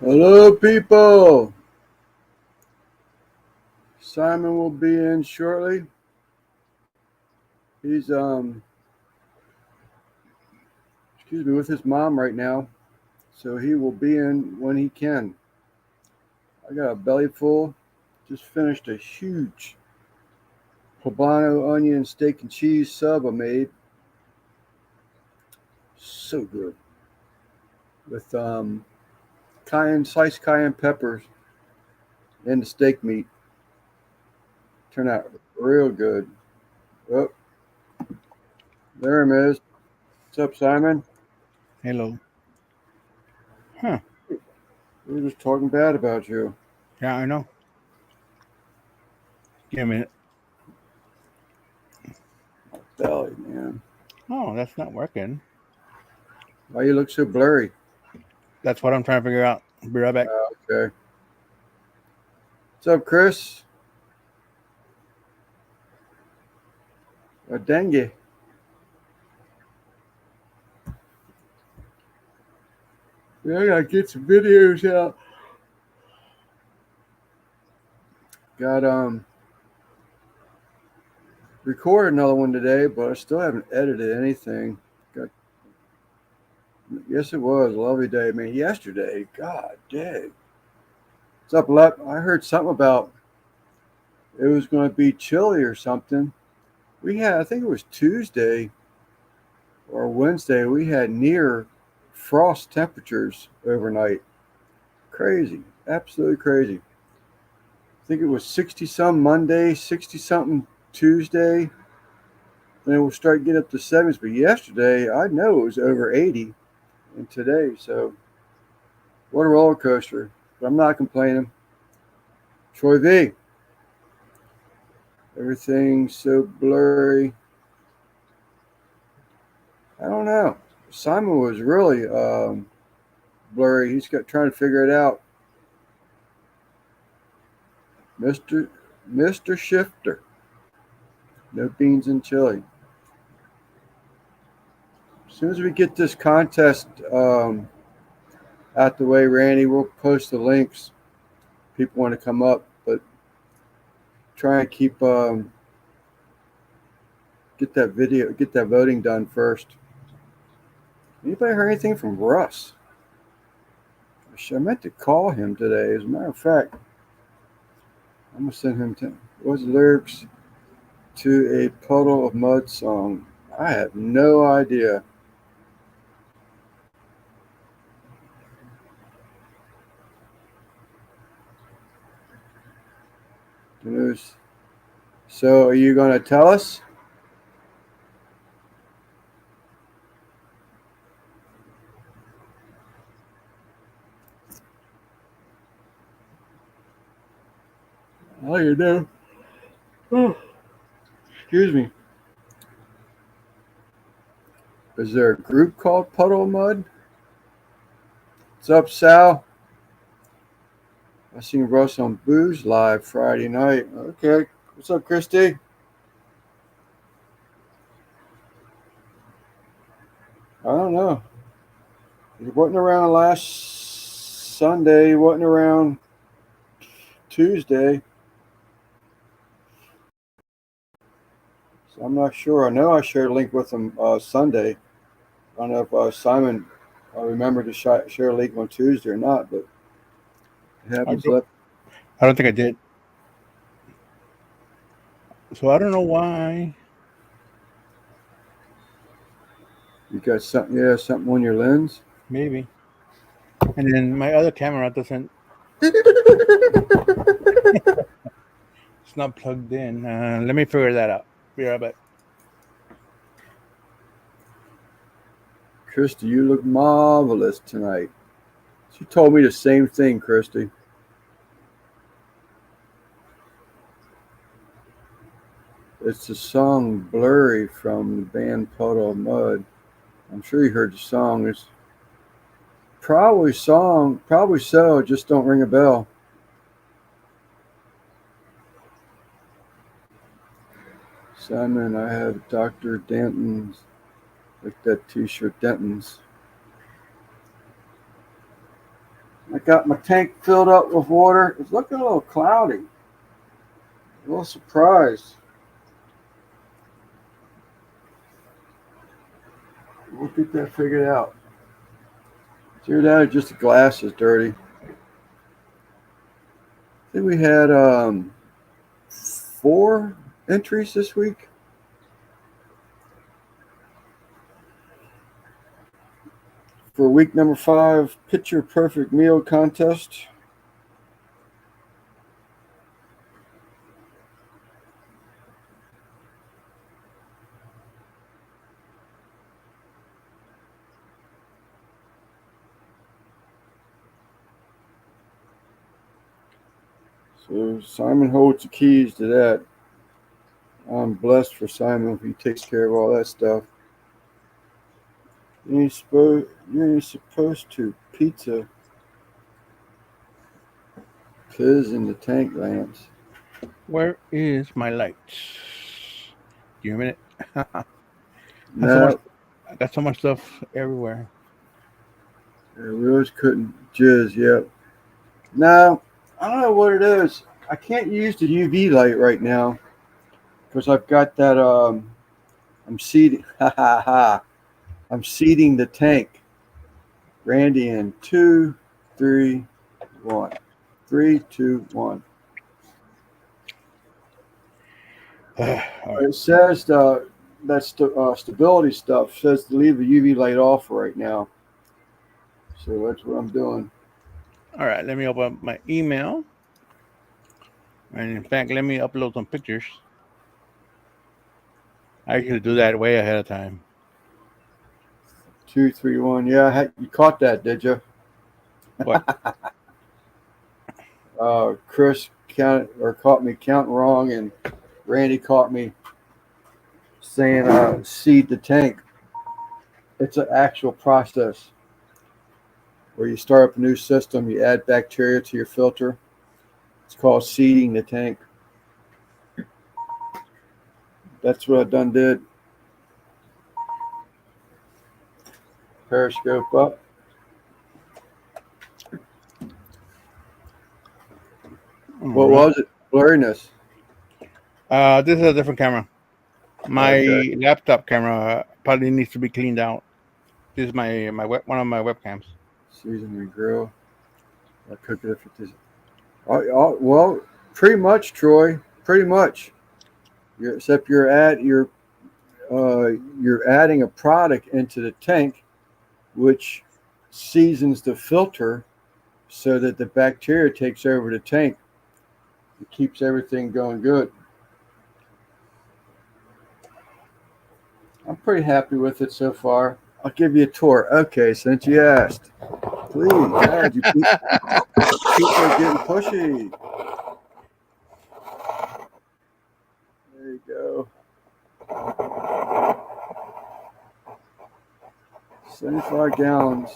Hello, people. Simon will be in shortly. He's with his mom right now, so he will be in when he can. I got a belly full. Just finished a huge poblano onion steak and cheese sub I made. So good with sliced cayenne peppers and the steak meat. Turned out real good. Oh, there he is. What's up, Simon? Hello. Huh. We were just talking bad about you. Yeah, I know. Give me a minute. Belly, man. Oh, that's not working. Why you look so blurry? That's what I'm trying to figure out. Be right back. Okay. What's up, Chris? Dengue. Yeah, I gotta get some videos out. Got recorded another one today, but I still haven't edited anything. Got Yes, it was a lovely day. I mean, yesterday, God dang. What's up, Lep? I heard something about it was going to be chilly or something. I think it was Tuesday or Wednesday, we had near frost temperatures overnight. Crazy, absolutely crazy. I think it was 60 some Monday, 60 something Tuesday. Then we'll start getting up to sevens. But yesterday, I know it was over 80, and today, so what a roller coaster. But I'm not complaining. Troy V, everything's so blurry. I don't know. Simon was really blurry. He's got trying to figure it out. Mister Mister Shifter, no beans and chili. As soon as we get this contest out the way, Randy, we'll post the links. People want to come up, but try and get that voting done first. Anybody heard anything from Russ? I meant to call him today. As a matter of fact, I'm gonna send him what's the lyrics to a Puddle of Mud song. I have no idea. The news. So, are you gonna tell us? Oh, you do. Oh, excuse me. Is there a group called Puddle of Mud? What's up, Sal? I seen Russ on Booze Live Friday night. Okay. What's up, Christy? I don't know. He wasn't around last Sunday. He wasn't around Tuesday. So I'm not sure. I know I shared a link with him Sunday. I don't know if Simon remembered to share a link on Tuesday or not, but it I happens. don't, I don't think I did. So I don't know why. You got something? Yeah, something on your lens. Maybe. And then my other camera doesn't. It's not plugged in. Let me figure that out. Be right back. Christy, you look marvelous tonight. She told me the same thing, Christy. It's the song Blurry from the band Puddle of Mud. I'm sure you heard the song. It's probably so, just don't ring a bell. Simon, I have Dr. Denton's, like that t shirt, Denton's. got my tank filled up with water. It's looking a little cloudy. A little surprised. We'll get that figured out. Either that or just the glass is dirty. I think we had 4 entries this week. For week number 5, Picture Perfect Meal Contest. So Simon holds the keys to that. I'm blessed for Simon if he takes care of all that stuff. You ain't supposed to. Pizza. Fizz in the tank lamps. Where is my lights? Give me a minute. No, I got so much stuff everywhere. we always couldn't jizz yet. No, I don't know what it is. I can't use the UV light right now because I've got that. I'm seeding. I'm seeding the tank. Randy in 2, 3, 1. 3, 2, 1. All right. It says that stability stuff says to leave the UV light off right now. So that's what I'm doing. All right, let me open up my email. And in fact, let me upload some pictures. I usually do that way ahead of time. 2, 3, 1. Yeah, you caught that, did you? What? Chris caught me counting wrong, and Randy caught me saying seed the tank. It's an actual process where you start up a new system, you add bacteria to your filter. It's called seeding the tank. That's what I done did. Periscope up. What was it? Blurriness. This is a different camera. My Okay. laptop camera probably needs to be cleaned out. This is one of my webcams. Season the grill. I cook it for this. Well, pretty much, Troy. Pretty much. Except you're adding a product into the tank, which seasons the filter, so that the bacteria takes over the tank. It keeps everything going good. I'm pretty happy with it so far. I'll give you a tour. Okay, since you asked. Please, God, people are getting pushy. There you go. 75 gallons.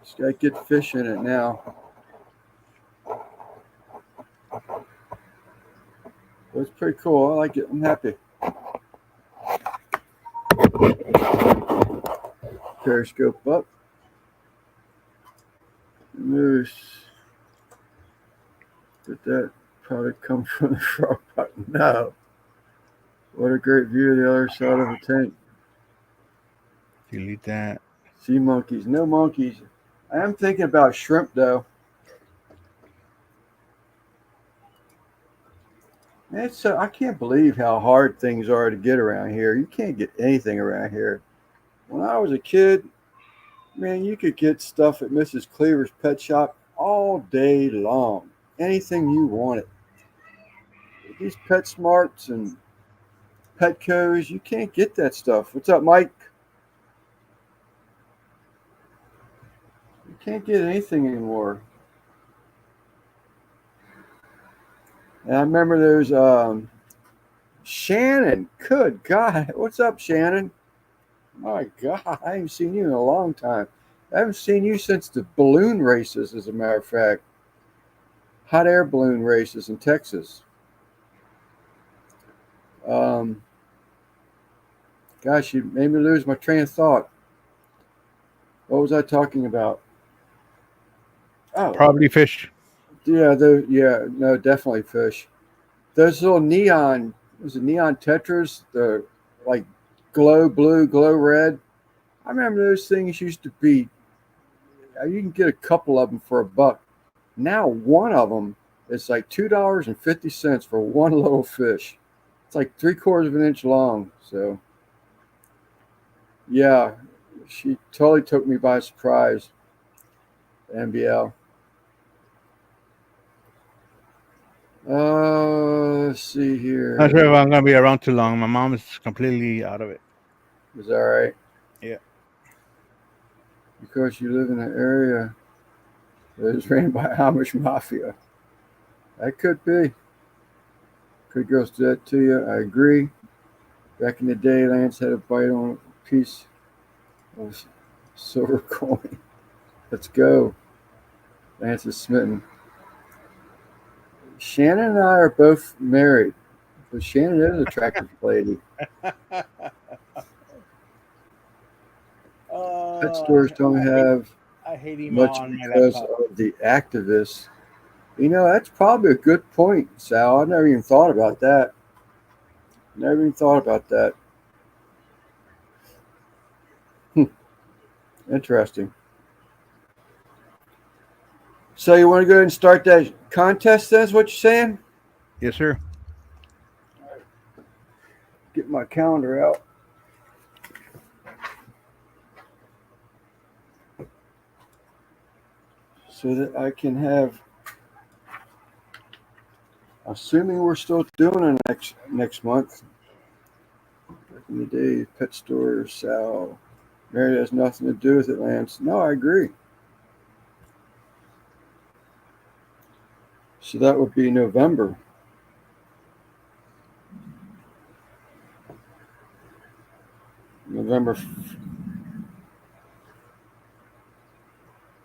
Just gotta get fish in it now. But it's pretty cool. I like it. I'm happy. Periscope up. Moose. Did that product come from the frog pot? No. What a great view of the other side of the tank. Delete that. Sea monkeys. No monkeys. I am thinking about shrimp though. I can't believe how hard things are to get around here. You can't get anything around here. When I was a kid, man, you could get stuff at Mrs. Cleaver's pet shop all day long. Anything you wanted. These PetSmarts and Petco's, you can't get that stuff. What's up, Mike? You can't get anything anymore. And I remember there's Shannon. Good God. What's up, Shannon? My God, I haven't seen you in a long time. I haven't seen you since the balloon races, as a matter of fact. Hot air balloon races in Texas. Gosh, you made me lose my train of thought. What was I talking about? Oh, Probably fish. yeah, no, definitely fish. Those little neon, was it neon tetras? The like glow blue, glow red. I remember those things used to be. You can get a couple of them for $1. Now one of them is like $2.50 for one little fish. It's like 3/4 of an inch long. So yeah, she totally took me by surprise. NBL. Let's see Not here. sure if I'm gonna be around too long. My mom is completely out of it. Is that right? Yeah. Because you live in an area that is ran by Amish mafia. That could be. Could girls do that to you? I agree. Back in the day, Lance had a bite on a piece of silver coin. Let's go. Lance is smitten. Shannon and I are both married, but Shannon is an attractive lady. Pet stores don't have I hate email much on my because laptop. of the activists. That's probably a good point, Sal. I never even thought about that. Never even thought about that. Interesting. So you want to go ahead and start that contest? That's what you're saying? Yes, sir. Get my calendar out so that I can have. Assuming we're still doing it next month. Back in the day, pet stores, Sal. Mary has nothing to do with it, Lance. No, I agree. So that would be November. November. Is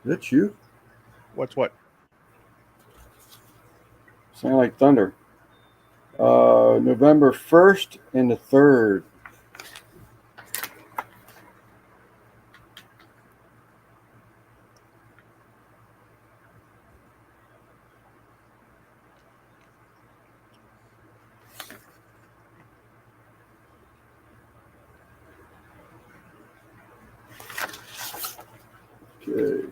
that you? What's what? Sound like thunder. November 1st and the 3rd. Okay.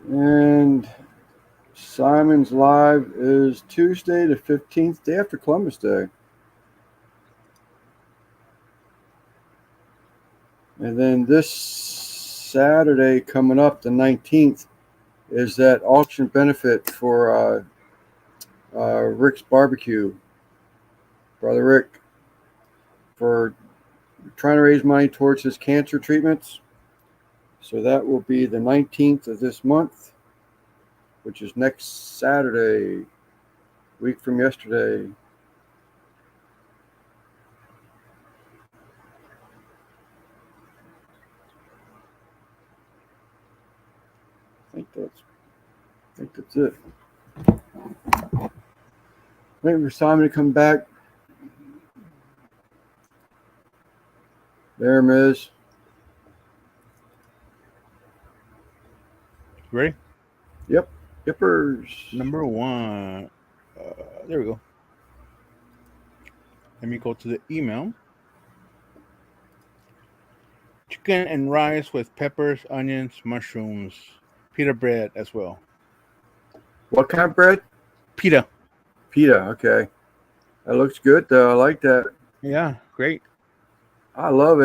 And Simon's Live is Tuesday the 15th, day after Columbus Day. And then this Saturday coming up, the 19th, is that auction benefit for Rick's Barbecue. Brother Rick, for trying to raise money towards his cancer treatments. So that will be the 19th of this month, which is next Saturday, week from yesterday. I think that's it. Waiting for Simon to come back. There, Miz. Ready? Yep. Yippers. Number one. There we go. Let me go to the email. Chicken and rice with peppers, onions, mushrooms, pita bread as well. What kind of bread? Pita. Pita. Okay. That looks good, though. I like that. Yeah, great. I love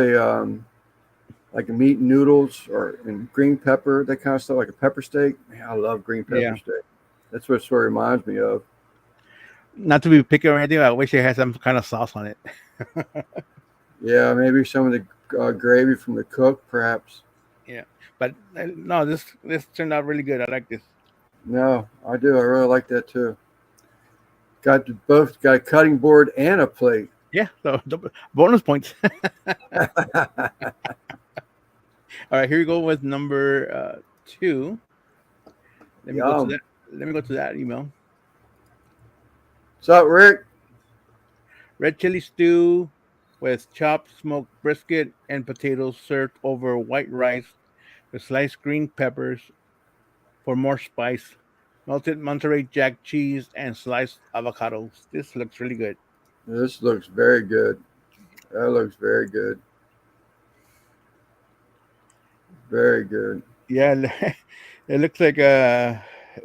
like a meat and noodles and green pepper, that kind of stuff, like a pepper steak. Man, I love green pepper Yeah. steak. That's what it sort of reminds me of. Not to be picky or anything. I wish it had some kind of sauce on it. Yeah, maybe some of the gravy from the cook, perhaps. Yeah, but no, this turned out really good. I like this. No, I do. I really like that too. Both got a cutting board and a plate. Yeah, so bonus points. All right, here we go with number 2. Let me go to Yum. that. Let me go to that email. What's up, Rick? Red chili stew with chopped smoked brisket and potatoes served over white rice with sliced green peppers for more spice, melted Monterey Jack cheese, and sliced avocados. This looks really good. This looks very good. That looks very good. Very good. Yeah, it looks like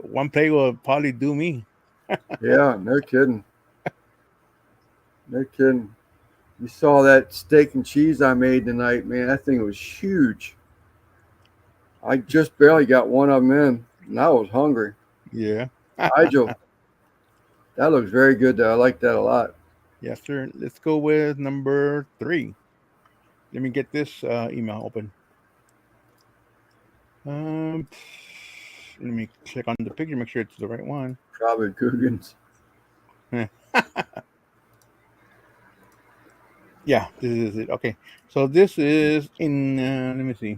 one plate will probably do me. Yeah, no kidding. No kidding. You saw that steak and cheese I made tonight, man. That thing was huge. I just barely got one of them in, and I was hungry. Yeah. Nigel, that looks very good, though. I like that a lot. Yes, sir. Let's go with number 3. Let me get this email open. Let me click on the picture, make sure it's the right one. Probably Coogan's. Yeah, this is it. Okay, so this is in. Let me see.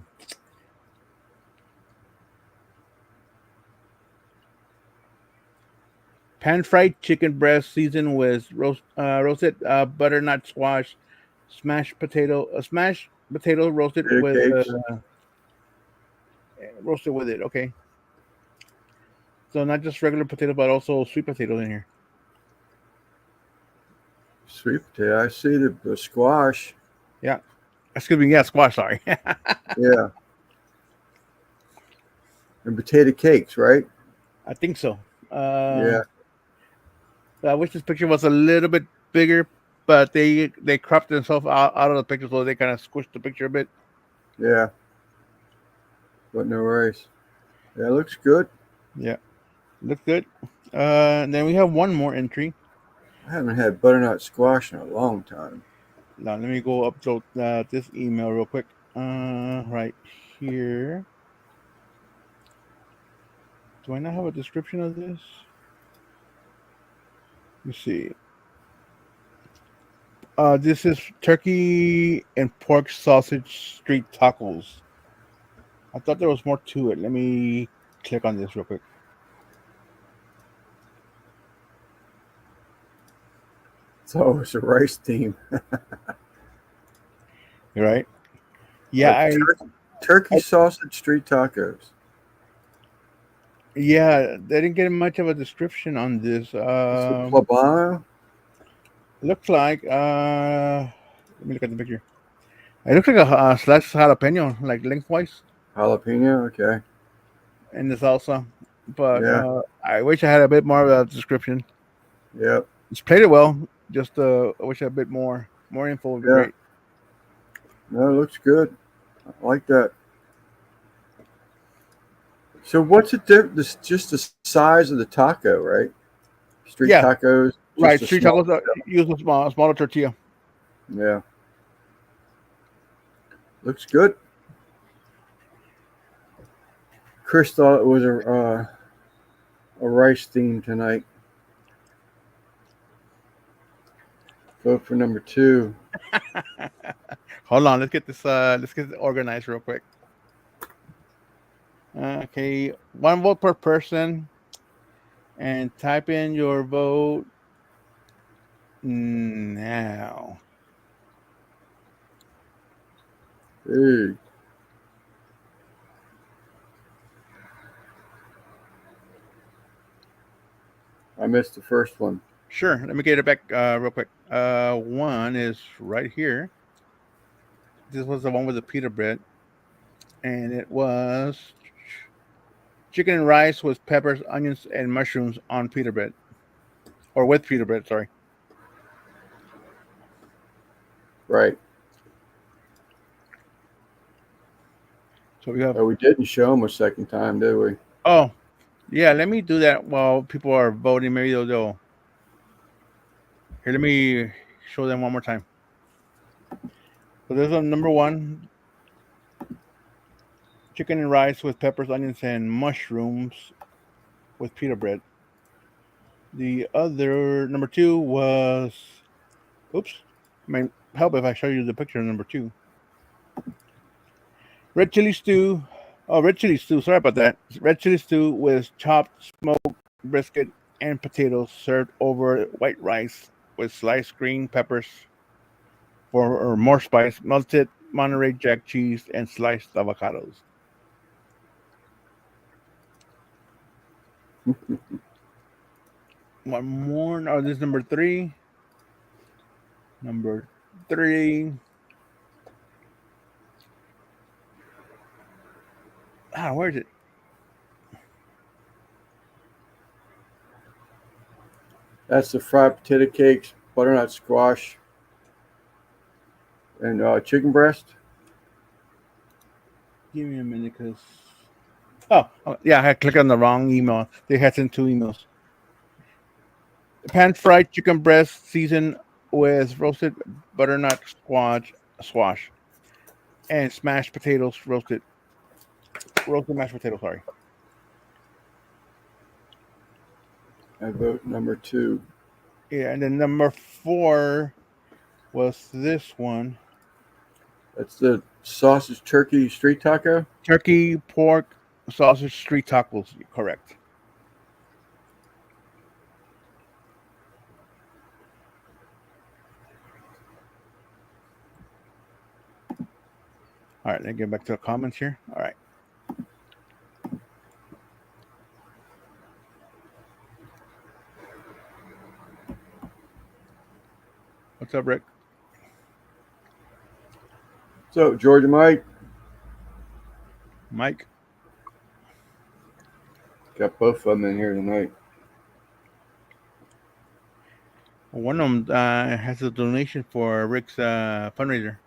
Pan fried chicken breast seasoned with roasted butternut squash, smashed potato Potato cakes. roasted with it. Okay, so not just regular potato, but also sweet potato in here. Sweet potato. I see the squash. Yeah, excuse me. Yeah, squash. Sorry. Yeah. And potato cakes, right? I think so. Yeah. I wish this picture was a little bit bigger, but they cropped themselves out of the picture, so they kind of squished the picture a bit. Yeah. But no worries. Yeah, it looks good. Yeah, looks good. And then we have one more entry. I haven't had butternut squash in a long time. Now let me go up to this email real quick. Right here. Do I not have a description of this? Let me see. This is turkey and pork sausage street tacos. I thought there was more to it. Let me click on this real quick. It's always a rice theme. You're right. Yeah, turkey sausage street tacos. Yeah, they didn't get much of a description on this. Is it Plabano? Looks like let me look at the picture. It looks like a sliced jalapeno, like lengthwise, Jalapeno? Okay. in the salsa. But Yeah. I wish I had a bit more of a description. Yep. It's played it well. Just I wish I had a bit more info would be great. No, it looks good. I like that. So what's it? This just the size of the taco, right? Street Yeah. tacos. Right, street tacos use a smaller tortilla. Yeah. Looks good. Chris thought it was a rice theme tonight. Vote for number 2. Hold on, let's get this organized real quick. Okay, 1 vote per person, and type in your vote now. Hey. I missed the first one. Sure, let me get it back real quick. 1 is right here. This was the one with the pita bread, and it was chicken and rice with peppers, onions, and mushrooms on pita bread, or with pita bread. Sorry. Right. So we have. Oh, we didn't show them a second time, did we? Oh, yeah. Let me do that while people are voting. Maybe they'll. Here, let me show them one more time. So there's a number 1. Chicken and rice with peppers, onions, and mushrooms with pita bread. The other number 2 was. Oops. I mean, help if I show you the picture of number 2. Red chili stew. Oh, red chili stew. Sorry about that. Red chili stew with chopped smoked brisket and potatoes served over white rice with sliced green peppers or more spice, melted Monterey Jack cheese, and sliced avocados. One more. Oh, this is number three. Number three. Where is it? That's the fried potato cakes, butternut squash, and chicken breast. Give me a minute, because yeah, I clicked on the wrong email. They had sent two emails. Pan fried chicken breast seasoned with roasted butternut squash, and smashed potatoes, roasted mashed potatoes. Sorry. I vote number 2. Yeah, and then number 4 was this one: That's the sausage turkey street taco. turkey, pork, sausage street tacos. Correct. All right, let's get back to the comments here. All right. What's up, Rick? So, Georgia Mike. Mike? Got both of them in here tonight. One of them has a donation for Rick's fundraiser.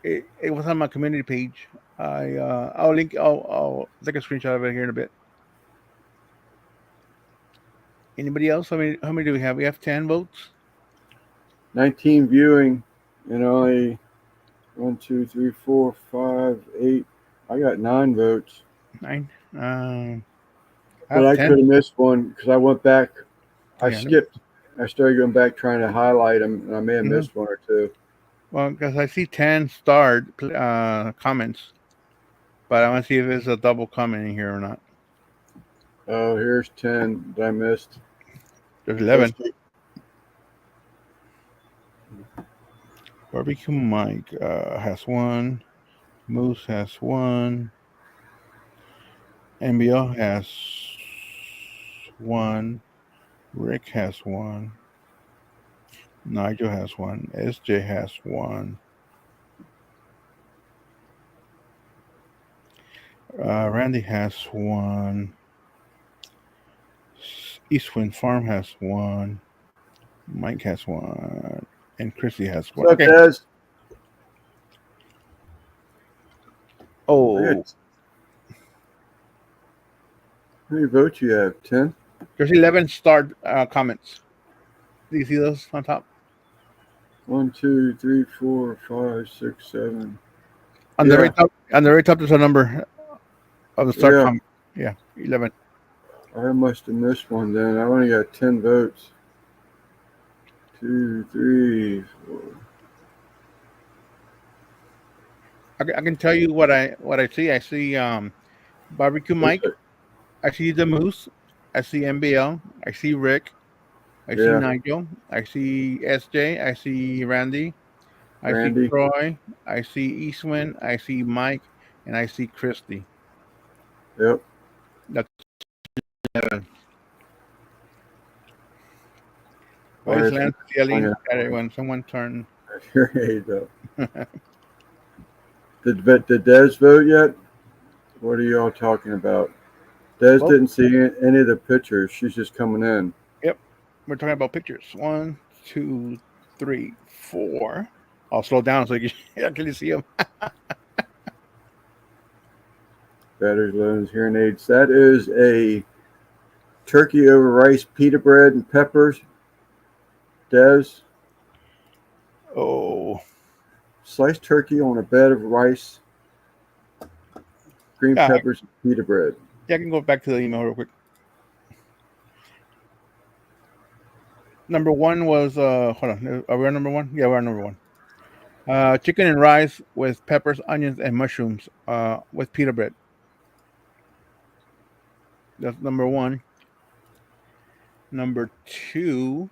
It was on my community page. I'll link. I'll take a screenshot of it here in a bit. Anybody else? How many do we have? We have 10 votes. 19 viewing, and only 1, 2, 3, 4, 5, 8. I got 9 votes. 9. But I 10. could have missed one because I went back. I Yeah, skipped. I started going back trying to highlight them, and I may have missed one or two. Well, because I see 10 starred comments, but I want to see if there's a double comment in here or not. Oh, here's 10 that I missed. There's 11. Barbecue Mike has 1. Moose has 1. MBL has 1. Rick has 1. Nigel has 1. SJ has 1. Randy has 1. Eastwind Farm has 1. Mike has 1. And Chrissy has 1. What's up, Des? Oh. How many votes you have? 10? There's 11 starred comments. Do you see those on top? 1, 2, 3, 4, 5, 6, 7. On the very top, there's a number of the start comment. Yeah, 11. I must have missed one then. I only got 10 votes. 2, 3, 4. I can tell you what I see. I see Barbecue Mike. I see the Moose. I see MBL. I see Rick. I see Nigel. I see SJ. I see Randy. I see Troy. I see Eastwind. I see Mike. And I see Christy. Yep. That's 11. Why is Lance yelling at it when someone turned? There you go. Did Des vote yet? What are y'all talking about? Des didn't see any of the pictures. She's just coming in. Yep. We're talking about pictures. 1, 2, 3, 4. I'll slow down so you can actually see them. Batteries, loans, hearing aids. That is a turkey over rice, pita bread, and peppers. Des. Oh. Sliced turkey on a bed of rice, green peppers, and pita bread. Yeah, I can go back to the email real quick. Number 1 was hold on. Are we on number 1? Yeah, we're on number 1. Chicken and rice with peppers, onions, and mushrooms with pita bread. That's number 1. Number 2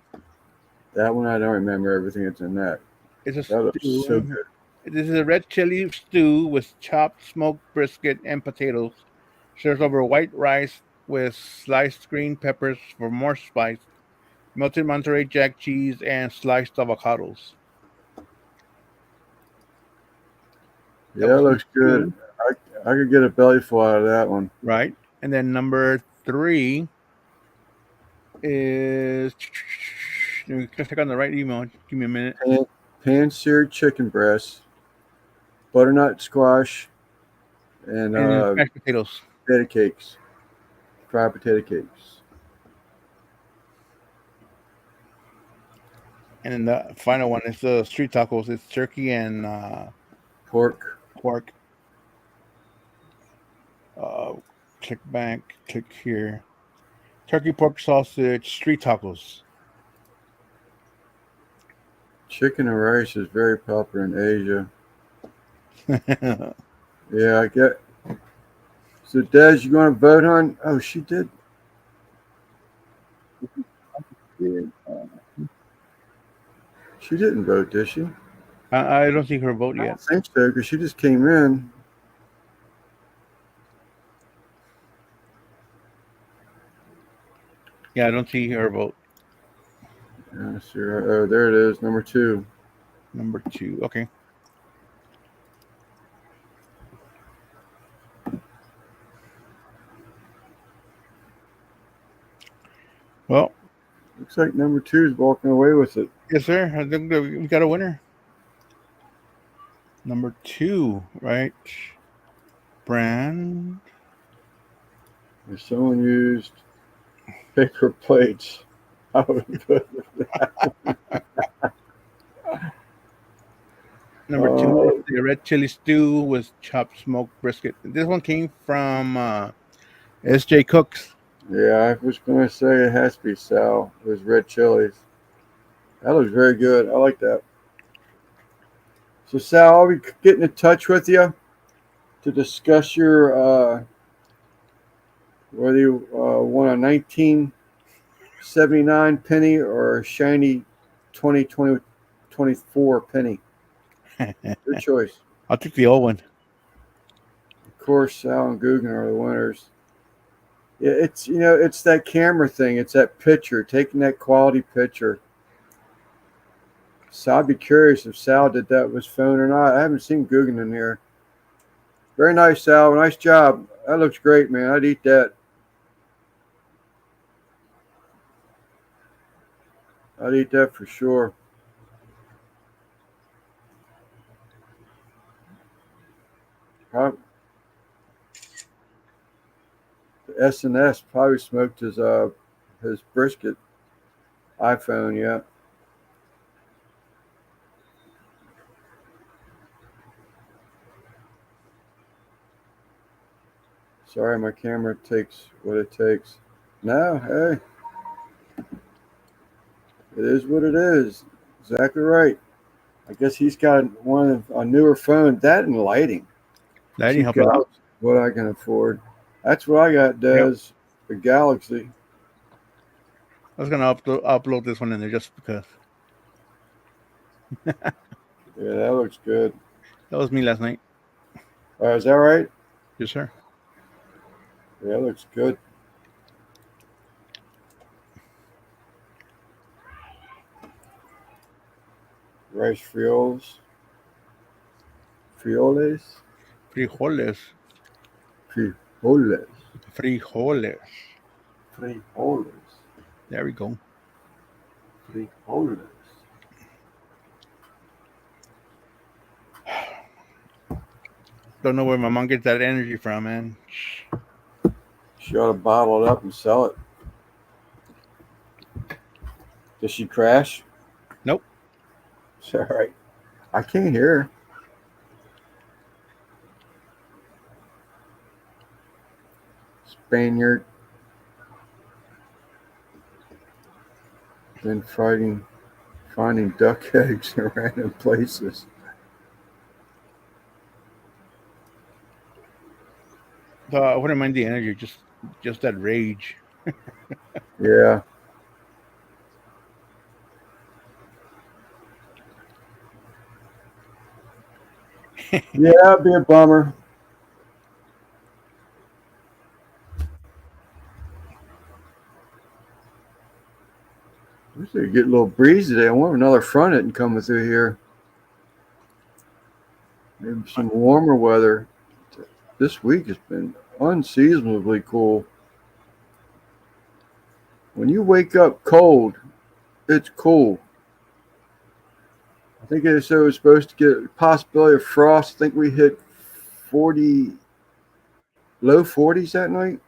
That one I don't remember everything that's in that. is a That looks so stew. good. This is a red chili stew with chopped smoked brisket and potatoes. Serves over white rice with sliced green peppers for more spice, melted Monterey Jack cheese, and sliced avocados. That Yeah, it was number looks good. 2, I could get a belly full out of that one. right? And then number 3 is. Let me click on the right email. Give me a minute. Pan-seared chicken breast, butternut squash, and And then mashed potatoes. potato cakes, fried potato cakes. And then the final one is the street tacos. It's turkey and Pork. pork. Uh, Click back, click here. Turkey, pork sausage, street tacos. Chicken and rice is very popular in Asia. Yeah, I get. So, Des, you going to vote on? Oh, she did. She didn't vote, did she? I don't see her vote I yet. don't think so, because she just came in. Yeah, I don't see her vote. Yeah, sure. Oh, there it is, number 2. Number 2. Okay. Well, Looks like number 2 is walking away with it. yes, sir. I think that we got a winner. Number 2, right? Brand. If someone used paper plates, I would vote for that. Number 2 is the red chili stew with chopped smoked brisket. This one came from S.J. Cooks. Yeah, I was going to say it has to be Sal. It was red chilies. That looks very good. I like that. So, Sal, I'll be getting in touch with you to discuss your whether you want a 1979 penny or a shiny 2024 penny. Your choice. I'll take the old one. Of course, Sal and Guggen are the winners. Yeah, it's that camera thing. It's that picture, taking that quality picture. So I'd be curious if Sal did that with his phone or not. I haven't seen Guggen in here. Very nice, Sal. Nice job. That looks great, man. I'd eat that. I'd eat that for sure. The S&S probably smoked his brisket iPhone, yeah. Sorry, my camera takes what it takes. No, hey. It is what it is. Exactly right. I guess he's got a newer phone. That and lighting. Lighting Cheap helps out. Galaxy, what I can afford. That's what I got, Des. The Galaxy. I was gonna upload this one in there just because. Yeah, that looks good. That was me last night. Is that right? Yes, sir. Yeah, that looks good. Rice frijoles. Frijoles? Frijoles. Frijoles. Frijoles. Frijoles. There we go. Frijoles. Don't know where my mom gets that energy from, man. She ought to bottle it up and sell it. Does she crash? Nope. It's all right. I can't hear her. Spaniard. Been finding duck eggs in random places. So I wouldn't mind the energy, just that rage. Yeah. Yeah, it'd be a bummer. We should get a little breeze today. I want another front isn't coming through here. Maybe some warmer weather. This week has been unseasonably cool. When you wake up cold, it's cool. I think they said it was supposed to get a possibility of frost. I think we hit 40, low 40s that night.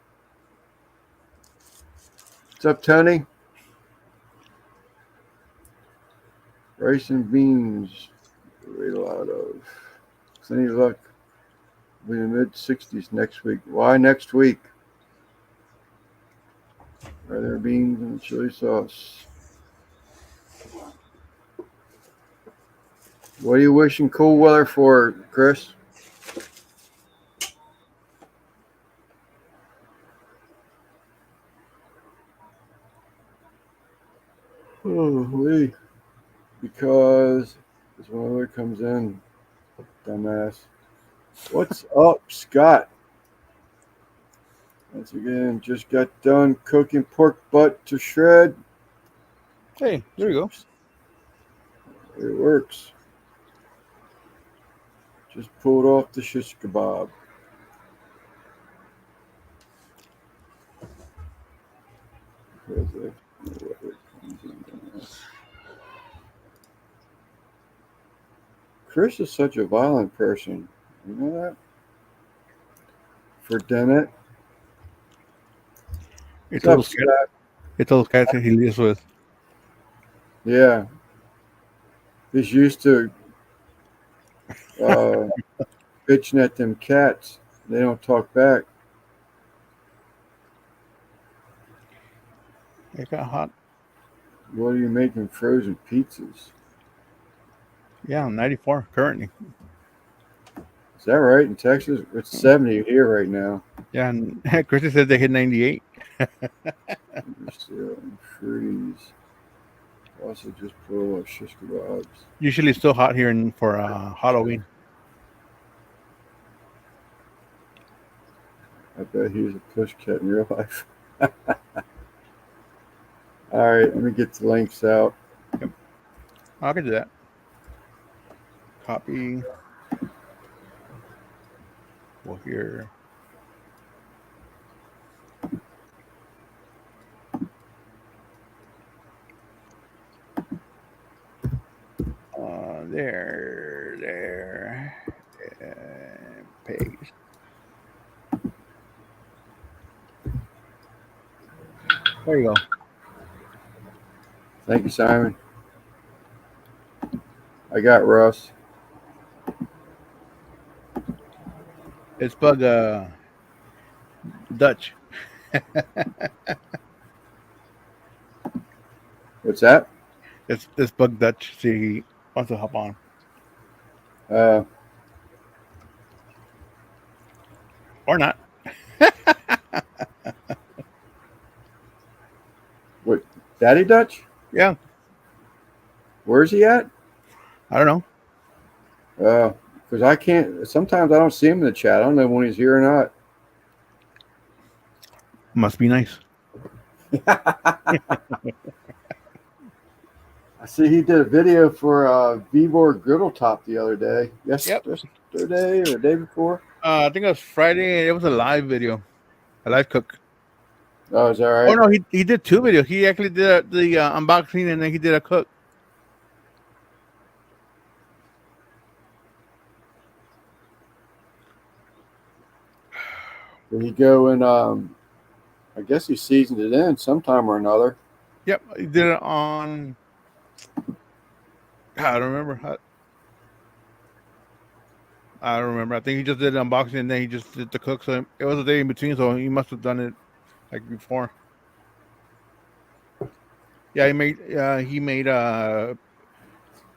What's up, Tony? Rice and beans. We ate a lot of. Any luck? We'll be in the mid 60s next week. Why next week? Are there beans and chili sauce? What are you wishing cool weather for, Chris? Oh, because this one other comes in, dumbass. What's up, Scott? Once again, just got done cooking pork butt to shred. Hey, there you go. It works. Just pulled off the shish kebab. Chris is such a violent person. You know that? For Dennett. It's What's up, Scott? It's those cats that he lives with. Yeah. He's used to bitching at them cats. They don't talk back. It got hot. What are you making? Frozen pizzas? Yeah, 94 currently. Is that right? In Texas, it's 70 here right now. Yeah, and Christy said they hit 98. Freeze. Also, just pull up shish kebabs. Usually still hot here for Halloween. I bet he's a pussycat in real life. All right, let me get the links out. Yep. I can do that. Copy. Well, here. There. Paste. There you go. Thank you, Simon. I got Russ. It's Bug Dutch. What's that? It's Bug Dutch. See, he wants to hop on. Or not. What? Daddy Dutch? Yeah. Where's he at? I don't know. Because I can't. Sometimes I don't see him in the chat. I don't know when he's here or not. Must be nice. I see he did a video for Vibor Griddletop the other day. Yesterday or the day before. I think it was Friday. It was a live video, a live cook. Oh, is that right? Oh no, he did two videos. He actually did the unboxing and then he did a cook. Did he go and I guess he seasoned it in sometime or another. Yep, he did it on. I don't remember. I don't remember. I think he just did an unboxing and then he just did the cook. So it was a day in between. So he must have done it like before. Yeah, he made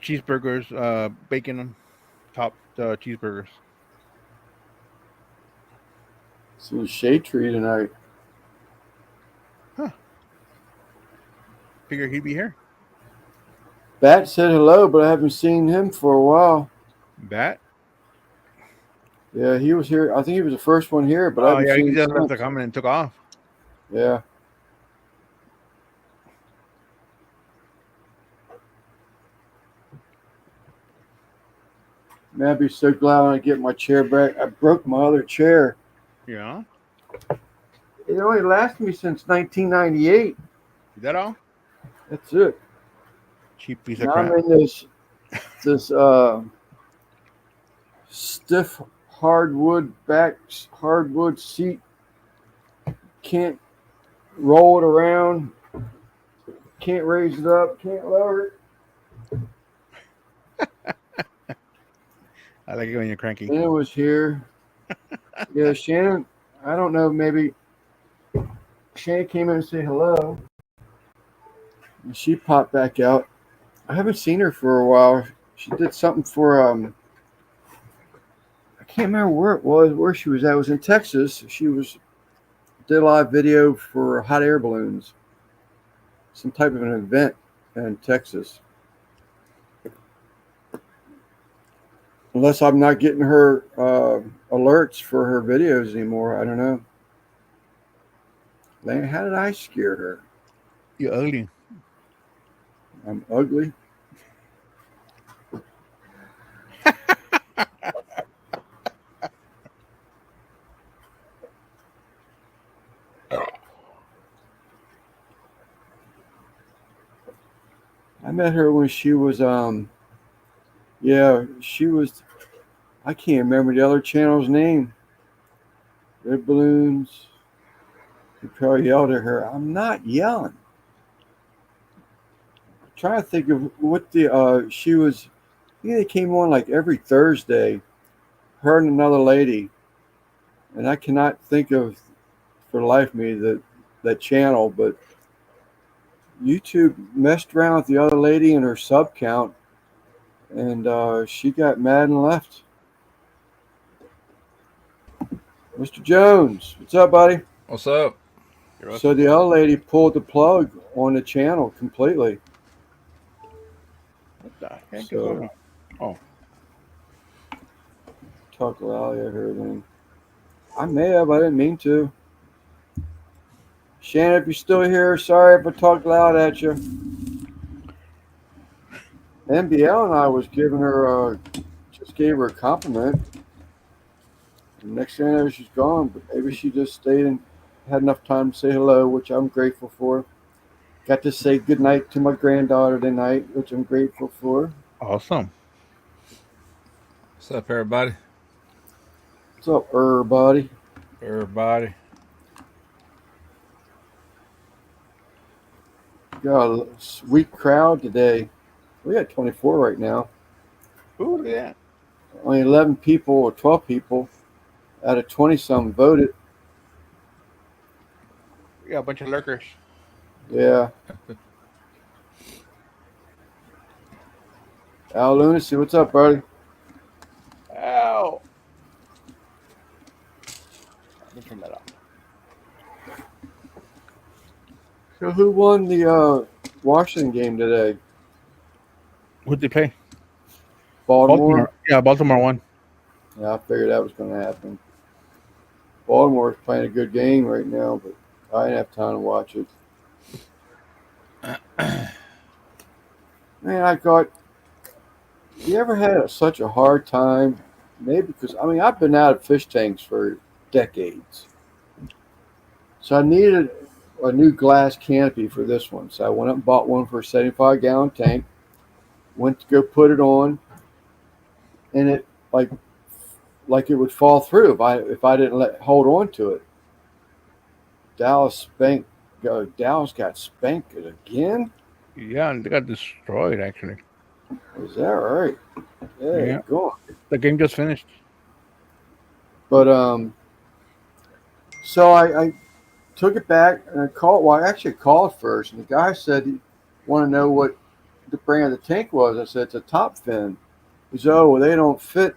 cheeseburgers, bacon top cheeseburgers. Seen Shade Tree tonight. Huh. Figure he'd be here. Bat said hello, but I haven't seen him for a while. Bat? Yeah, he was here. I think he was the first one here, but I Oh haven't yeah, seen he him just left since. the comment and took off. Yeah. Man, I'd be so glad when I get my chair back. I broke my other chair. Yeah. It only lasted me since 1998. Is that all? That's it. Cheap piece of Now I'm crap. in this stiff hardwood seat. Can't roll it around. Can't raise it up. Can't lower it. I like it when you're cranky. And it was here. Yeah, Shannon. I don't know. Maybe Shannon came in and said hello. And she popped back out. I haven't seen her for a while. She did something for I can't remember where it was, where she was at. It was in Texas. She did a live video for hot air balloons, some type of an event in Texas. Unless I'm not getting her alerts for her videos anymore, I don't know. Man, how did I scare her? You're ugly. I'm ugly. I met her when she was yeah, she was I can't remember the other channel's name. Red Balloons. You probably yelled at her. I'm not yelling. I'm trying to think of what the she was. I think they came on like every Thursday. Her and another lady, and I cannot think of for the life of me that channel. But YouTube messed around with the other lady and her sub count, and she got mad and left. Mr. Jones, what's up, buddy? What's up? You're So welcome. the other lady pulled the plug on the channel completely. What the heck is going So on? Oh, talk loud at her then. I may have, I didn't mean to. Shannon, if you're still here, sorry if I talked loud at you. NBL and I was giving her, just gave her a compliment. And next thing I know, she's gone. But maybe she just stayed and had enough time to say hello, which I'm grateful for. Got to say goodnight to my granddaughter tonight, which I'm grateful for. awesome. What's up, everybody? What's up, everybody? Everybody. Got a sweet crowd today. We got 24 right now. Ooh, look at that. Only 11 people or 12 people out of 20 some voted. We got a bunch of lurkers. Yeah. Al Lunacy, what's up, buddy? Ow. Let me turn that off. So who won the Washington game today? Who'd they play? Baltimore? Yeah, Baltimore won. Yeah, I figured that was going to happen. Baltimore's playing a good game right now, but I didn't have time to watch it. Man, I got. You ever had such a hard time? Maybe because, I mean, I've been out of fish tanks for decades. So I needed a new glass canopy for this one. So I went up and bought one for a 75-gallon tank. Went to go put it on, and it like it would fall through if I didn't hold on to it. Dallas got spanked again. Yeah, they got destroyed actually. Is that right? Yeah. Go on. The game just finished. But so I took it back and I called. Well, I actually called first, and the guy said he wanted to know what the brand of the tank was. I said it's a top fin. He said, "Oh, well, they don't fit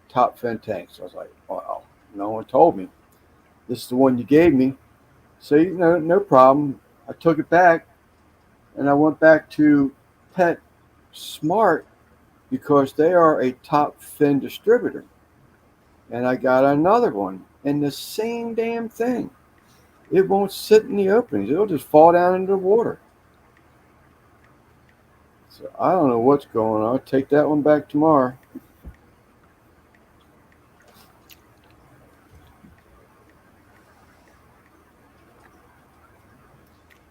top fin tanks." I was like, "Well, no one told me. This is the one you gave me." So no problem. I took it back, and I went back to Pet Smart because they are a top fin distributor. and I got another one, and the same damn thing. It won't sit in the openings. It'll just fall down into the water. So I don't know what's going on. I'll take that one back tomorrow.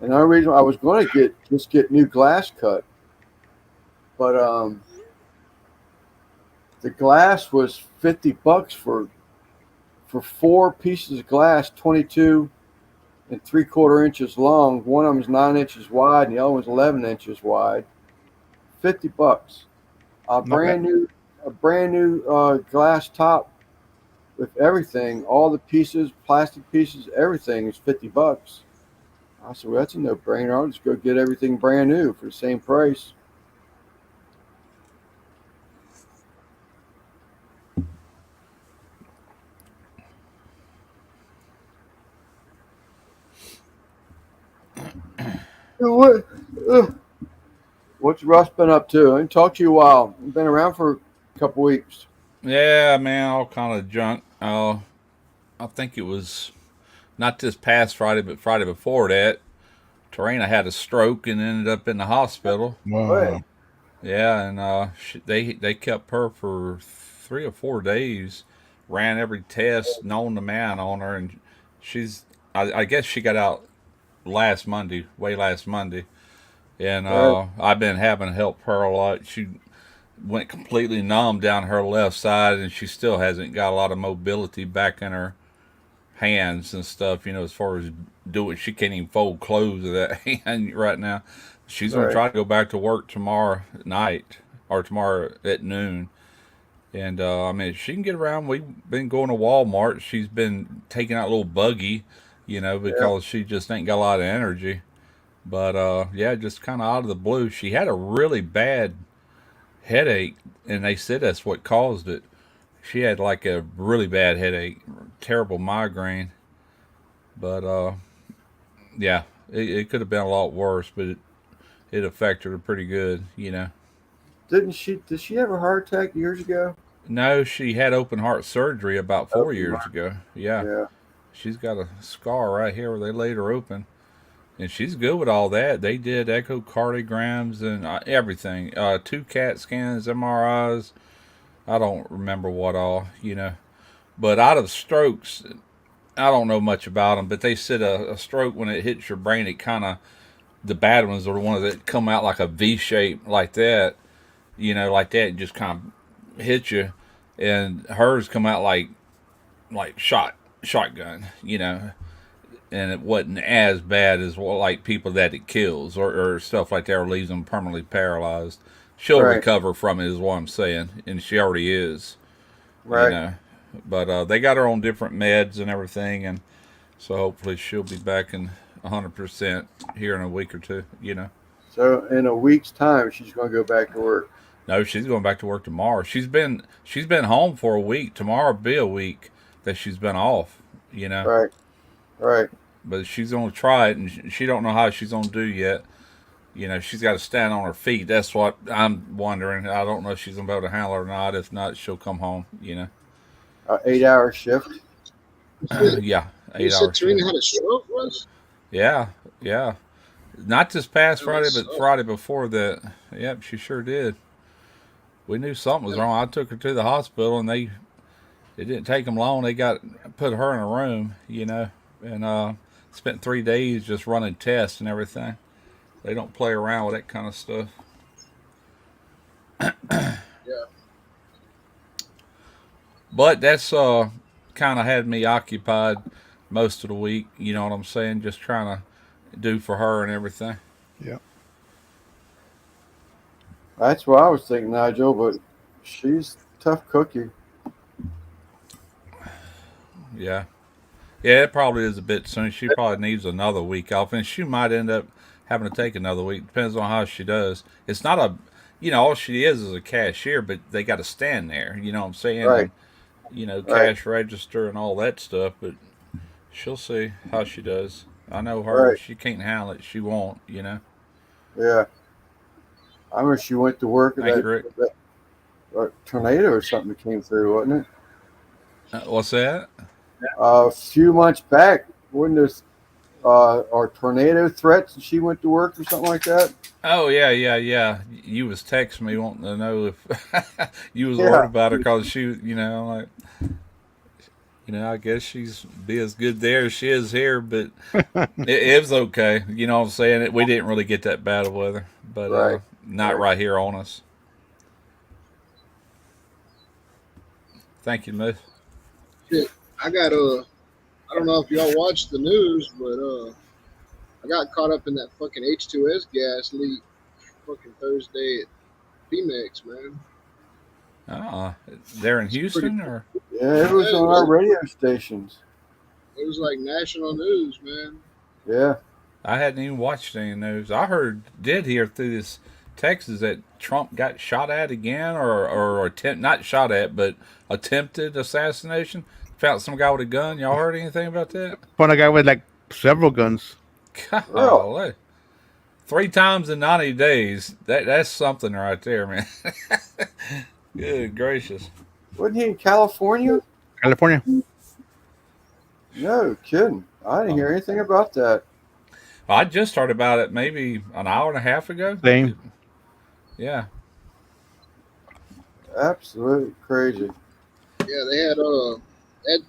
And the only reason I was going to get new glass cut, but the glass was $50 for 4 pieces of glass, 22 and 3/4 inches long. One of them is 9 inches wide, and the other one's 11 inches wide. $50. A Not bad. brand new glass top with everything, all the pieces, plastic pieces, everything is $50. I said, well, that's a no-brainer. I'll just go get everything brand new for the same price. What? What's Russ been up to? I didn't talk to you a while. You've been around for a couple weeks. Yeah, man, all kind of junk. I think it was not this past Friday, but Friday before that. Tarina had a stroke and ended up in the hospital. Right. Yeah, and they kept her for 3 or 4 days, ran every test known to man on her, and I guess she got out last Monday, way last Monday, and Right. I've been having to help her a lot. She went completely numb down her left side, and she still hasn't got a lot of mobility back in her hands and stuff. As far as doing, she can't even fold clothes with that hand right now. She's gonna Right. try to go back to work tomorrow night or tomorrow at noon. And I mean, if she can get around. We've been going to Walmart. She's been taking out a little buggy, Yeah. because she just ain't got a lot of energy. But yeah, just kind of out of the blue, she had a really bad headache, and they said that's what caused it. She had like a really bad headache, terrible migraine. But yeah, it could have been a lot worse, but it affected her pretty good. Did she have a heart attack years ago? No, she had open heart surgery about four Open years heart. ago. Yeah, Yeah. she's got a scar right here where they laid her open, and she's good with all that. They did echocardiograms and everything, 2 CAT scans, MRIs. I don't remember what all. But out of strokes, I don't know much about them. But they said a stroke, when it hits your brain, it kind of, the bad ones are the ones that come out like a V shape like that. Like that, and just kind of hit you. And hers come out like shotgun. And it wasn't as bad as like people that it kills or stuff like that, or leaves them permanently paralyzed. She'll Right. recover from it, is what I'm saying, and she already is. You Right. know, but they got her on different meds and everything, and so hopefully she'll be back in 100% here in a week or two. So in a week's time, she's going to go back to work. No, she's going back to work tomorrow. She's been home for a week. Tomorrow will be a week that she's been off. Right. Right. But she's going to try it, and she don't know how she's going to do yet. She's got to stand on her feet. That's what I'm wondering. I don't know if she's going to be able to handle it or not. If not, she'll come home. 8-hour shift. Yeah, You 8 said hours. Tarina had a stroke, was? Yeah, yeah. Not this past Oh, Friday, that but sucks. Friday before that. Yep, she sure did. We knew something was wrong. I took her to the hospital, and it didn't take them long. They put her in a room, and spent 3 days just running tests and everything. They don't play around with that kind of stuff. Yeah. But that's kind of had me occupied most of the week. You know what I'm saying? Just trying to do for her and everything. Yeah. That's what I was thinking, Nigel. But she's a tough cookie. Yeah. Yeah, it probably is a bit soon. She probably needs another week off, and she might end up having to take another week. Depends on how she does. It's not all she is a cashier, but they got to stand there. You know what I'm saying? Right. And Right. cash register and all that stuff. But she'll see how she does. I know her. If Right. she can't handle it, she won't. Yeah. I remember she went to work at Thanks, Rick. that tornado or something that came through, wasn't it? What's that? A few months back, when there's our tornado threats, and she went to work or something like that. Oh yeah. You was texting me wanting to know if you was worried Yeah, about her because she, like, I guess she's be as good there as she is here, but it was okay. You know what I'm saying? We didn't really get that bad of weather, but right. not right here on us. Thank you, Miss. Shit. I got I don't know if y'all watched the news, but I got caught up in that fucking H2S gas leak fucking Thursday at Pemex, man. There in It's pretty. Houston, or Yeah, it was Yeah, on our radio stations. it was like national news, man. Yeah, I hadn't even watched any news. I did hear through this Texas that Trump got shot at again, or attempt not shot at, but attempted assassination. Found some guy with a gun. Y'all heard anything about that? Found a guy with like several guns. really. Golly. 3 times in 90 days. That's something right there, man. Good gracious. Wasn't he in California? California. No kidding. I didn't hear anything about that. I just heard about it maybe an hour and a half ago. Same. Yeah. Absolutely crazy. Yeah, they had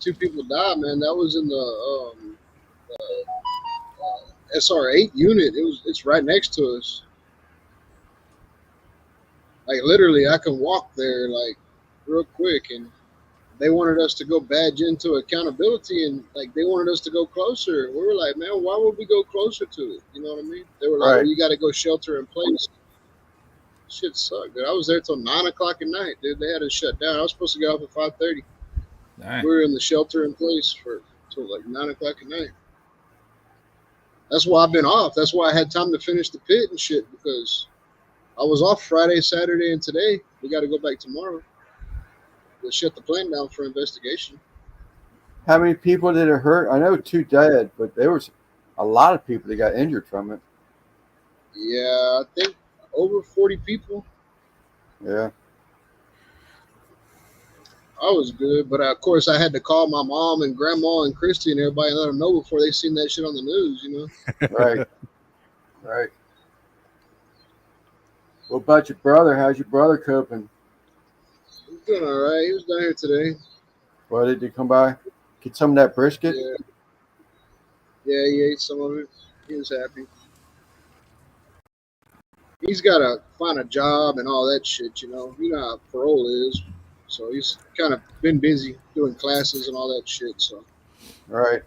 2 people die, man. That was in the SR8 unit. It's right next to us. Like literally, I can walk there like real quick, and they wanted us to go badge into accountability, and like they wanted us to go closer. We were like, man, why would we go closer to it? You know what I mean? They were like, Right. well, you got to go shelter in place. Shit sucked, dude. I was there till 9 o'clock at night, dude. They had us shut down. I was supposed to get off at 5:30. Dang. We were in the shelter in place till like 9 o'clock at night. That's why I've been off. That's why I had time to finish the pit and shit, because I was off Friday, Saturday, and today. We got to go back tomorrow. They shut the plant down for investigation. How many people did it hurt? I know 2 dead, but there was a lot of people that got injured from it. Yeah, I think over 40 people. Yeah. I was good, but of course I had to call my mom and grandma and Christy and everybody and let them know before they seen that shit on the news, you know? Right. Right. What about your brother? How's your brother coping? He's doing all right. He was down here today. Well, did you come by? Get some of that brisket? Yeah. Yeah, he ate some of it. He was happy. He's got to find a job and all that shit, you know? You know how parole is. So he's kind of been busy doing classes and all that shit, so. Right.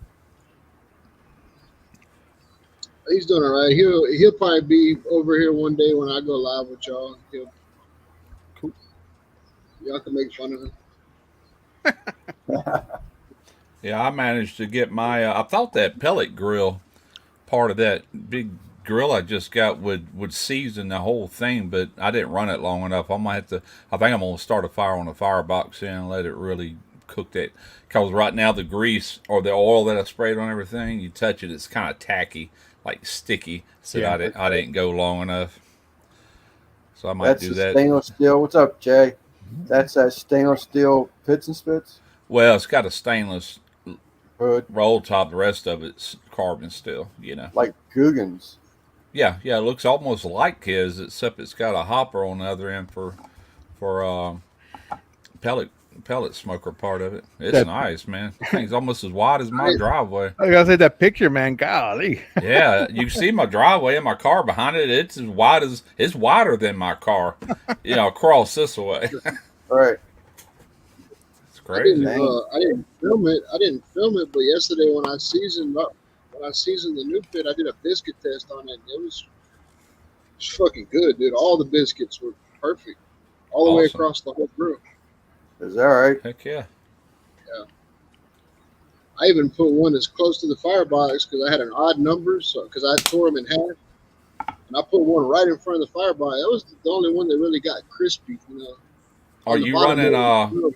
He's doing all right. He'll probably be over here one day when I go live with y'all. Cool. Y'all can make fun of him. Yeah, I managed to get my. I thought that pellet grill, part of that big grill I just got, would season the whole thing, but I didn't run it long enough. I might have to. I think I'm gonna start a fire on the firebox and let it really cook that. Because right now the grease or the oil that I sprayed on everything, you touch it, it's kind of tacky, like sticky. So Yeah. I didn't go long enough. So I might That's do the that. stainless steel. What's up, Jay? That's that stainless steel pits and spits Well, it's got a stainless hood, roll top. The rest of it's carbon steel. You know. like Guggen's. Yeah, it looks almost like his, except it's got a hopper on the other end for pellet smoker part of it. It's That- nice, man. The thing's almost as wide as my driveway. I gotta say that picture, man. Golly. Yeah, you see my driveway and my car behind it. It's it's wider than my car. Across this way. Right. It's I crazy. didn't film it. But yesterday when I seasoned the new pit, I did a biscuit test on it. It was fucking good, dude. All the biscuits were perfect, all the way Awesome. across the whole grill. Is that right? Heck yeah. I even put one as close to the firebox because I had an odd number, so because I tore them in half, and I put one right in front of the firebox. That was the only one that really got crispy, you know. Are On the you bottom running? of the grill.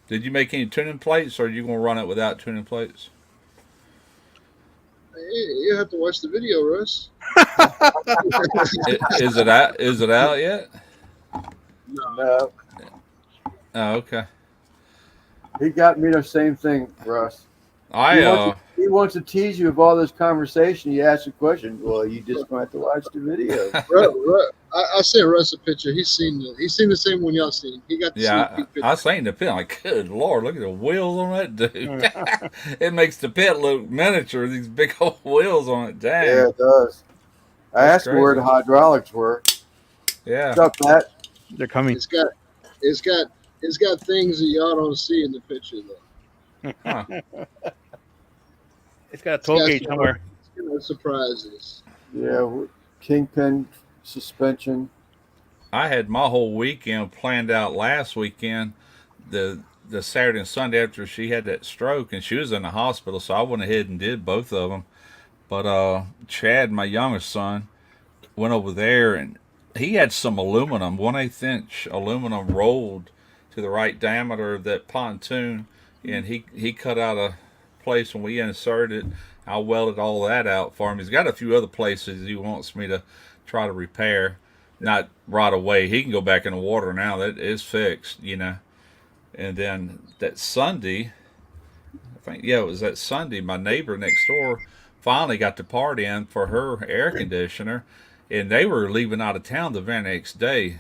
Did you make any tuning plates, or are you gonna run it without tuning plates? Hey, you have to watch the video, Russ. Is it out? Is it out yet? No, No. Oh, okay. He got me the same thing, Russ. He wants to tease you of all this conversation. You ask a question. Well, you just going to have to watch the video. I sent Russ a picture. He's seen the same one y'all seen. He got the sneak peek I seen the pit. I'm like, good Lord, look at the wheels on that dude. It makes the pit look miniature. These big old wheels on it. Dang. Yeah, it does. I asked him where the hydraulics were. Yeah. What's up, Pat? They're coming. It's got things that y'all don't see in the picture though. Huh. It's got a toll gate somewhere. It's got surprises. Yeah, kingpin suspension. I had my whole weekend planned out last weekend, the Saturday and Sunday after she had that stroke, and she was in the hospital, so I went ahead and did both of them. But Chad, my youngest son, went over there, and he had some aluminum, 1/8 inch aluminum rolled to the right diameter of that pontoon, and he cut out a place when we inserted it. I welded all that out for him. He's got a few other places he wants me to try to repair. Not right away. He can go back in the water now. That is fixed, you know. And then that Sunday, it was that Sunday, my neighbor next door finally got the part in for her air conditioner, and they were leaving out of town the very next day.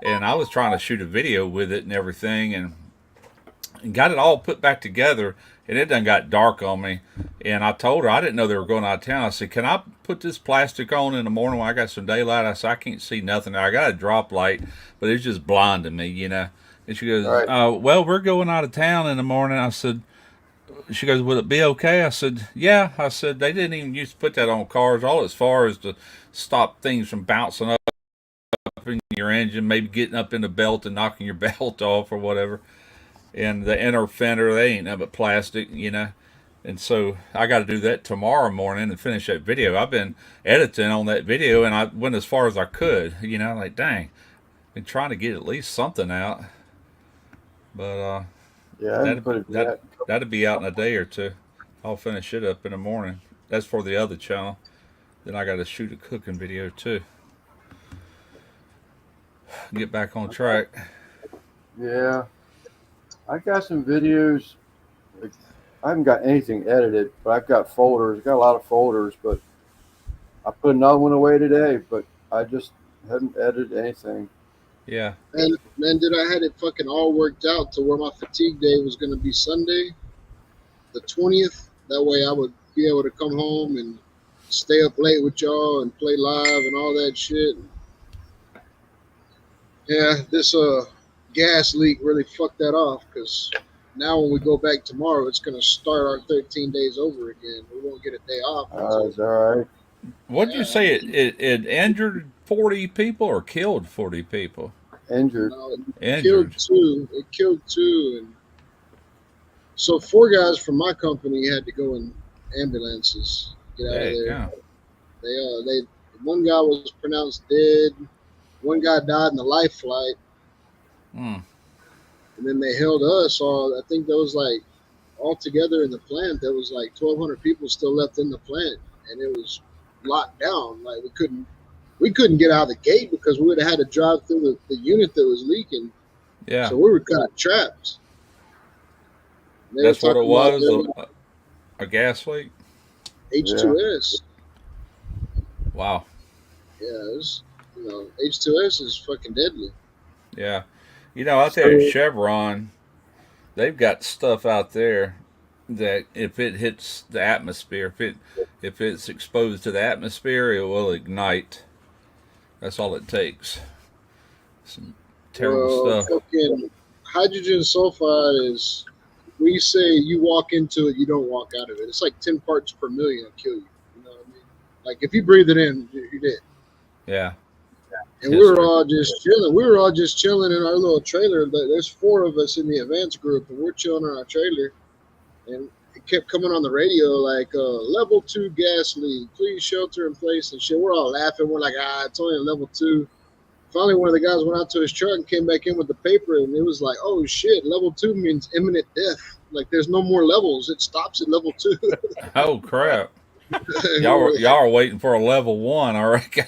And I was trying to shoot a video with it and everything, and got it all put back together, and it done got dark on me. And I told her, I didn't know they were going out of town. I said, can I put this plastic on in the morning when I got some daylight? I said, I can't see nothing. I got a drop light, but it's just blinding me, you know. And she goes, well, we're going out of town in the morning. I said, she goes, will it be okay? I said, yeah. I said, they didn't even used to put that on cars, all as far as to stop things from bouncing up in your engine, maybe getting up in the belt and knocking your belt off or whatever. And the inner fender, they ain't nothing but plastic, you know. And so I got to do that tomorrow morning and finish that video. I've been editing on that video, and I went as far as I could, you know, like, dang, been trying to get at least something out. But yeah, that'll be out in a day or two. I'll finish it up in the morning. That's for the other channel. Then I got to shoot a cooking video too. Get back on track. Yeah, I got some videos. I haven't got anything edited, but I've got folders. I've got a lot of folders, but I put another one away today, but I just haven't edited anything. Yeah. And man, did I had it fucking all worked out to where my fatigue day was going to be Sunday, the 20th. That way I would be able to come home and stay up late with y'all and play live and all that shit. Yeah, this gas leak really fucked that off, because now when we go back tomorrow, it's going to start our 13 days over again. We won't get a day off. Is that right? What did you say? It injured 40 people or killed 40 people? Injured. Injured. It killed two. And so 4 guys from my company had to go in ambulances, get out of there. Yeah. They one guy was pronounced dead. One guy died in the life flight. Mm. And then they held us all. I think there was like all together in the plant, there was like 1,200 people still left in the plant, and it was locked down. Like we couldn't get out of the gate because we would have had to drive through the unit that was leaking. Yeah. So we were kind of trapped. That's what it was. A gas leak. H2S. Wow. Yeah, H2S is fucking deadly. Yeah. You know, out there at Chevron, they've got stuff out there that if it hits the atmosphere, if it's exposed to the atmosphere, it will ignite. That's all it takes. Some terrible stuff. Fucking hydrogen sulfide is, we say you walk into it, you don't walk out of it. It's like 10 parts per million will kill you. You know what I mean? Like if you breathe it in, you're dead. Yeah. And we were all just chilling. We were all just chilling in our little trailer. There's 4 of us in the advance group, and we're chilling in our trailer. And it kept coming on the radio like, level 2 gas leak, please shelter in place and shit. We're all laughing. We're like, it's only a level 2. Finally, one of the guys went out to his truck and came back in with the paper, and it was like, oh shit, level 2 means imminent death. Like there's no more levels. It stops at level 2. Oh crap. Y'all are waiting for a level 1, I reckon.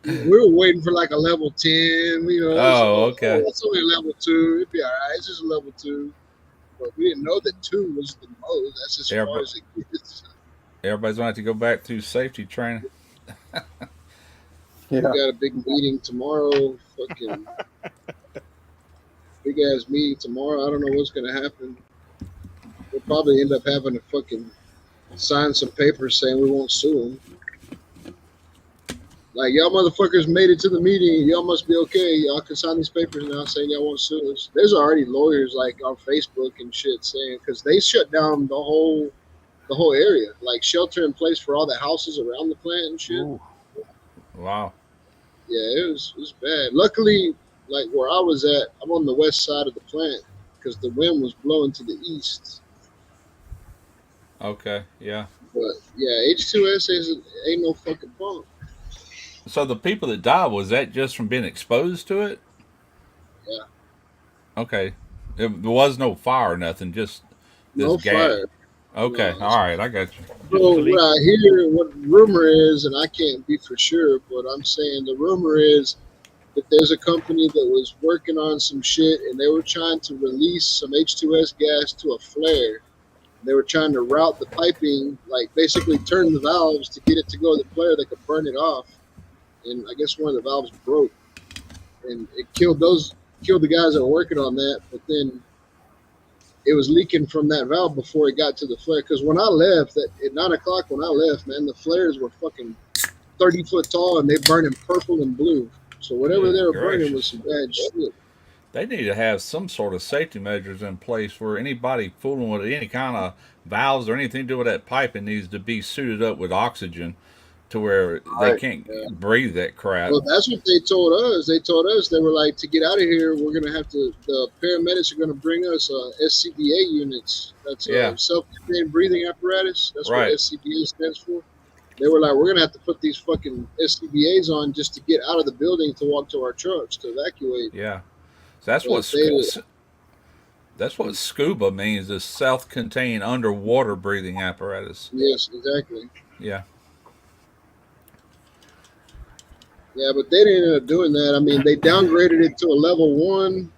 We were waiting for like a level 10, you know. Oh, okay. It's only a level 2. It'd be all right. It's just a level 2. but we didn't know that 2 was the most. That's as Yeah, far but as it gets. everybody's going to have to go back through safety training. We Yeah. got a big meeting tomorrow. Fucking big ass meeting tomorrow. I don't know what's gonna happen. We'll probably end up having to fucking sign some papers saying we won't sue them. Like, y'all motherfuckers made it to the meeting. Y'all must be okay. Y'all can sign these papers now saying y'all won't sue us. There's already lawyers like on Facebook and shit saying, because they shut down the whole area, like shelter in place for all the houses around the plant and shit. Ooh. Wow. Yeah, it was bad. Luckily, like where I was at, I'm on the west side of the plant because the wind was blowing to the east. Okay. Yeah. But yeah, H2S ain't no fucking pump. So the people that died, was that just from being exposed to it? Yeah, Okay. There was no fire or nothing, just this no gas. fire. Okay. No. All right. I got you. So what I hear, what rumor is, and I can't be for sure, but I'm saying the rumor is that there's a company that was working on some shit and they were trying to release some H2S gas to a flare. They were trying to route the piping, like basically turn the valves to get it to go to the flare that could burn it off. And I guess one of the valves broke, and it killed the guys that were working on that. But then it was leaking from that valve before it got to the flare. Because when I left at 9 o'clock, when I left, man, the flares were fucking 30 foot tall and they burning purple and blue. So whatever they were burning was some bad shit. They need to have some sort of safety measures in place where anybody fooling with any kind of valves or anything to do with that piping needs to be suited up with oxygen to where they Right. can't breathe that crap. Well, that's what they told us. They told us they were like, to get out of here, we're gonna have to. The paramedics are gonna bring us SCBA units. That's Yeah. self-contained breathing apparatus. That's Right. what SCBA stands for. They were like, we're gonna have to put these fucking SCBAs on just to get out of the building to walk to our trucks to evacuate. Yeah. So that's But what that's what scuba means, is self-contained underwater breathing apparatus. Yes, exactly. Yeah. Yeah, but they didn't end up doing that. I mean, they downgraded it to a level 1,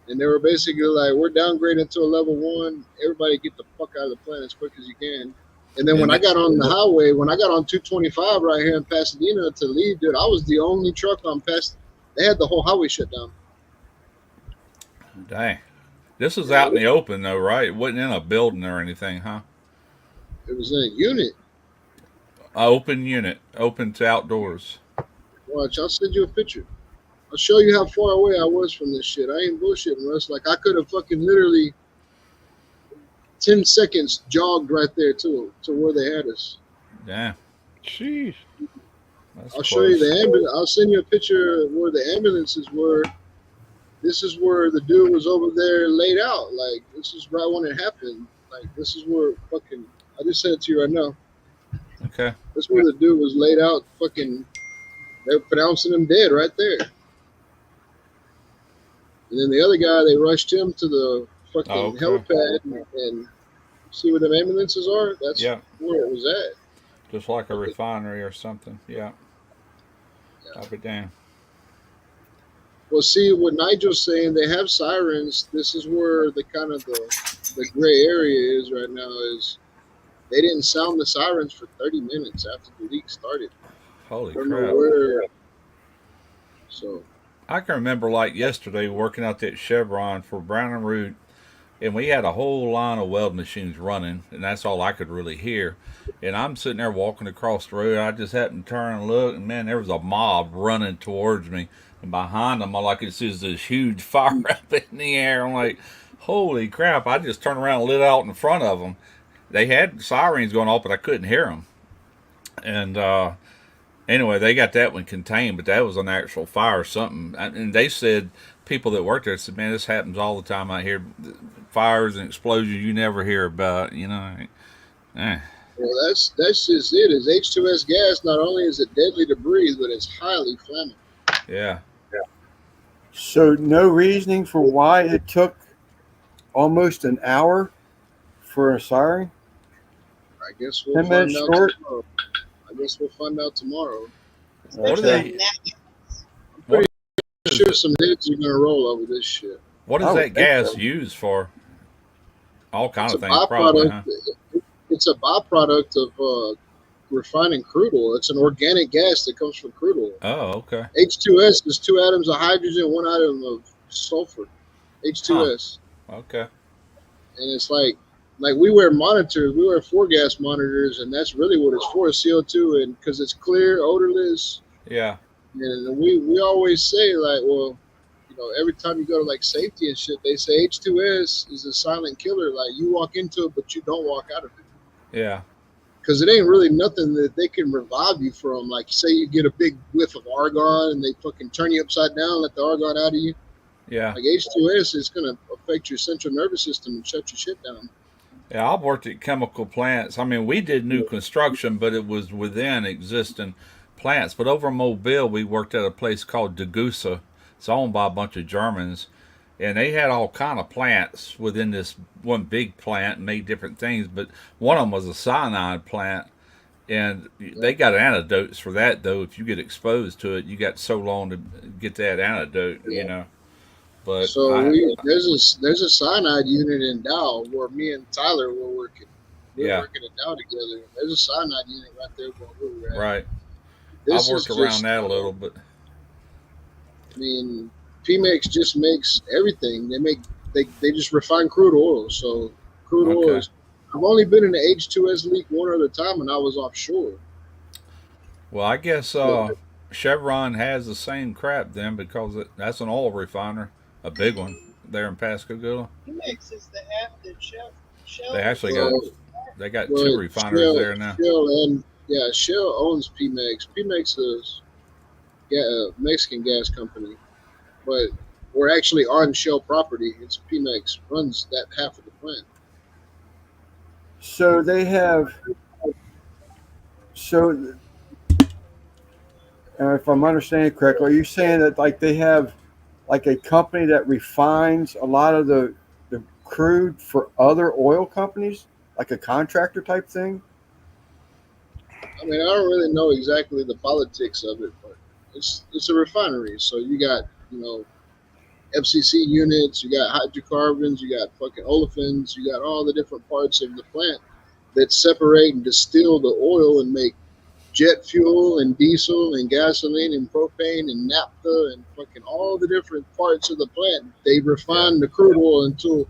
and they were basically like, we're downgrading to a level 1. Everybody get the fuck out of the plant as quick as you can. And then when I got on the highway, when I got on 225 right here in Pasadena to leave, dude, I was the only truck on past. They had the whole highway shut down. Dang. This was out in the open though, right? It wasn't in a building or anything, huh? It was in a unit. A open unit, open to outdoors. Watch, I'll send you a picture. I'll show you how far away I was from this shit. I ain't bullshitting, Russ. Like, I could have fucking literally 10 seconds jogged right there to where they had us. Yeah. Jeez. That's I'll show you close. the ambulance. I'll send you a picture of where the ambulances were. This is where the dude was over there laid out. Like, this is right when it happened. Like, this is where fucking. I just sent it to you right now. Okay. That's where the dude was laid out. Fucking. They're pronouncing him dead right there. And then the other guy, they rushed him to the fucking helipad and see where the ambulances are. That's where it was at. Just like a refinery or something. Yeah. I'll be damned. Well, see, what Nigel's saying, they have sirens. This is where the kind of the gray area is right now. Is they didn't sound the sirens for 30 minutes after the leak started. Holy Don't crap. know where. So I can remember like yesterday working out that Chevron for Brown and Root, and we had a whole line of weld machines running, and that's all I could really hear. And I'm sitting there walking across the road. I just happened to turn and look, and man, there was a mob running towards me. And behind them, all I could see is this huge fire up in the air. I'm like, holy crap. I just turned around and lit out in front of them. They had sirens going off, but I couldn't hear them. And anyway, they got that one contained, but that was an actual fire or something. And they said, people that worked there said, man, this happens all the time out here. Fires and explosions you never hear about, you know. Well, that's just it. Is H2S gas, not only is it deadly to breathe, but it's highly flammable. Yeah. So no reasoning for why it took almost an hour for a siren? I guess we'll 10 find minutes out short? tomorrow. I guess we'll find out tomorrow. What are they? I'm sure some heads are gonna roll over this shit. What I is would that think gas so. used for? all kind It's a of things, probably, huh? byproduct. It's a byproduct of refining crude oil. It's an organic gas that comes from crude oil. Oh, okay. H2S is 2 atoms of hydrogen, 1 atom of sulfur. H2S. Okay. And it's like we wear monitors, we wear 4-gas monitors, and that's really what it's for, CO2, and because it's clear, odorless. Yeah. And we always say, like, well, you know, every time you go to like safety and shit, they say H2S is a silent killer. Like, you walk into it, but you don't walk out of it. Yeah. Because it ain't really nothing that they can revive you from. Like, say you get a big whiff of argon and they fucking turn you upside down, let the argon out of you. Yeah. Like, H2S is going to affect your central nervous system and shut your shit down. Yeah, I've worked at chemical plants. I mean, we did new construction, but it was within existing plants. But over in Mobile, we worked at a place called Degussa. It's owned by a bunch of Germans, and they had all kind of plants within this one big plant and made different things. But one of them was a cyanide plant, and they got antidotes for that. Though, if you get exposed to it, you got so long to get that antidote, you know. But So there's a cyanide unit in Dow where me and Tyler were working. We were working at Dow together. There's a cyanide unit right there where we were at. right. This I've worked is around just, that a little, but I mean, PMEX just makes everything. They just refine crude oil. So crude oil Okay. is. I've only been in an H2S leak one other time, and I was offshore. well, I guess Chevron has the same crap then because that's an oil refiner, a big one there in Pascagoula. Phoenix is the half that Shell. They actually Well, got well, two refineries there now. Shell owns PMEX. PMEX is a Mexican gas company, but we're actually on Shell property. It's PMEX runs that half of the plant. So they have. So, if I'm understanding correctly, are you saying that like they have like a company that refines a lot of the crude for other oil companies, like a contractor type thing? I mean, I don't really know exactly the politics of it, but it's a refinery. So you got, you know, FCC units, you got hydrocarbons, you got fucking olefins, you got all the different parts of the plant that separate and distill the oil and make jet fuel and diesel and gasoline and propane and naphtha and fucking all the different parts of the plant. They refine the crude oil until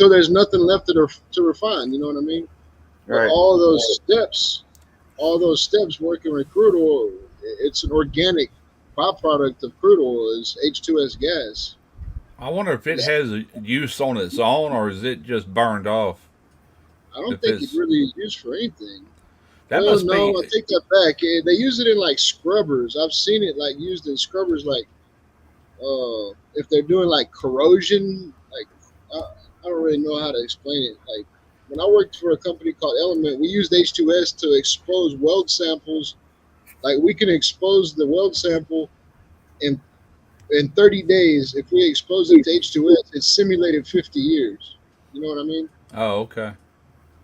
there's nothing left to refine. You know what I mean? Right. But all those steps working with crude oil, it's an organic byproduct of crude oil is H2S gas. I wonder if it has a use on its own or is it just burned off? I don't If think it's- it really is used for anything. That Well, must no, I be. take that back. They use it in like scrubbers. I've seen it like used in scrubbers, like if they're doing like corrosion. Like I don't really know how to explain it. Like when I worked for a company called Element, we used H2S to expose weld samples. Like we can expose the weld sample in 30 days. If we expose it to H2S, it's simulated 50 years. You know what I mean? Oh, okay.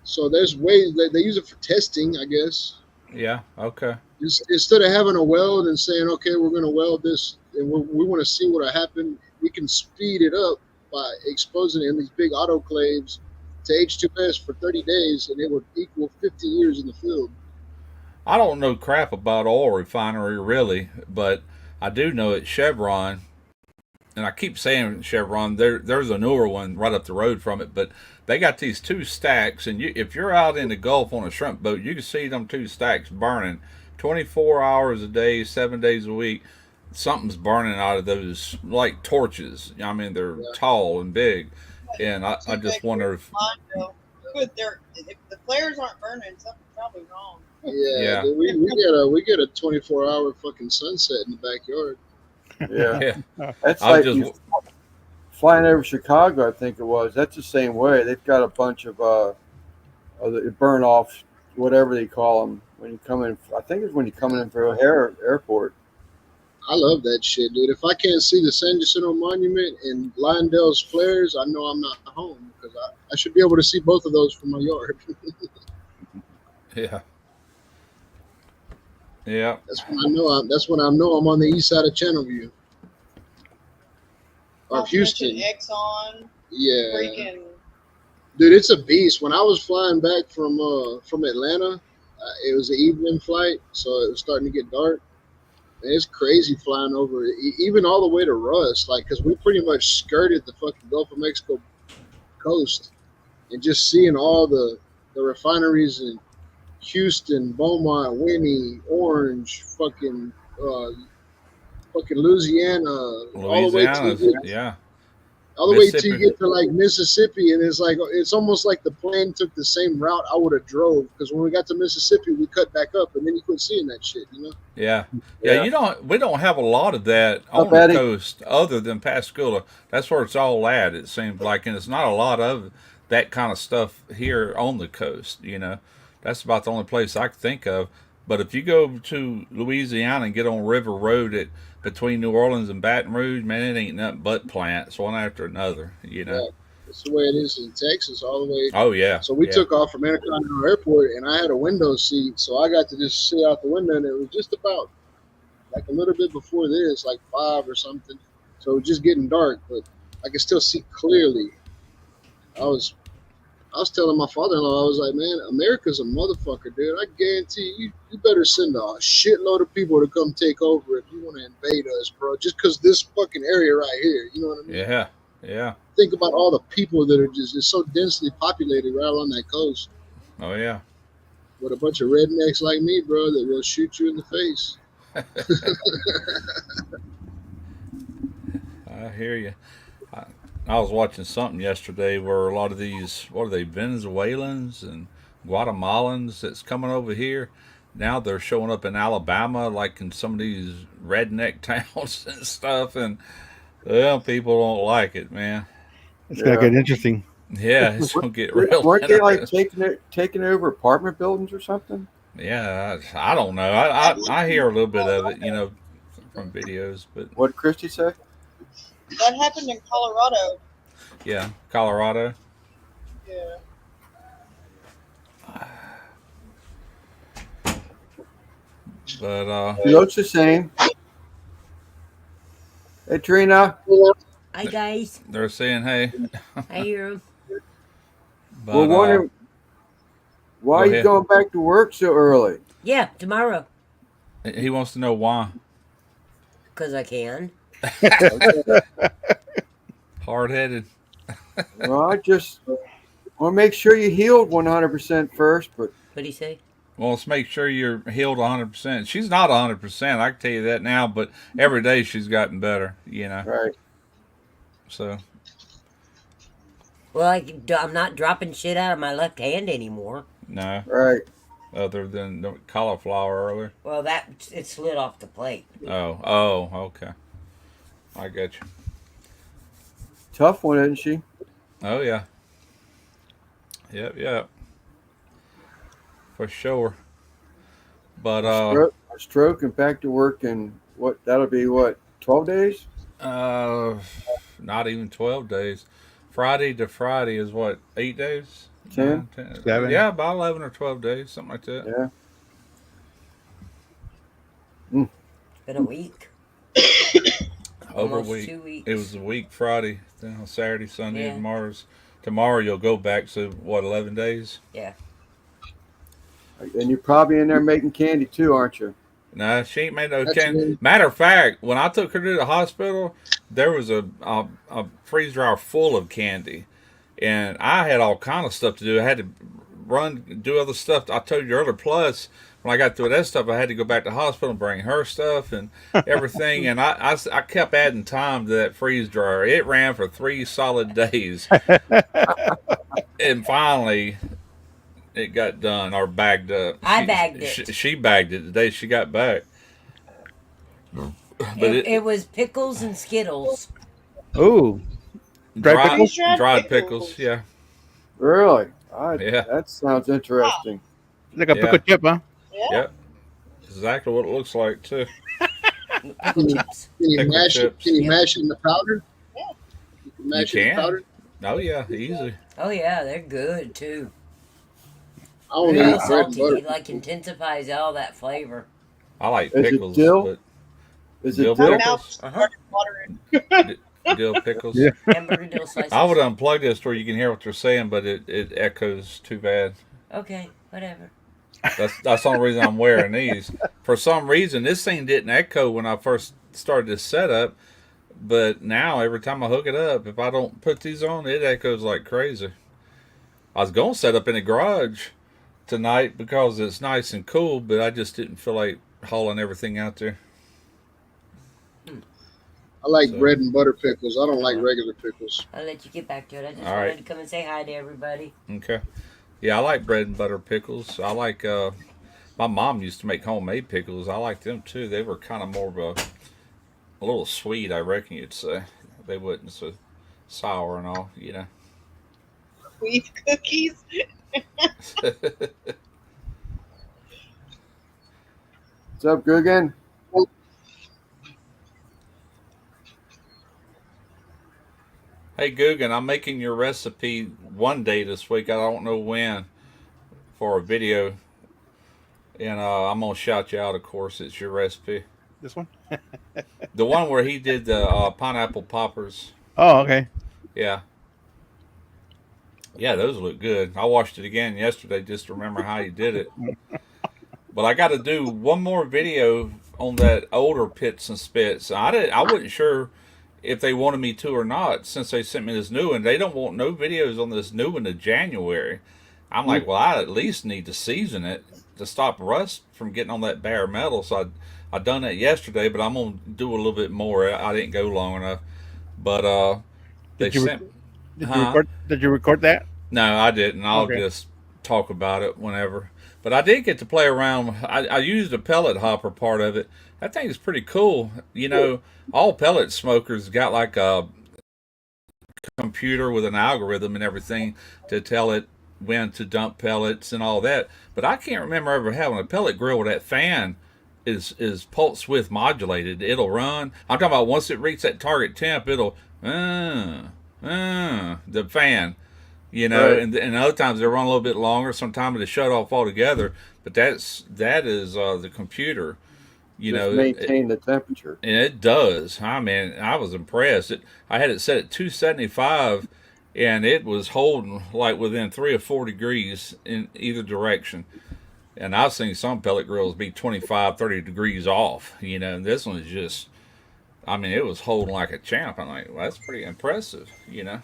So there's ways that they use it for testing, I guess. Yeah. Okay. Instead of having a weld and saying, okay, we're going to weld this and we want to see what will happen, we can speed it up by exposing it in these big autoclaves to H2S for 30 days, and it would equal 50 years in the field. I don't know crap about oil refinery really, but I do know at Chevron, and I keep saying Chevron. There's a newer one right up the road from it, but they got these two stacks, and if you're out in the Gulf on a shrimp boat, you can see them two stacks burning 24 hours a day, 7 days a week. Something's burning out of those like torches. I mean, they're tall and big, and I just wonder if If the flares aren't burning, something's probably wrong. Yeah, Yeah. dude, we get a 24-hour fucking sunset in the backyard. Yeah. yeah, That's I'm like just you flying over Chicago, I think it was. That's the same way. They've got a bunch of the burn off, whatever they call them when you come in. I think it's when you come in for O'Hare Airport. I love that shit, dude. If I can't see the San Jacinto Monument and Lyondell's flares, I know I'm not home because I should be able to see both of those from my yard. yeah, yeah. That's when I know I'm on the east side of Channelview. Or Not to Houston. mention Exxon, Yeah. freaking Dude, it's a beast. When I was flying back from Atlanta, it was an evening flight, so it was starting to get dark. And it's crazy flying over, even all the way to Russ, like, because we pretty much skirted the fucking Gulf of Mexico coast, and just seeing all the refineries in Houston, Beaumont, Winnie, Orange, fucking Louisiana, all the way Louisiana, to yeah. all the way till you Mississippi. get to like Mississippi, and it's almost like the plane took the same route I would have drove, because when we got to Mississippi, we cut back up, and then you quit seeing that shit, you know. Yeah. Yeah. We don't have a lot of that How on bad the it- coast other than Pascagoula. That's where it's all at, it seems like, and it's not a lot of that kind of stuff here on the coast, you know. That's about the only place I can think of. But if you go to Louisiana and get on River Road between New Orleans and Baton Rouge, man, it ain't nothing but plants one after another, you know. Yeah. It's the way it is in Texas, all the way. Oh yeah. So we yeah. took off from Intercontinental Airport, and I had a window seat, so I got to just sit out the window, and it was just about like a little bit before this, like 5 or something. So it was just getting dark, but I could still see clearly. I was telling my father-in-law, I was like, man, America's a motherfucker, dude. I guarantee you better send a shitload of people to come take over if you want to invade us, bro. Just because this fucking area right here, you know what I mean? Yeah. Yeah. Think about all the people that are just so densely populated right along that coast Oh yeah. with a bunch of rednecks like me, bro, that will shoot you in the face. I hear you. I was watching something yesterday where a lot of these, what are they, Venezuelans and Guatemalans that's coming over here. Now they're showing up in Alabama, like in some of these redneck towns and stuff. And, well, people don't like it, man. It's gonna get interesting. Yeah, it's going to get real. Weren't they like interesting. taking over apartment buildings or something? Yeah, I don't know. I hear a little bit of it, you know, from videos. But, What did Christy say? That happened in Colorado. yeah, Colorado. Yeah. But, He looks the same. Hey Trina, Hi guys, they're saying, hey. I hear 'em. But, we're wondering why go are you ahead. going back to work so early? Yeah, tomorrow, he wants to know why. because I can. Hard-headed. Well, I just want to make sure you healed 100% first, but What'd he say? Well, let's make sure you're healed 100%. She's not 100%. I can tell you that now, but every day she's gotten better, you know. right. So, Well, I'm not dropping shit out of my left hand anymore. no, Right. other than the cauliflower earlier. Well, it slid off the plate. Oh, okay. I get you. Tough one, isn't she? Oh, yeah. Yep. For sure. But, A stroke and back to work in that'll be 12 days? not even 12 days. Friday to Friday is what, 8 days? 10? 7. Yeah, about 11 or 12 days, something like that. Yeah. It's been a week. Over a Almost week. 2 weeks. It was a week Friday, then on Saturday, Sunday, Yeah. and tomorrow you'll go back, so what, 11 days? Yeah. And you're probably in there making candy too, aren't you? No, she ain't made no That's candy. good. Matter of fact, when I took her to the hospital, there was a freeze dryer full of candy, and I had all kind of stuff to do. I had to do other stuff. I told you earlier. Plus, when I got through that stuff, I had to go back to the hospital and bring her stuff and everything. And I kept adding time to that freeze dryer. It ran for 3 solid days, and finally, it got done or bagged up. I bagged it. She bagged it the day she got back. But It was pickles and Skittles. Ooh, Dried pickles? Dried pickles, yeah. Really? Yeah. That sounds interesting. like a Yeah. pickle chip, huh? Yeah. Yep. Exactly what it looks like too. Pickle chips. Can you Pickle mash it? chips. Can you Yeah. mash it in the powder? Yeah. You can mash it in can. the powder. Oh yeah, easy. Oh yeah, they're good too. I only Real eat bread and salty. butter. It like intensifies all that flavor. I like Is it pickles. dill? But Is it Dill dill? pickles? Now Uh-huh. started watering. dill pickles. Yeah. Hamburger dill slices. I would unplug this where you can hear what they're saying, but it echoes too bad. Okay, whatever. That's the only reason I'm wearing these. For some reason, this thing didn't echo when I first started this setup, but now every time I hook it up, if I don't put these on, it echoes like crazy. I was going to set up in the garage tonight because it's nice and cool, but I just didn't feel like hauling everything out there. I like So- bread and butter pickles. I don't like regular pickles. I'll let you get back to it. I just All wanted right. to come and say hi to everybody. Okay. Yeah, I like bread and butter pickles. I like, my mom used to make homemade pickles. I like them too. They were kind of more of a little sweet, I reckon you'd say. They wasn't so sour and all, you know. Wheat cookies. What's up, Guggen? Hey, Guggen, I'm making your recipe one day this week. I don't know when for a video. And I'm going to shout you out, of course. It's your recipe. This one? The one where he did the pineapple poppers. Oh, okay. Yeah. Yeah, those look good. I watched it again yesterday just to remember how you did it. But I got to do one more video on that older Pits and Spits. I wasn't sure if they wanted me to or not since they sent me this new one. They don't want no videos on this new one to January. I'm like, well, I at least need to season it to stop rust from getting on that bare metal. So I done that yesterday, but I'm going to do a little bit more. I didn't go long enough. But they Did you, sent... did, Huh? you record, did you record that? No, I didn't. I'll Okay. just talk about it whenever. But I did get to play around. I used the pellet hopper part of it. That thing is pretty cool. You know, all pellet smokers got like a computer with an algorithm and everything to tell it when to dump pellets and all that. But I can't remember ever having a pellet grill where that fan is pulse width modulated. It'll run. I'm talking about once it reaches that target temp, it'll the fan. You know, Right. and other times they run a little bit longer. Sometimes they shut off altogether. But that is the computer. You Just know, maintain the temperature. and it does. I mean, I was impressed. I had it set at 275, and it was holding like within 3 or 4 degrees in either direction. And I've seen some pellet grills be 25, 30 degrees off. You know, and this one is just, I mean, it was holding like a champ. I'm like, well, that's pretty impressive. You know.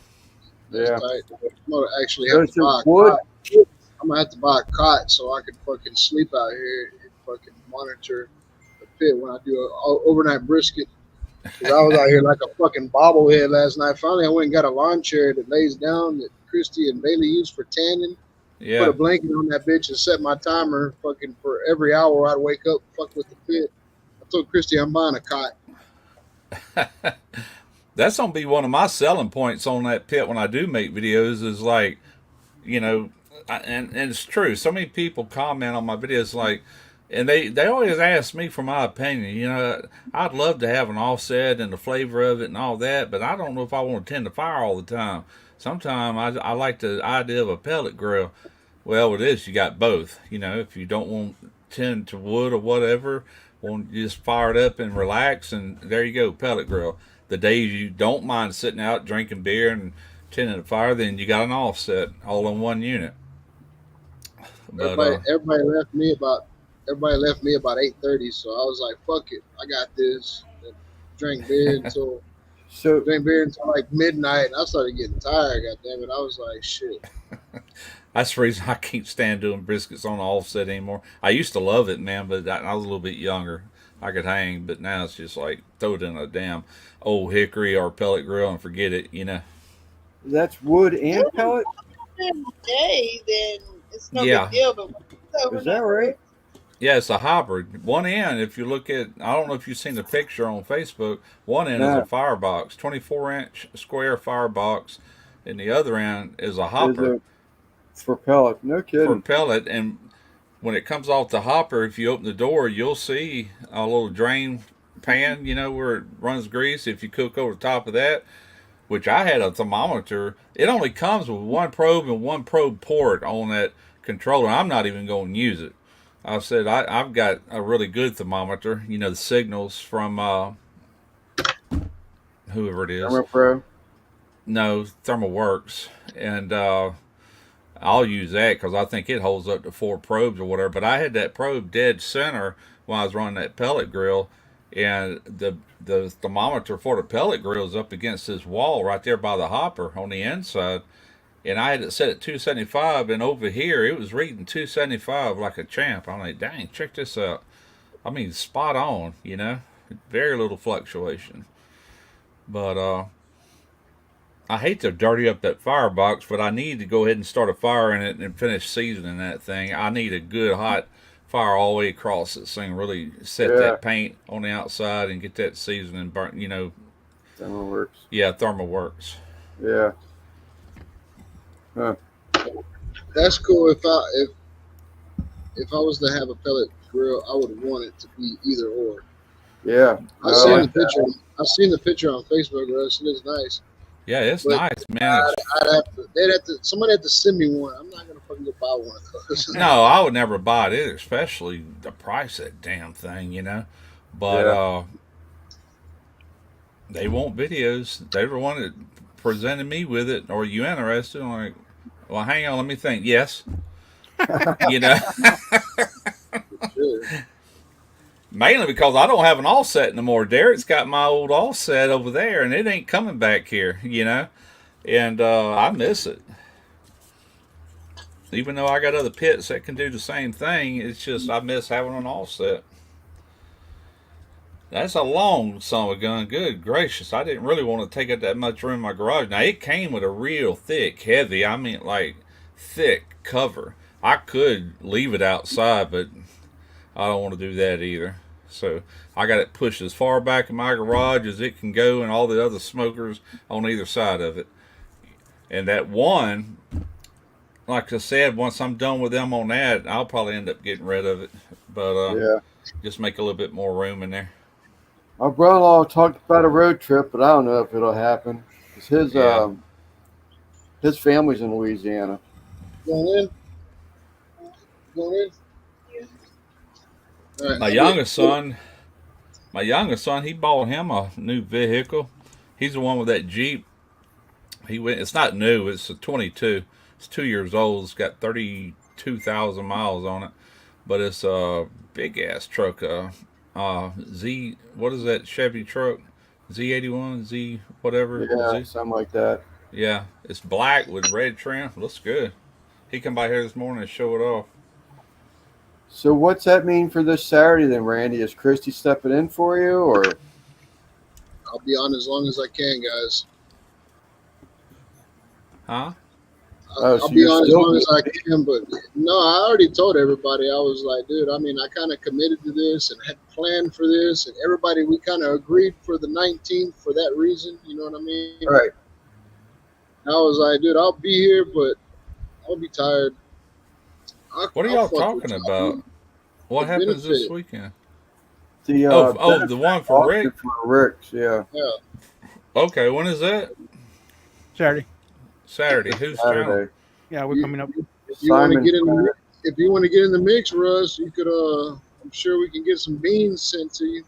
Yeah. That's tight. I'm gonna actually So have it's to buy a a wood. cot. I'm gonna have to buy a cot so I can fucking sleep out here and fucking monitor the pit when I do a overnight brisket. 'Cause I was out here like a fucking bobblehead last night. Finally, I went and got a lawn chair that lays down that Christy and Bailey use for tanning. Put Yeah. a blanket on that bitch and set my timer fucking for every hour I'd wake up, fuck with the pit. I told Christy I'm buying a cot. That's gonna be one of my selling points on that pit when I do make videos. Is like, you know, and it's true. So many people comment on my videos like, and they always ask me for my opinion. You know, I'd love to have an offset and the flavor of it and all that, but I don't know if I want to tend to fire all the time. Sometimes I like the idea of a pellet grill. Well, with this you got both. You know, if you don't want to tend to wood or whatever, want to just fire it up and relax, and there you go, pellet grill. The days you don't mind sitting out drinking beer and tending to fire, then you got an offset all in one unit. But Everybody left me about 8:30, so I was like, fuck it, I got this. And drank beer until like midnight, and I started getting tired. God damn it, I was like, shit. that's the reason I can't stand doing briskets on the offset anymore. I used to love it, man, but I was a little bit younger. I could hang, but now it's just like throw it in a damn old hickory or pellet grill and forget it, you know. That's wood and pellet. Day, then it's no Yeah. big deal. But Is that right? Yeah, it's a hybrid. One end, if you look at, I don't know if you've seen the picture on Facebook, one end is No. a firebox, 24-inch square firebox, and the other end is a hopper. Is it for pellet? No For kidding. pellet. And when it comes off the hopper, if you open the door, you'll see a little drain pan, you know, where it runs grease. If you cook over the top of that, which I had a thermometer, it only comes with one probe and one probe port on that controller. I'm not even going to use it. I said I've got a really good thermometer, you know, the signals from whoever it is. Thermo Pro. No, Thermal Works, and I'll use that because I think it holds up to 4 probes or whatever. But I had that probe dead center when I was running that pellet grill, and the thermometer for the pellet grill is up against this wall right there by the hopper on the inside, and I had it set at 275, and over here it was reading 275 like a champ. I'm like, dang, check this out. I mean, spot on, you know, very little fluctuation. But I hate to dirty up that firebox, but I need to go ahead and start a fire in it and finish seasoning that thing. I need a good hot fire all the way across this thing. Really set that paint on the outside and get that seasoning burnt. You know, Thermo Works. yeah, Thermal Works. Yeah. Huh. That's cool. If I was to have a pellet grill, I would want it to be either or. Yeah. I've seen the picture. I've seen the picture on Facebook, Russ. It is nice. Yeah, it's But nice, man. Somebody had to send me one. I'm not gonna fucking go buy one of those. No, I would never buy it either, especially the price of that damn thing, you know. But they want videos. They were one that presented me with it. Are you interested? I'm like, well, hang on, let me think. Yes. You know. Sure. Mainly because I don't have an offset no more. Derek's got my old offset over there, and it ain't coming back here, you know. And I miss it. Even though I got other pits that can do the same thing, it's just I miss having an offset. That's a long son of a gun. Good gracious. I didn't really want to take up that much room in my garage. Now, it came with a real thick, heavy, I mean like thick cover. I could leave it outside, but I don't want to do that either. So I got it pushed as far back in my garage as it can go, and all the other smokers on either side of it. And that one, like I said, once I'm done with them on that, I'll probably end up getting rid of it. But just make a little bit more room in there. My brother-in-law talked about a road trip, but I don't know if it'll happen. 'Cause his family's in Louisiana. Going in. All right. My youngest son, he bought him a new vehicle. He's the one with that Jeep. It's not new. It's a 22. It's 2 years old. It's got 32,000 miles on it, but it's a big ass truck. Z. What is that Chevy truck? Z81, Z whatever. Yeah, Z? something like that. Yeah, it's black with red trim. Looks good. He come by here this morning and show it off. So what's that mean for this Saturday then, Randy? Is Christy stepping in for you, or? I'll be on as long as I can, guys. Huh? Oh, I'll so be you're on as still long as I can, but no, I already told everybody. I was like, dude, I mean, I kind of committed to this and had planned for this, and everybody, we kind of agreed for the 19th for that reason. You know what I mean? Right. I was like, dude, I'll be here, but I'll be tired. What are y'all talking about? What The happens this benefit. weekend? The The one for Rick? For Rick's, yeah. Yeah. Okay, when is that? Saturday. Saturday. Who's channel? Saturday. Yeah, we're coming up. If you want to Simon get in the Saturday. if you want to get in the mix, Russ, you could. I'm sure we can get some beans sent to you.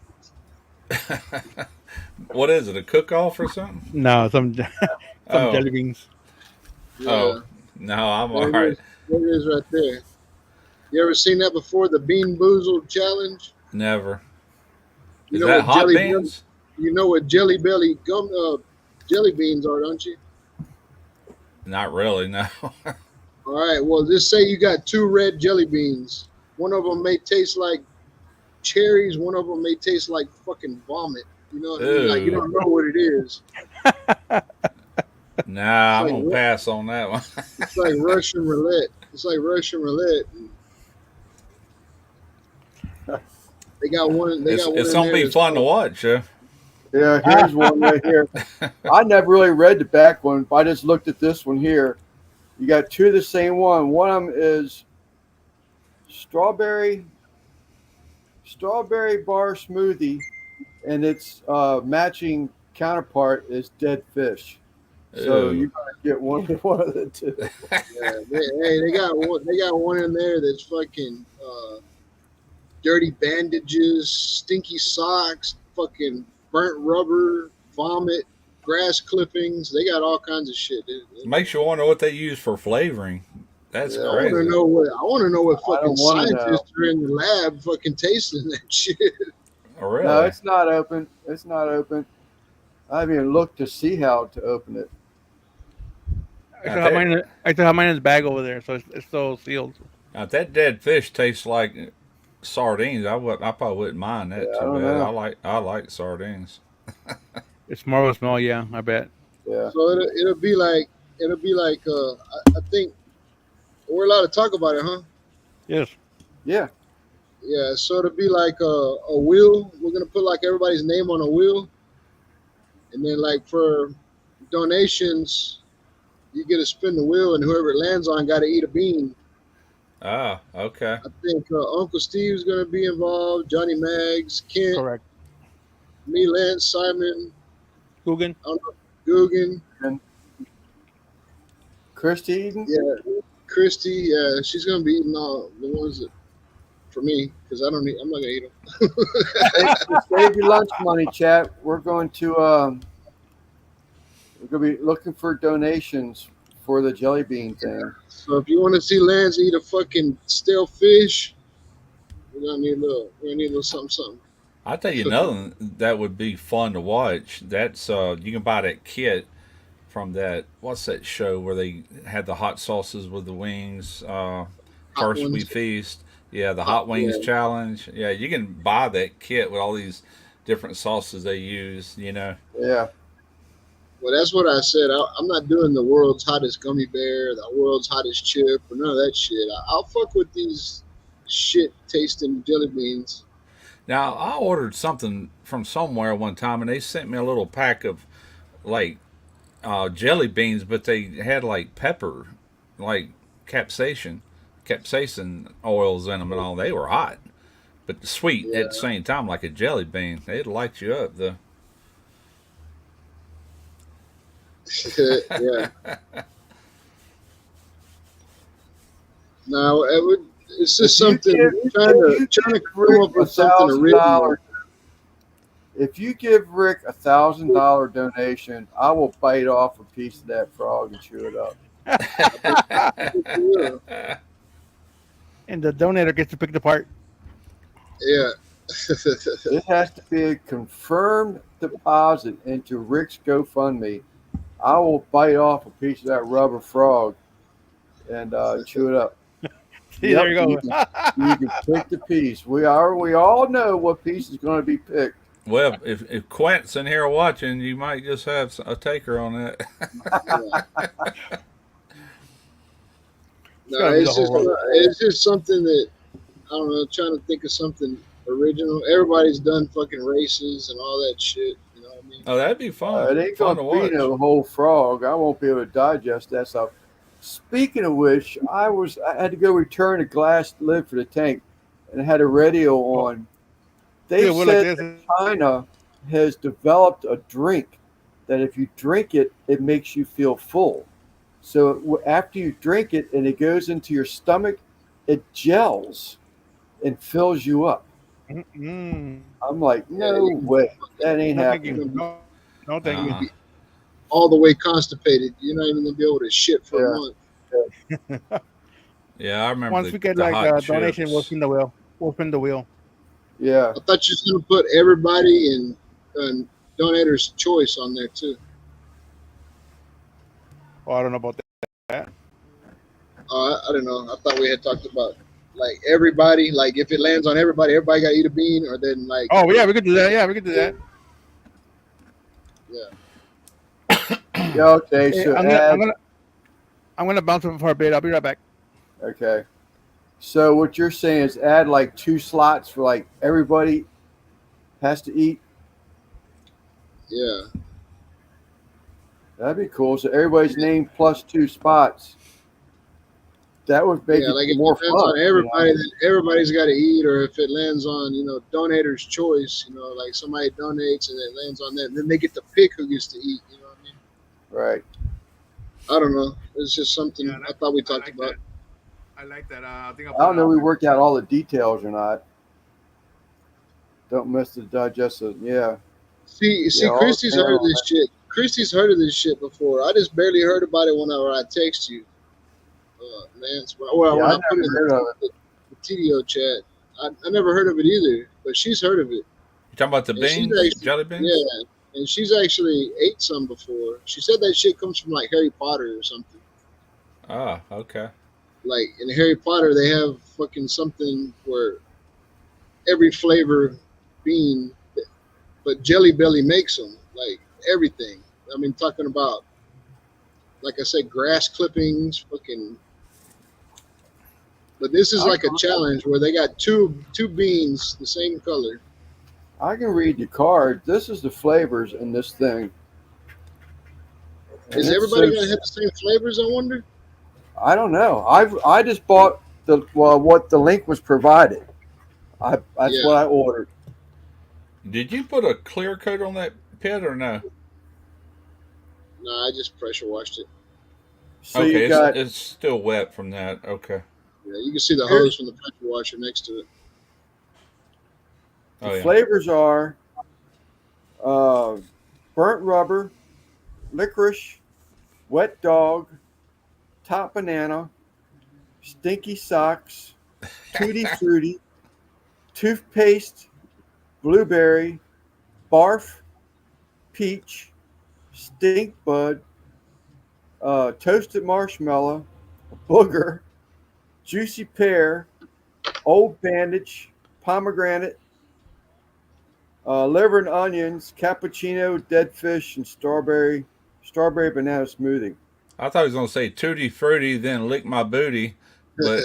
What is it? A cook-off or something? No, some Oh. jelly beans. Yeah. Oh, no, I'm There all it right. is. There it is right there. You ever seen that before? The Bean Boozled Challenge. Never. You Is know that what hot jelly beans? You know what jelly belly jelly beans are, don't you? Not really, no. All right. Well, just say you got 2 red jelly beans. One of them may taste like cherries. One of them may taste like fucking vomit. You know what I mean? Like you Ew. don't know what it is. Nah, I'm Like going to what? pass on that one. It's like Russian roulette. It's like Russian roulette. They got one. They It's, got one. it's in going to there be that's fun to called- watch, yeah. Yeah, here's one right here. I never really read the back one, but I just looked at this one here. You got 2 of the same one. One of them is strawberry bar smoothie, and its matching counterpart is dead fish. So Ew. you gotta get one of the 2. Yeah, they got one. They got one in there that's fucking dirty bandages, stinky socks, fucking burnt rubber, vomit, grass clippings. They got all kinds of shit, dude. Makes you wonder what they use for flavoring. That's I want crazy. to know what I fucking don't wanna scientists are in the lab fucking tasting that shit. Oh, really? No, it's not open. It's not open. I haven't even looked to see how to open it. I still have mine in the bag over there, so it's still sealed. Now, if that dead fish tastes like sardines, I probably wouldn't mind that Yeah, I too don't bad. know. I like sardines. It's more of a smell, yeah, I bet. Yeah. So it'll be like I think we're allowed to talk about it, huh? Yes. Yeah. Yeah. So it'll be like a wheel. We're gonna put like everybody's name on a wheel, and then like for donations, you get to spin the wheel, and whoever it lands on got to eat a bean. Ah, okay. I think Uncle Steve's gonna be involved. Johnny Maggs, Kent, Correct. me, Lance, Simon, Guggen. Guggen. Christy Eden? Yeah, Christy. Yeah, she's gonna be eating all the ones that for me because I'm not gonna eat them. Save your lunch money, chat. We're going to be looking for donations for the jelly bean thing. So if you want to see Lance eat a fucking stale fish, we're gonna need a little something. I'll tell you another one that would be fun to watch. That's you can buy that kit from that what's that show where they had the hot sauces with the wings. First We Wings. Feast. Yeah, the Hot Wings Yeah. Challenge. Yeah, you can buy that kit with all these different sauces they use. You know. Yeah. Well, that's what I said. I'm not doing the world's hottest gummy bear, the world's hottest chip, or none of that shit. I'll fuck with these shit tasting jelly beans. Now I ordered something from somewhere one time, and they sent me a little pack of like jelly beans, but they had like pepper, like capsaicin oils in them and all. They were hot, but sweet at the same time, like a jelly bean. They'd light you up though. Yeah. No, it's just something trying to come up with something original. If you give Rick $1,000 donation, I will bite off a piece of that frog and chew it up. Yeah. And the donator gets to pick the part. Yeah. It has to be a confirmed deposit into Rick's GoFundMe. I will bite off a piece of that rubber frog and chew it up. See, there you go. You can pick the piece. We all know what piece is going to be picked. Well, if Quint's in here watching, you might just have a taker on that. No, it's just something that I don't know. Trying to think of something original. Everybody's done fucking races and all that shit. You know what I mean? Oh, that'd be fun. It ain't Fun going to to be watch. no whole frog. I won't be able to digest that stuff. Speaking of which, I had to go return a glass lid for the tank, and it had a radio on. They Yeah, we're said like that this. China has developed a drink that if you drink it, it makes you feel full. So after you drink it and it goes into your stomach, it gels and fills you up. Mm. I'm like, no way, that ain't No, thank happening. you. No, thank you. All the way constipated. You're not even gonna be able to shit for a month. Yeah, I remember. Once we get like a donation, we'll spin the wheel. We'll spin the wheel. Yeah, I thought you were gonna put everybody in donator's choice on there too. Oh, I don't know about that. I don't know. I thought we had talked about like everybody. Like if it lands on everybody, everybody got to eat a bean, or then like Oh yeah, we could do that. Yeah, we could do that. yeah. Okay, Hey, so I'm gonna bounce up for a bit. I'll be right back. okay. So what you're saying is add like 2 slots for like everybody has to eat. yeah. That'd be cool. So everybody's name plus 2 spots. That would make Yeah, like it if more it lands fun. on everybody, then everybody's got to eat. Or if it lands on, donator's choice, like somebody donates and it lands on them, then they get to pick who gets to eat. You know what I mean? Right. I don't know. It's just something I thought we talked about. I like that. I think I don't know if we worked out all the details or not. Don't miss the digestive. Yeah. See, Yeah, all Christy's the heard this shit. Christy's heard of this shit before. I just barely heard about it whenever I text you, Lance. Well, Yeah, when I I put it never heard of it. in the TDO chat, I never heard of it either. But she's heard of it. You talking about the And she's beans, actually, jelly beans? yeah, and she's actually ate some before. She said that shit comes from like Harry Potter or something. Ah, okay. Like in Harry Potter, they have fucking something where every flavor bean, but Jelly Belly makes them like everything. I mean, talking about like I said, grass clippings, fucking. But this is like a challenge where they got two beans the same color. I can read the card. This is the flavors in this thing. And Is it everybody says- gonna have the same flavors? I wonder. I don't know. I just bought what the link was provided. That's Yeah. what I ordered. Did you put a clear coat on that pit or no? No, I just pressure washed it. So okay, you got it's still wet from that. Okay. Yeah, you can see the hose from the pressure washer next to it. the Oh yeah. flavors are burnt rubber, licorice, wet dog, top banana, stinky socks, tutti frutti, toothpaste, blueberry, barf, peach, stink bud, toasted marshmallow, booger, juicy pear, old bandage, pomegranate, liver and onions, cappuccino, dead fish, and strawberry banana smoothie. I thought he was gonna say tutti frutti, then lick my booty, but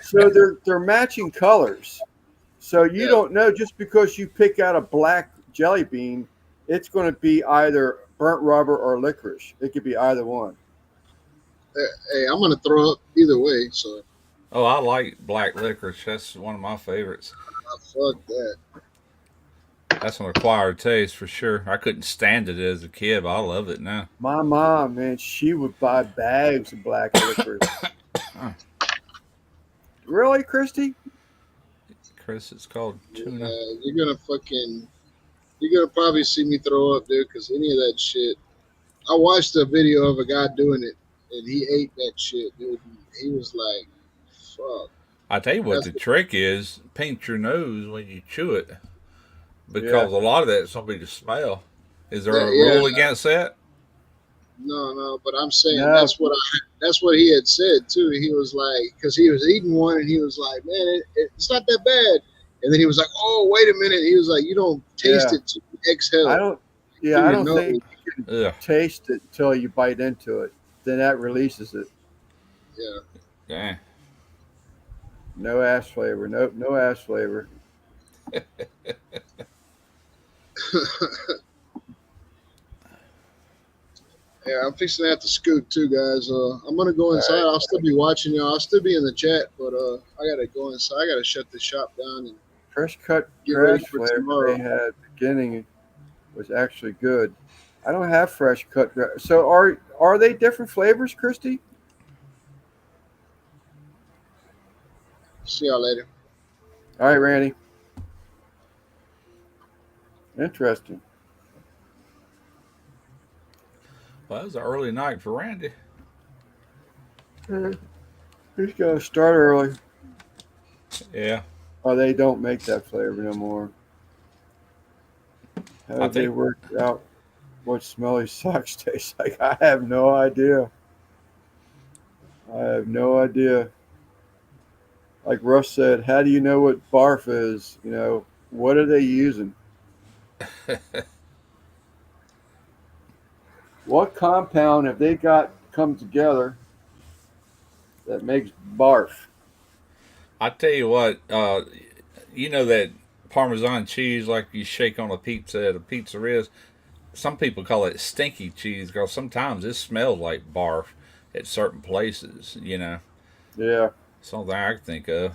So they're matching colors. So you Yeah. don't know just because you pick out a black jelly bean, it's going to be either burnt rubber or licorice. It could be either one. Hey, I'm gonna throw up either way, so oh, I like black licorice. That's one of my favorites. fuck that. That's an acquired taste for sure. I couldn't stand it as a kid, but I love it now. My mom, man, she would buy bags of black licorice. Really, Christy? Chris, it's called tuna. You're gonna probably see me throw up, dude, because any of that shit. I watched a video of a guy doing it, and he ate that shit, dude. He was like, "Fuck." I tell you what, That's- the trick is paint your nose when you chew it, because a lot of that's gonna be the smell. Is there a Yeah. rule against that? No, but I'm saying No. that's what he had said too. He was like, because he was eating one, and he was like, "Man, it's not that bad." And then he was like, "Oh, wait a minute." He was like, "You don't taste Yeah. it till you exhale." I don't think you can Ugh, taste it until you bite into it. Then that releases it. Yeah. dang. No ass flavor. No ass flavor. Yeah, I'm fixing to have to scoot too, guys. I'm gonna go inside. I'll still be watching y'all. I'll still be in the chat, but I gotta go inside. I gotta shut the shop down and Fresh cut Get ready grass for flavor tomorrow. they had beginning was actually good. I don't have fresh cut grass. So are they different flavors, Christy? see y'all later. All right, Randy. Interesting. Well, that was an early night for Randy. He's got to start early. Yeah, Oh, they don't make that flavor no more. How I did they think- work out what smelly socks taste like? I have no idea. I have no idea. Like Russ said, how do you know what barf is? You know, what are they using? What compound have they got come together that makes barf? I tell you what, you know that Parmesan cheese like you shake on a pizza at a pizzeria. Some people call it stinky cheese because sometimes it smells like barf at certain places. You know, Yeah. something I can think of.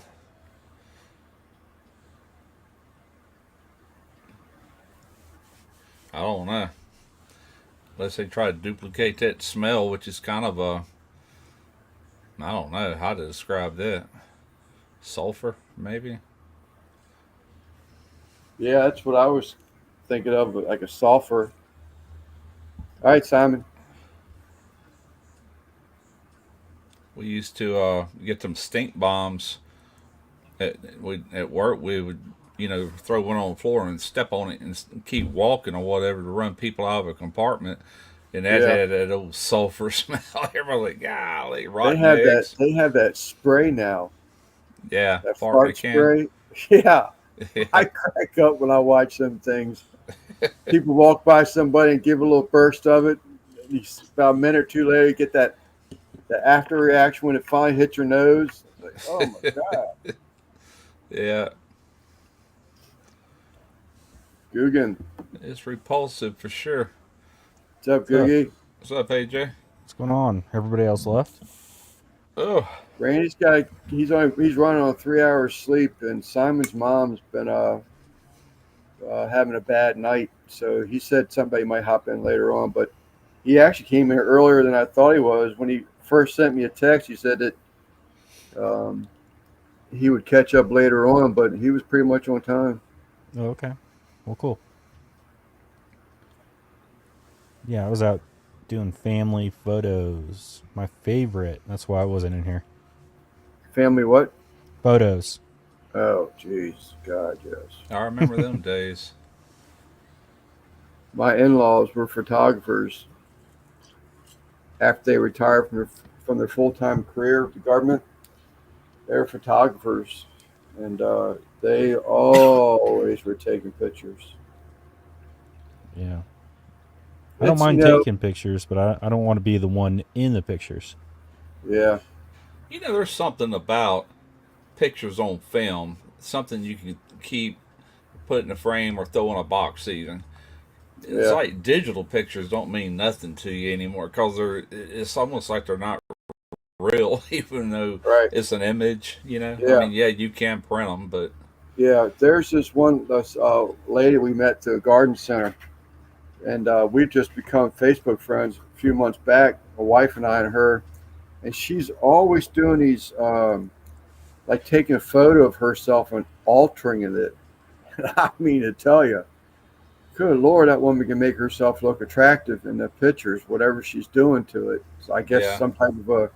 I don't know. Unless they try to duplicate that smell, which is kind of a, I don't know how to describe that. Sulfur, maybe? Yeah, that's what I was thinking of, like a sulfur. All right, Simon. We used to get them stink bombs at work. We would, throw one on the floor and step on it and keep walking or whatever to run people out of a compartment. And that Yeah, had that old sulfur smell. Everybody like, golly, they rotten have that. eggs. They have that spray now. Yeah, That fart fart McCann. spray. Yeah, I Yeah, crack up when I watch them things. People walk by somebody and give a little burst of it. About a minute or two later, you get that the after reaction when it finally hits your nose. Like, oh my god, yeah. Guggen, It's repulsive for sure. what's up, What's up? Googie? What's up, AJ? What's going on? Everybody else left? Oh, Randy's got he's running on 3 hours sleep, and Simon's mom's been having a bad night. So he said somebody might hop in later on, but he actually came in earlier than I thought he was. When he first sent me a text, he said that um, he would catch up later on, but he was pretty much on time. Oh, okay. Well, cool. Yeah, I was out doing family photos. My favorite. That's why I wasn't in here. Family what? Photos. Oh, jeez, God, yes. I remember them days. My in-laws were photographers. After they retired from their full-time career with the government, they were photographers, and they always were taking pictures. Yeah. I don't It's, mind taking pictures, but I don't want to be the one in the pictures. yeah, There's something about pictures on film, something you can keep, put in a frame, or throw in a box even. It's yeah, like digital pictures don't mean nothing to you anymore because it's almost like they're not real, even though right, it's an image. I yeah, mean, yeah, you can print them, but yeah. There's this one lady we met at the garden center, and we've just become Facebook friends a few months back. My wife and I and her, and she's always doing these, like taking a photo of herself and altering it. I mean to tell you, good Lord, that woman can make herself look attractive in the pictures, whatever she's doing to it. So I guess yeah, some type of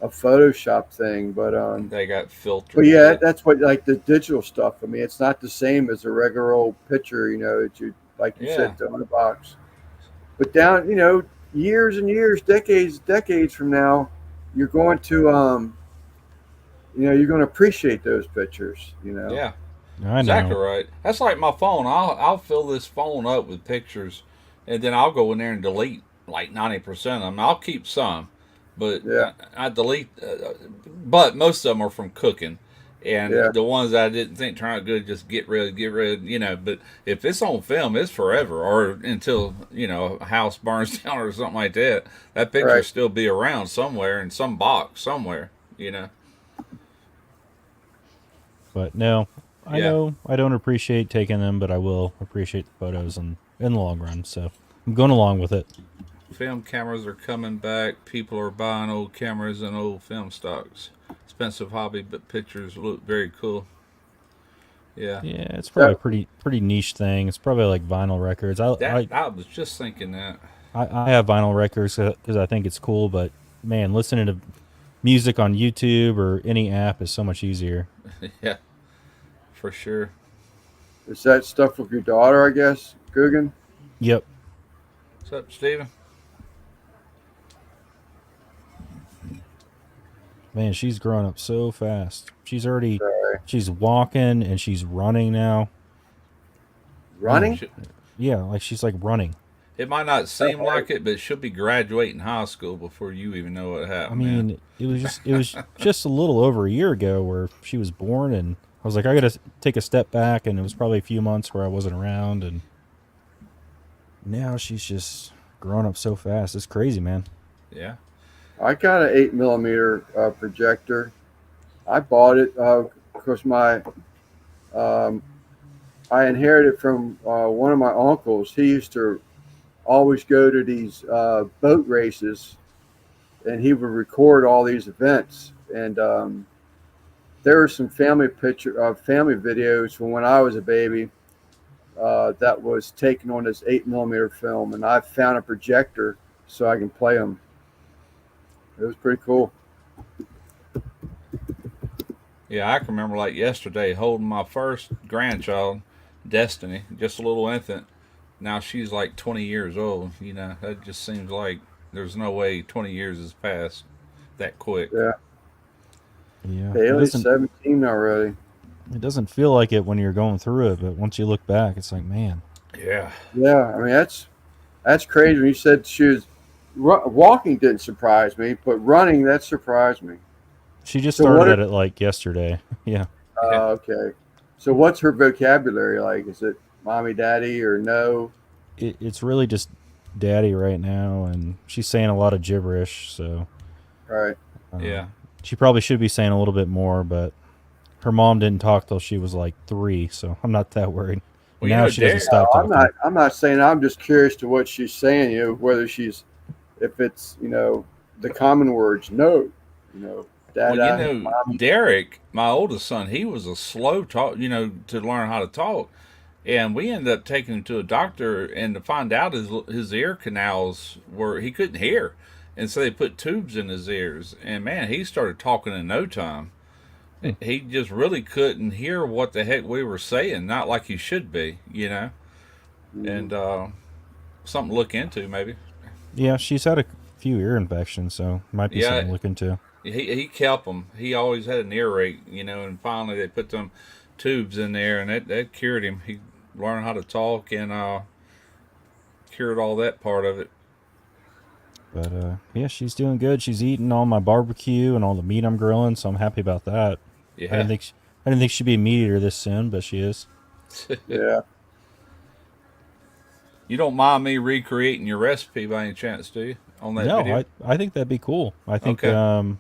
a Photoshop thing, they got but filtered yeah, shit. that's what like the digital stuff. I mean, it's not the same as a regular old picture, that you like you Yeah, said on the box. But down, years and years, decades from now, you're going to you're going to appreciate those pictures. yeah, I exactly know. right. That's like my phone. I'll fill this phone up with pictures, and then I'll go in there and delete like 90% of them. I'll keep some, but Yeah, I delete. But most of them are from cooking, and yeah, the ones that I didn't think turned out good, just get rid. Get rid. But if it's on film, it's forever, or until a house burns down or something like that. That picture right. still be around somewhere in some box somewhere. But no, I Yeah. know I don't appreciate taking them, but I will appreciate the photos in the long run. So I'm going along with it. Film cameras are coming back. People are buying old cameras and old film stocks. Expensive hobby, but pictures look very cool. Yeah. Yeah, it's probably So, a pretty niche thing. It's probably like vinyl records. I was just thinking that. I have vinyl records because I think it's cool. But man, listening to music on YouTube or any app is so much easier. Yeah, for sure. is that stuff with your daughter? I guess, Guggen. Yep. What's up, Steven? Man, she's growing up so fast. Sorry. She's walking and she's running now. Running? Sh- Yeah, like she's like running. It might not seem Oh, like it, but she'll be graduating high school before you even know what I happened, man. mean, it was just a little over a year ago where she was born, and I was like, I got to take a step back, and it was probably a few months where I wasn't around, and now she's just growing up so fast. It's crazy, man. Yeah. I got an 8 mm projector. I bought it because I inherited from one of my uncles. He used to always go to these boat races, and he would record all these events. And there were some family videos from when I was a baby, that was taken on this 8mm film, and I found a projector so I can play them. It was pretty cool. Yeah, I can remember like yesterday holding my first grandchild, Destiny, just a little infant. Now she's like 20 years old. You know, that just seems like there's no way 20 years has passed that quick. Yeah, Yeah. It Haley's doesn't, 17 already. it doesn't feel like it when you're going through it, but once you look back, it's like, man. Yeah. Yeah, I mean that's crazy. When you said she was walking, didn't surprise me, but running, that surprised me. She just So started what at it like yesterday. Yeah. Okay. So what's her vocabulary like? Is it mommy, daddy, or no? It's really just daddy right now, and she's saying a lot of gibberish, so Right. Yeah. she probably should be saying a little bit more, but her mom didn't talk till she was like 3, so I'm not that worried. Well, you Now know, she doesn't Derek- stop I'm talking. not saying. I'm just curious to what she's saying. You know, whether she's, if it's, you know, the common words. No, you know, dada. Well, you know, mommy. Derek, my oldest son, he was a slow talk, you know, to learn how to talk. And we ended up taking him to a doctor, and to find out his ear canals were, he couldn't hear. And so they put tubes in his ears. And man, he started talking in no time. He just really couldn't hear what the heck we were saying, not like he should be, you know. And something to look into, maybe. Yeah, she's had a few ear infections, so might be Yeah. something to look into. He kept them. He always had an earache, you know, and finally they put them tubes in there, and that cured him. He learned how to talk and cured all that part of it. But yeah, she's doing good. She's eating all my barbecue and all the meat I'm grilling, so I'm happy about that. I Yeah. didn't think she'd be a meat eater this soon, but she is. Yeah. You don't mind me recreating your recipe by any chance, do you? On that No, video? I think that'd be cool. I think Okay.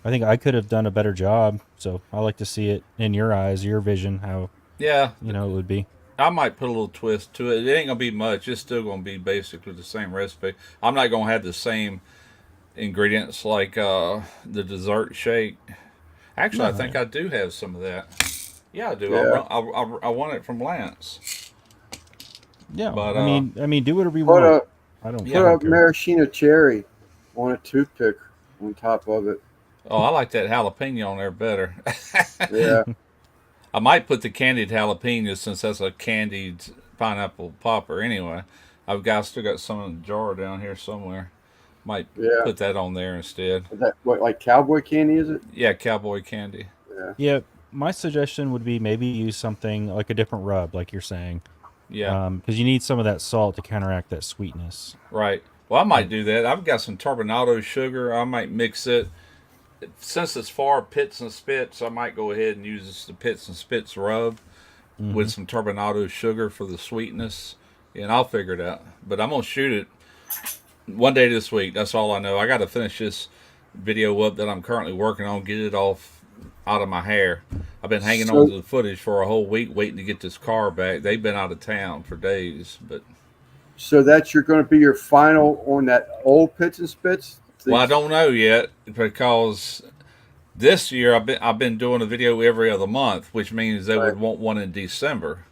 I think I could have done a better job. So I like to see it in your eyes, your vision, how Yeah. it would be. I might put a little twist to it. It ain't gonna be much. It's still gonna be basically the same recipe. I'm not gonna have the same ingredients like the dessert shake. Actually, I No. think I do have some of that. Yeah, I do. Yeah. I want it from Lance. Yeah, But, I mean, do whatever you Put want. a I don't, Yeah. I put a don't care. maraschino cherry on a toothpick on top of it. Oh, I like that jalapeno on there better. Yeah. I might put the candied jalapeno since that's a candied pineapple popper anyway. Still got some in the jar down here somewhere. Might Yeah. put that on there instead. Is that what, like cowboy candy? Is it? Yeah, cowboy candy. Yeah. Yeah, my suggestion would be maybe use something like a different rub, like you're saying, Yeah, because you need some of that salt to counteract that sweetness. right. Well, I might do that. I've got some turbinado sugar. I might mix it. Since it's for Pits and Spits, I might go ahead and use the Pits and Spits rub with some turbinado sugar for the sweetness, and I'll figure it out. But I'm gonna shoot it one day this week. That's all I know. I got to finish this video up that I'm currently working on, get it off out of my hair. I've been hanging So- on to the footage for a whole week waiting to get this car back. They've been out of town for days, but So that's going to be your final on that old Pits and Spits. well, I don't know yet because this year I've been doing a video every other month, which means they Right. would want one in December.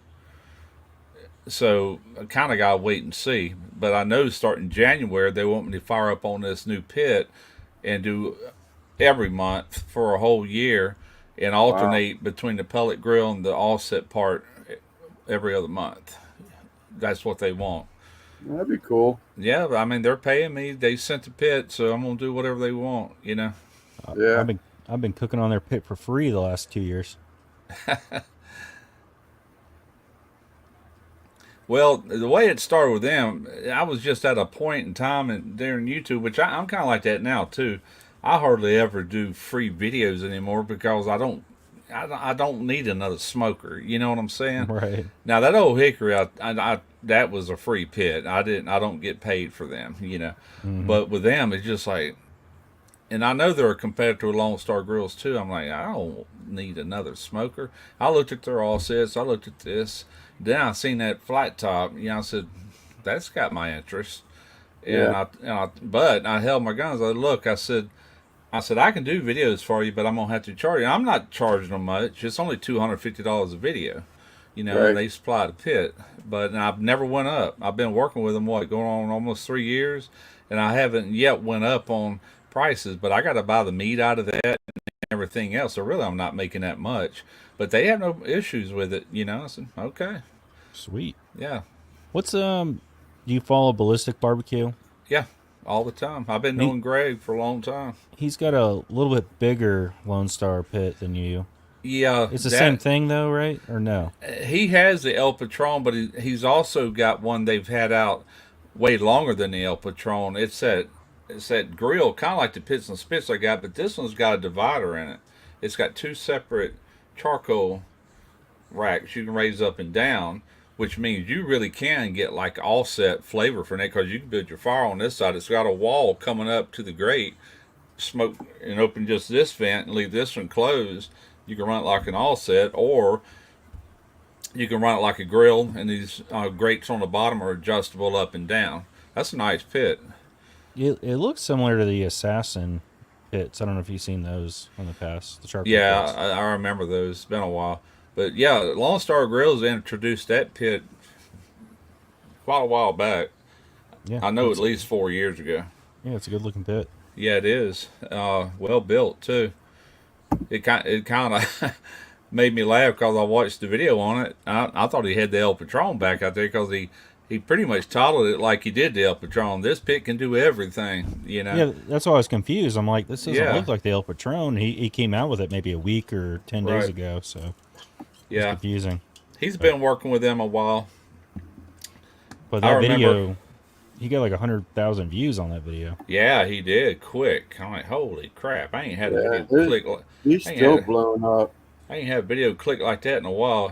So I kind of got to wait and see. But I know starting January they want me to fire up on this new pit and do every month for a whole year and alternate between the pellet grill and the offset part every other month. That's what they want. That'd be cool. Yeah, I mean they're paying me. They sent the pit, so I'm gonna do whatever they want. You know. Yeah. I've been cooking on their pit for free the last 2 years. Well, the way it started with them, I was just at a point in time during YouTube, which I'm kind of like that now too. I hardly ever do free videos anymore because I don't need another smoker. You know what I'm saying? Right. Now that old hickory, that was a free pit. I don't get paid for them. You know, but with them, it's just like, and I know they're a competitor with Lone Star Grills too. I'm like, I don't need another smoker. I looked at their offsets. I looked at this. Then I seen that flat top. You know, I said, that's got my interest. And Yeah. but I held my guns. Look, I said, I can do videos for you, but I'm gonna have to charge you. I'm not charging them much. It's only $250 a video, you know, Right. and they supply the pit. But I've never went up. I've been working with them going on almost 3 years, and I haven't yet went up on prices. But I got to buy the meat out of that and everything else. So really, I'm not making that much. But they have no issues with it. You know, I said, okay, Sweet. yeah, What's do you follow Ballistic Barbecue? yeah, all the time. I've been Me- knowing Greg for a long time. He's got a little bit bigger Lone Star pit than you. Yeah, It's the that- same thing though, right? Or no? He has the El Patron, but he's also got one they've had out way longer than the El Patron. It's that grill, kind of like the Pits and Spits I got, but this one's got a divider in it. It's got two separate charcoal racks you can raise up and down, which means you really can get like offset flavor from it because you can build your fire on this side. It's got a wall coming up to the grate, smoke and open just this vent and leave this one closed. You can run it like an offset, or you can run it like a grill, and these grates on the bottom are adjustable up and down. That's a nice pit. It looks similar to the Assassin pits. I don't know if you've seen those in the past. The charcoal Yeah, pits. I remember those. It's been a while. But yeah, Lone Star Grills introduced that pit quite a while back. Yeah, I know it's- at least 4 years ago. Yeah, it's a good looking pit. Yeah, it is. Well built too. It kind of made me laugh because I watched the video on it. I thought he had the El Patron back out there because he pretty much titled it like he did the El Patron. This pit can do everything, you know. Yeah, that's why I was confused. I'm like, this doesn't Yeah. look like the El Patron. He came out with it maybe a week or 10 days Right. ago, so it's Yeah, confusing. he's been working with them a while. But I that remember- video, he got like 100,000 views on that video. Yeah, he did quick. I'm like, holy crap! I ain't had a Yeah, video there's- click. He's Hang still on. blowing up. I ain't had a video click like that in a while.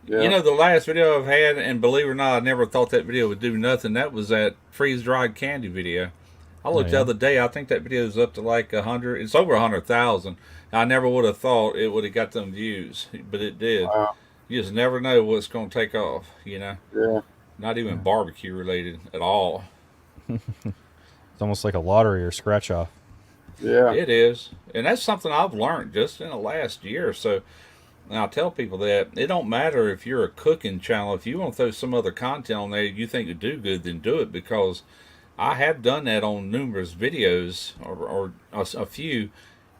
Yeah. You know, the last video I've had, and believe it or not, I never thought that video would do nothing. That was that freeze dried candy video. I looked Oh, the yeah? other day. I think that video is up to like 100. It's over 100,000. I never would have thought it would have got them views, but it did. Wow. You just never know what's going to take off. You know, Yeah. not even barbecue related at all. It's almost like a lottery or scratch off. Yeah. It is, and that's something I've learned just in the last year or so. And I tell people that it don't matter if you're a cooking channel. If you want to throw some other content on there you think would do good, then do it, because I have done that on numerous videos or a few,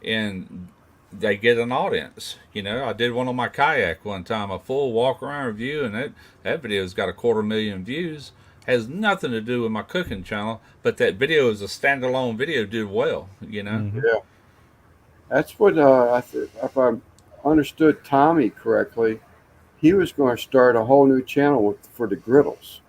and they get an audience. You know, I did one on my kayak one time, a full walk around review, and that video's got 250,000 views. Has nothing to do with my cooking channel, but that video is a standalone video, did well. You know. Mhm. Yeah. That's what if I understood Tommy correctly, he was going to start a whole new channel for the griddles.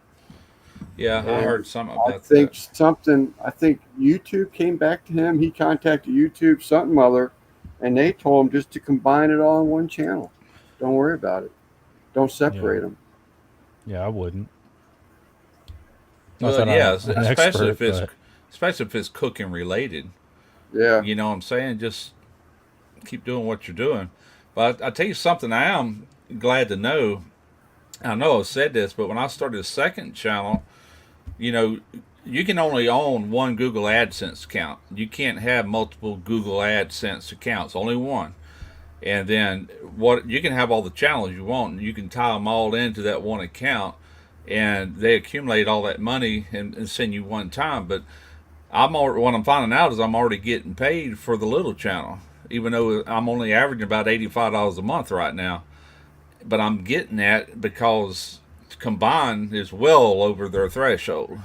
Yeah, I And heard something I about think that. I think YouTube came back to him. He contacted YouTube, something other, and they told him just to combine it all in one channel. Don't worry about it. Don't separate them. Yeah, I wouldn't. Well, that I'm yeah, an especially expert, especially if it's cooking related. Yeah. You know what I'm saying? Just keep doing what you're doing. But I tell you something, I am glad to know. I know I've said this, but when I started a second channel, you know, you can only own one Google AdSense account. You can't have multiple Google AdSense accounts, only one. And then what you can have all the channels you want, and you can tie them all into that one account, and they accumulate all that money and send you one time. But what I'm finding out is I'm already getting paid for the little channel, even though I'm only averaging about $85 a month right now. But I'm getting that because combined is well over their threshold,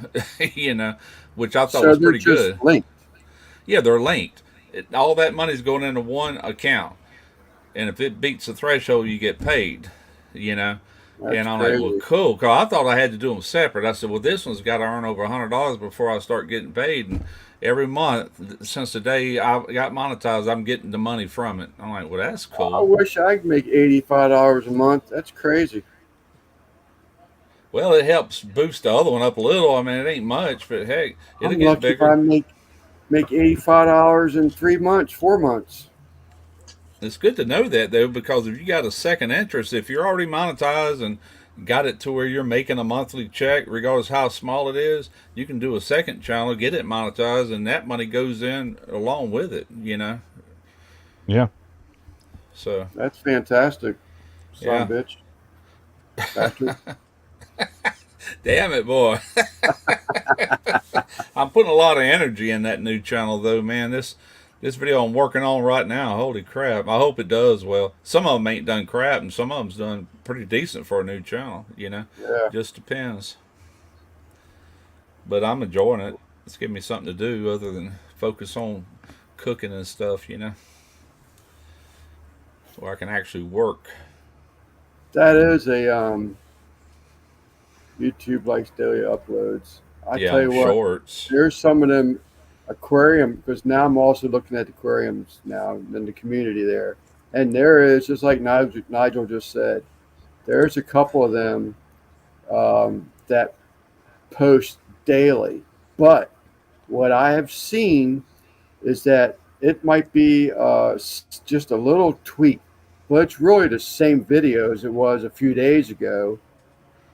you know, which I thought So was they're pretty just good. linked. Yeah, they're linked. All that money's going into one account, and if it beats the threshold, you get paid. You know, That's and I'm crazy. like, well, cool. Because I thought I had to do them separate. I said, well, this one's got to earn over $100 before I start getting paid. And every month since the day I got monetized, I'm getting the money from it. I'm like, well, that's I cool. wish I could make $85 a month. That's crazy. Well, it helps boost the other one up a little. I mean, it ain't much, but heck, it'll I'm get lucky if bigger. I make $85 in 3 months, 4 months. It's good to know that, though, because if you got a second interest, if you're already monetized and got it to where you're making a monthly check, regardless how small it is, you can do a second channel, get it monetized, and that money goes in along with it, you know? Yeah. So, That's fantastic. Son of a bitch. Patrick. Damn it, boy. I'm putting a lot of energy in that new channel, though, man. This video I'm working on right now, holy crap. I hope it does well. Some of them ain't done crap, and some of them's done pretty decent for a new channel, you know? Yeah. Just depends. But I'm enjoying it. It's giving me something to do other than focus on cooking and stuff, you know? Where I can actually work. That is a YouTube likes daily uploads. I Yeah, tell you what, shorts. there's some of them aquarium, because now I'm also looking at aquariums now in the community there. And there is, just like Nigel just said, there's a couple of them that post daily. But what I have seen is that it might be just a little tweak, but it's really the same video as it was a few days ago.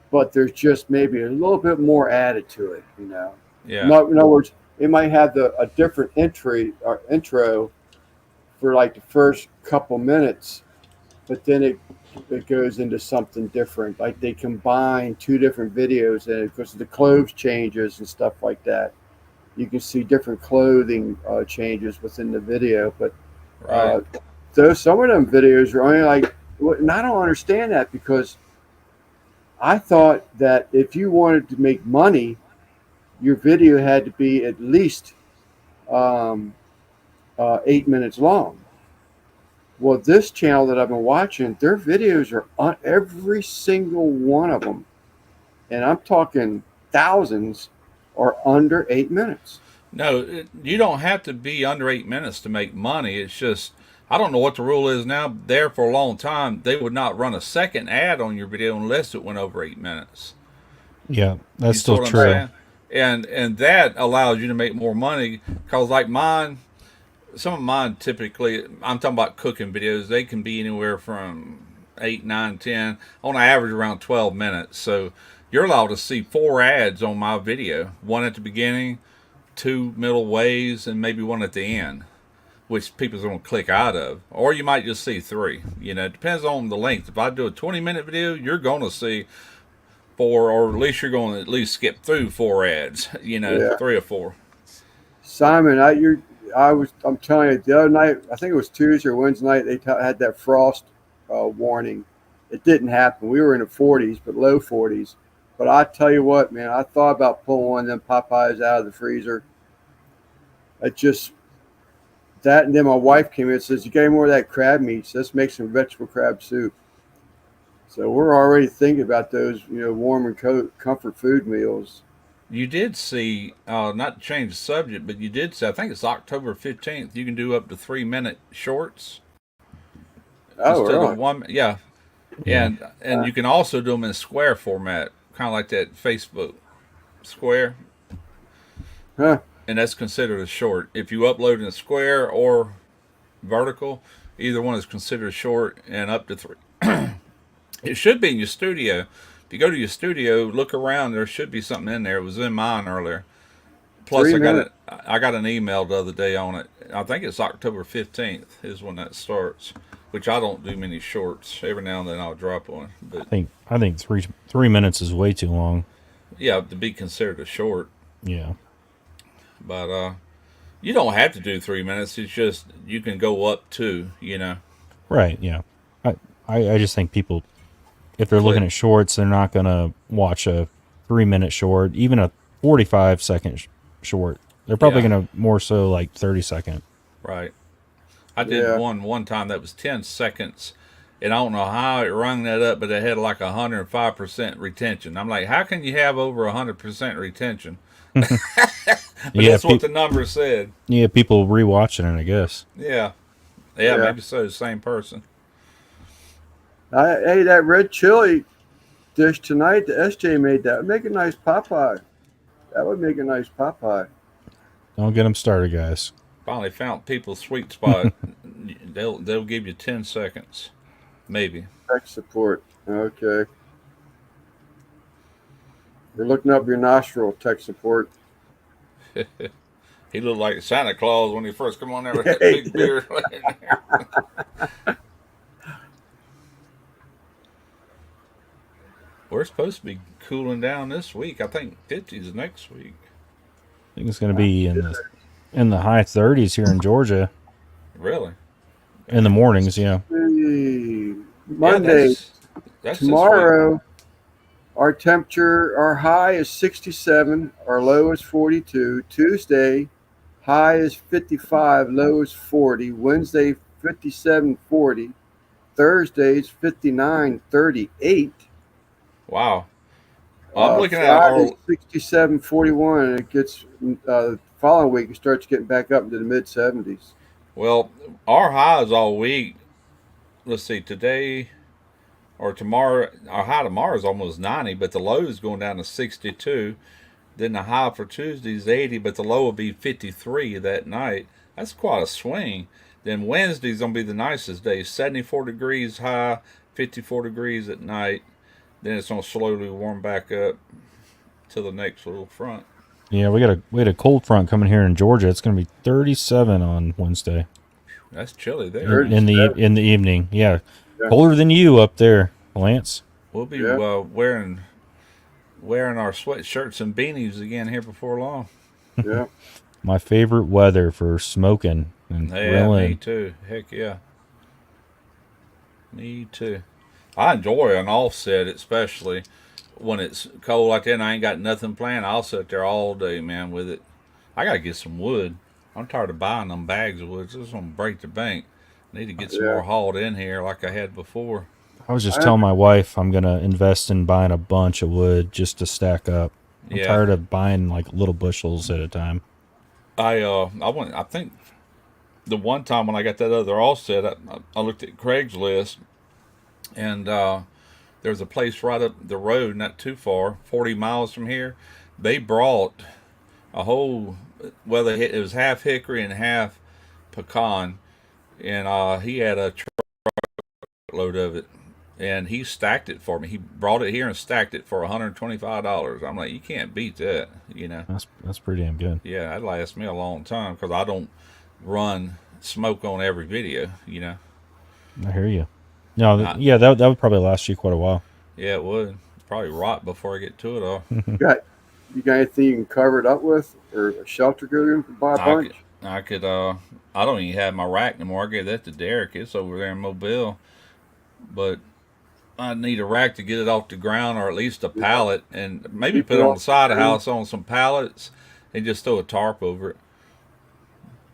But there's just maybe a little bit more added to it, you know. Yeah. In other words, it might have a different entry or intro for like the first couple minutes, but then it goes into something different. Like they combine two different videos, and because the clothes changes and stuff like that, you can see different clothing changes within the video. But Right. though some of them videos are only like, and I don't understand that, because I thought that if you wanted to make money, your video had to be at least 8 minutes long. Well, this channel that I've been watching, their videos are on every single one of them, and I'm talking thousands, are under 8 minutes. No, you don't have to be under 8 minutes to make money. It's just, I don't know what the rule is now. There for a long time, they would not run a second ad on your video unless it went over 8 minutes. Yeah, that's You see still what I'm true. saying? And that allows you to make more money, because like mine, some of mine typically, I'm talking about cooking videos, they can be anywhere from 8, 9, 10, on average around 12 minutes. So you're allowed to see 4 ads on my video, one at the beginning, 2 middle ways, and maybe one at the end, which people's going to click out of. Or you might just see 3. You know, it depends on the length. If I do a 20-minute video, you're going to see 4, or at least you're going to at least skip through 4 ads, you know, Yeah. 3 or 4. Simon, I'm telling you, the other night, I think it was Tuesday or Wednesday night, they had that frost warning. It didn't happen. We were in the 40s, but low 40s. But I tell you what, man, I thought about pulling one of them Popeyes out of the freezer. That, and then my wife came in and says, "You got any more of that crab meat? So let's make some vegetable crab soup." So we're already thinking about those, warm and comfort food meals. You did see, not to change the subject, but you did see, I think it's October 15th, you can do up to 3-minute shorts. Oh, Instead really? of one, yeah. And you can also do them in square format, kind of like that Facebook square. Huh. And that's considered a short. If you upload in a square or vertical, either one is considered a short, and up to 3. It should be in your studio. If you go to your studio, look around, there should be something in there. It was in mine earlier. Plus, 3 minutes. I got an email the other day on it. I think it's October 15th is when that starts, which I don't do many shorts. Every now and then I'll drop one. But I think 3 minutes is way too long. yeah, to be considered a short. Yeah. But you don't have to do 3 minutes. It's just you can go up to, you know. Right. Yeah. I just think people, if they're looking at shorts, they're not going to watch a 3-minute short, even a 45-second short. They're probably Yeah. going to more so like 30-second. Right. I did Yeah. one time that was 10 seconds, and I don't know how it rung that up, but it had like 105% retention. I'm like, how can you have over 100% retention? But Yeah, that's what the number said. Yeah, people rewatching it, I guess. Yeah, Yeah. maybe so. Same person. Hey, that red chili dish tonight, the SJ made that. Would make a nice Popeye. That would make a nice Popeye. Don't get them started, guys. Finally found people's sweet spot. they'll give you 10 seconds, maybe. Tech support. Okay. We're looking up your nostril, tech support. He looked like Santa Claus when he first come on there with that big beard. we're supposed to be cooling down this week. I think 50s next week. I think it's going to be in the high 30s here in Georgia Really? in the mornings. Yeah. Hey, Yeah, Monday, that's this week. tomorrow, our high is 67, our low is 42. Tuesday, high is 55, low is 40. Wednesday, 57, 40. Thursday's 59, 38. Wow. I'm looking at Friday, our 67, 41, and it gets following week it starts getting back up into the mid 70s. well, our highs all week. Let's see, today or tomorrow, our high tomorrow is almost 90, but the low is going down to 62. Then the high for Tuesday is 80, but the low will be 53 that night. That's quite a swing. Then Wednesday's going to be the nicest day, 74 degrees high, 54 degrees at night. Then it's going to slowly warm back up to the next little front. Yeah, we had a cold front coming here in Georgia. It's going to be 37 on Wednesday That's chilly there. in the evening. Yeah. Yeah. Colder than you up there, Lance. We'll be Yeah. wearing our sweatshirts and beanies again here before long. Yeah. My favorite weather for smoking and Yeah, me grilling. too. Heck yeah. Me too. I enjoy an offset, especially when it's cold like that and I ain't got nothing planned. I'll sit there all day, man, with it. I got to get some wood. I'm tired of buying them bags of wood. It's just going to break the bank. I need to get some Yeah. more hauled in here like I had before. I was just telling my wife I'm going to invest in buying a bunch of wood just to stack up. I'm Yeah. tired of buying like little bushels at a time. I think the one time when I got that other offset, I looked at Craigslist, and there's a place right up the road, not too far, 40 miles from here. They brought a whole, well, it was half hickory and half pecan, and he had a truckload of it, and he stacked it for me. He brought it here and stacked it for $125. I'm like, you can't beat that, you know. That's pretty damn good. Yeah, that lasts me a long time because I don't run smoke on every video, you know. I hear you. No, Not- yeah, that would probably last you quite a while. Yeah, it would probably rot before I get to it all. You got anything you can cover it up with, or a shelter good you can buy a bunch? I could. I don't even have my rack anymore. I gave that to Derek. It's over there in Mobile, but I need a rack to get it off the ground, or at least a pallet, and maybe Keep put it it on off the side of the the house on some pallets, and just throw a tarp over it.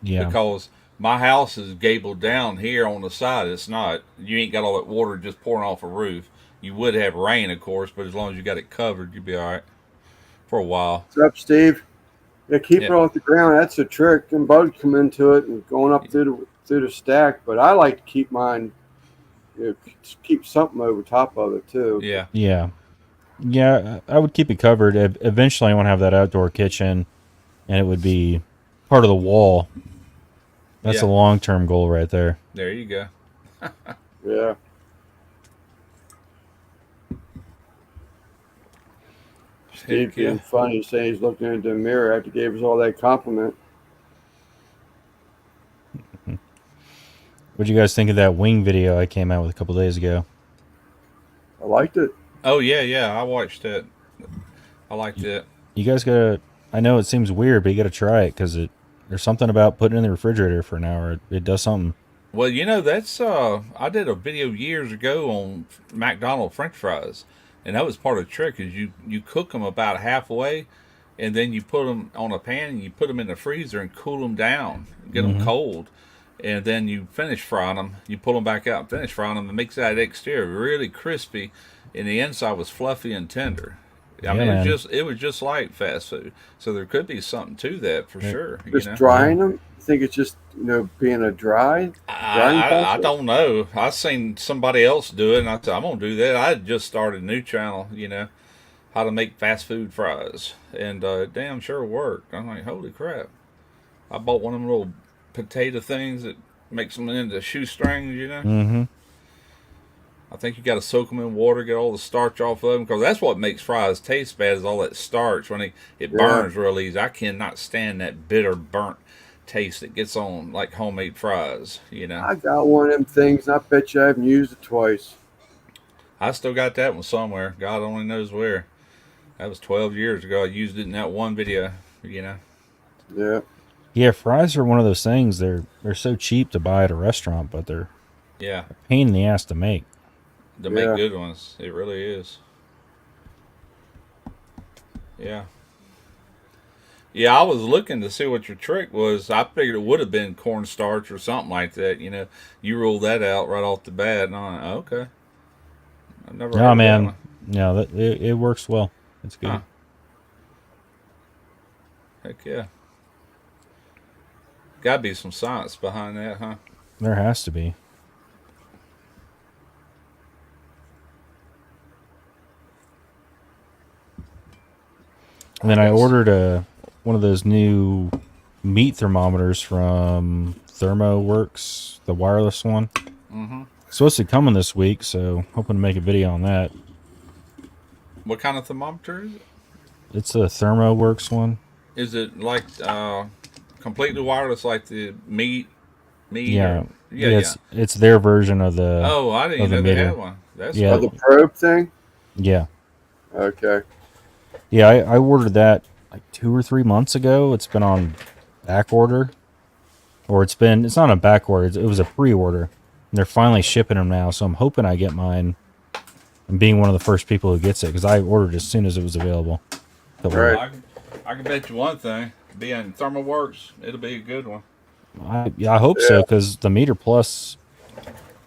Yeah. Because my house is gabled down here on the side. It's not. You ain't got all that water just pouring off a roof. You would have rain, of course, but as long as you got it covered, you'd be all right for a while. What's up, Steve? Yeah, keep it Yeah. off the ground. That's a trick. And bugs come into it and going up through the stack. But I like to keep mine, keep something over top of it too. Yeah. Yeah, I would keep it covered. Eventually, I want to have that outdoor kitchen, and it would be part of the wall. That's Yeah. a long-term goal right there. There you go. Yeah. Steve Heck yeah. being funny, saying he's looking into the mirror after he gave us all that compliment. What'd you guys think of that wing video I came out with a couple days ago? I liked it. Oh yeah. I watched it. I liked it. You guys gotta. I know it seems weird, but you gotta try it because there's something about putting it in the refrigerator for an hour. It does something. Well, you know, that's I did a video years ago on McDonald's French fries, and that was part of the trick. Is you cook them about halfway, and then you put them on a pan and you put them in the freezer and cool them down, get them cold, and then you finish frying them. You pull them back out and finish frying them, and makes that exterior really crispy, and the inside was fluffy and tender. I mean, man. it was just like fast food. So there could be something to that for sure. You Just know? drying them. You think it's just being a drying I process? don't know. I seen somebody else do it, and I said, I'm going to do that. I had just started a new channel, you know, how to make fast food fries. And damn sure worked. I'm like, holy crap. I bought one of them little potato things that makes them into shoestrings, you know. Mm-hmm. I think you got to soak them in water, get all the starch off of them, because that's what makes fries taste bad is all that starch. When it burns real easy. I cannot stand that bitter, burnt taste that gets on like homemade fries, you know. I got one of them things, and I bet you I haven't used it twice. I still got that one somewhere. God only knows where. That was 12 years ago. I used it in that one video, you know. Yeah. Yeah, fries are one of those things. They're so cheap to buy at a restaurant, but they're Yeah, a pain in the ass to make. to Yeah. make good ones. It really is. Yeah. Yeah, I was looking to see what your trick was. I figured it would have been cornstarch or something like that. You know, you ruled that out right off the bat, and I'm like, okay. I've never heard Oh of that man, one. no, it works well. It's good. Huh. Heck yeah. Gotta be some science behind that, huh? There has to be. And then I ordered one of those new meat thermometers from ThermoWorks, the wireless one. Mm-hmm. It's supposed to come in this week, so hoping to make a video on that. What kind of thermometer is it? It's a ThermoWorks one. Is it like completely wireless, like the meat? Yeah, or- yeah. It's their version of the. Oh, I didn't of even the know they meter. had one. That's Yeah. Oh, cool. the probe thing? Yeah, Okay. yeah. I ordered that like 2 or 3 months ago. It's been on back order, or it's not on back order. It was a pre-order, and they're finally shipping them now. So I'm hoping I get mine. And being one of the first people who gets it, because I ordered as soon as it was available. But Right. I can bet you one thing. Being ThermoWorks, it'll be a good one. I hope so, because the Meter Plus,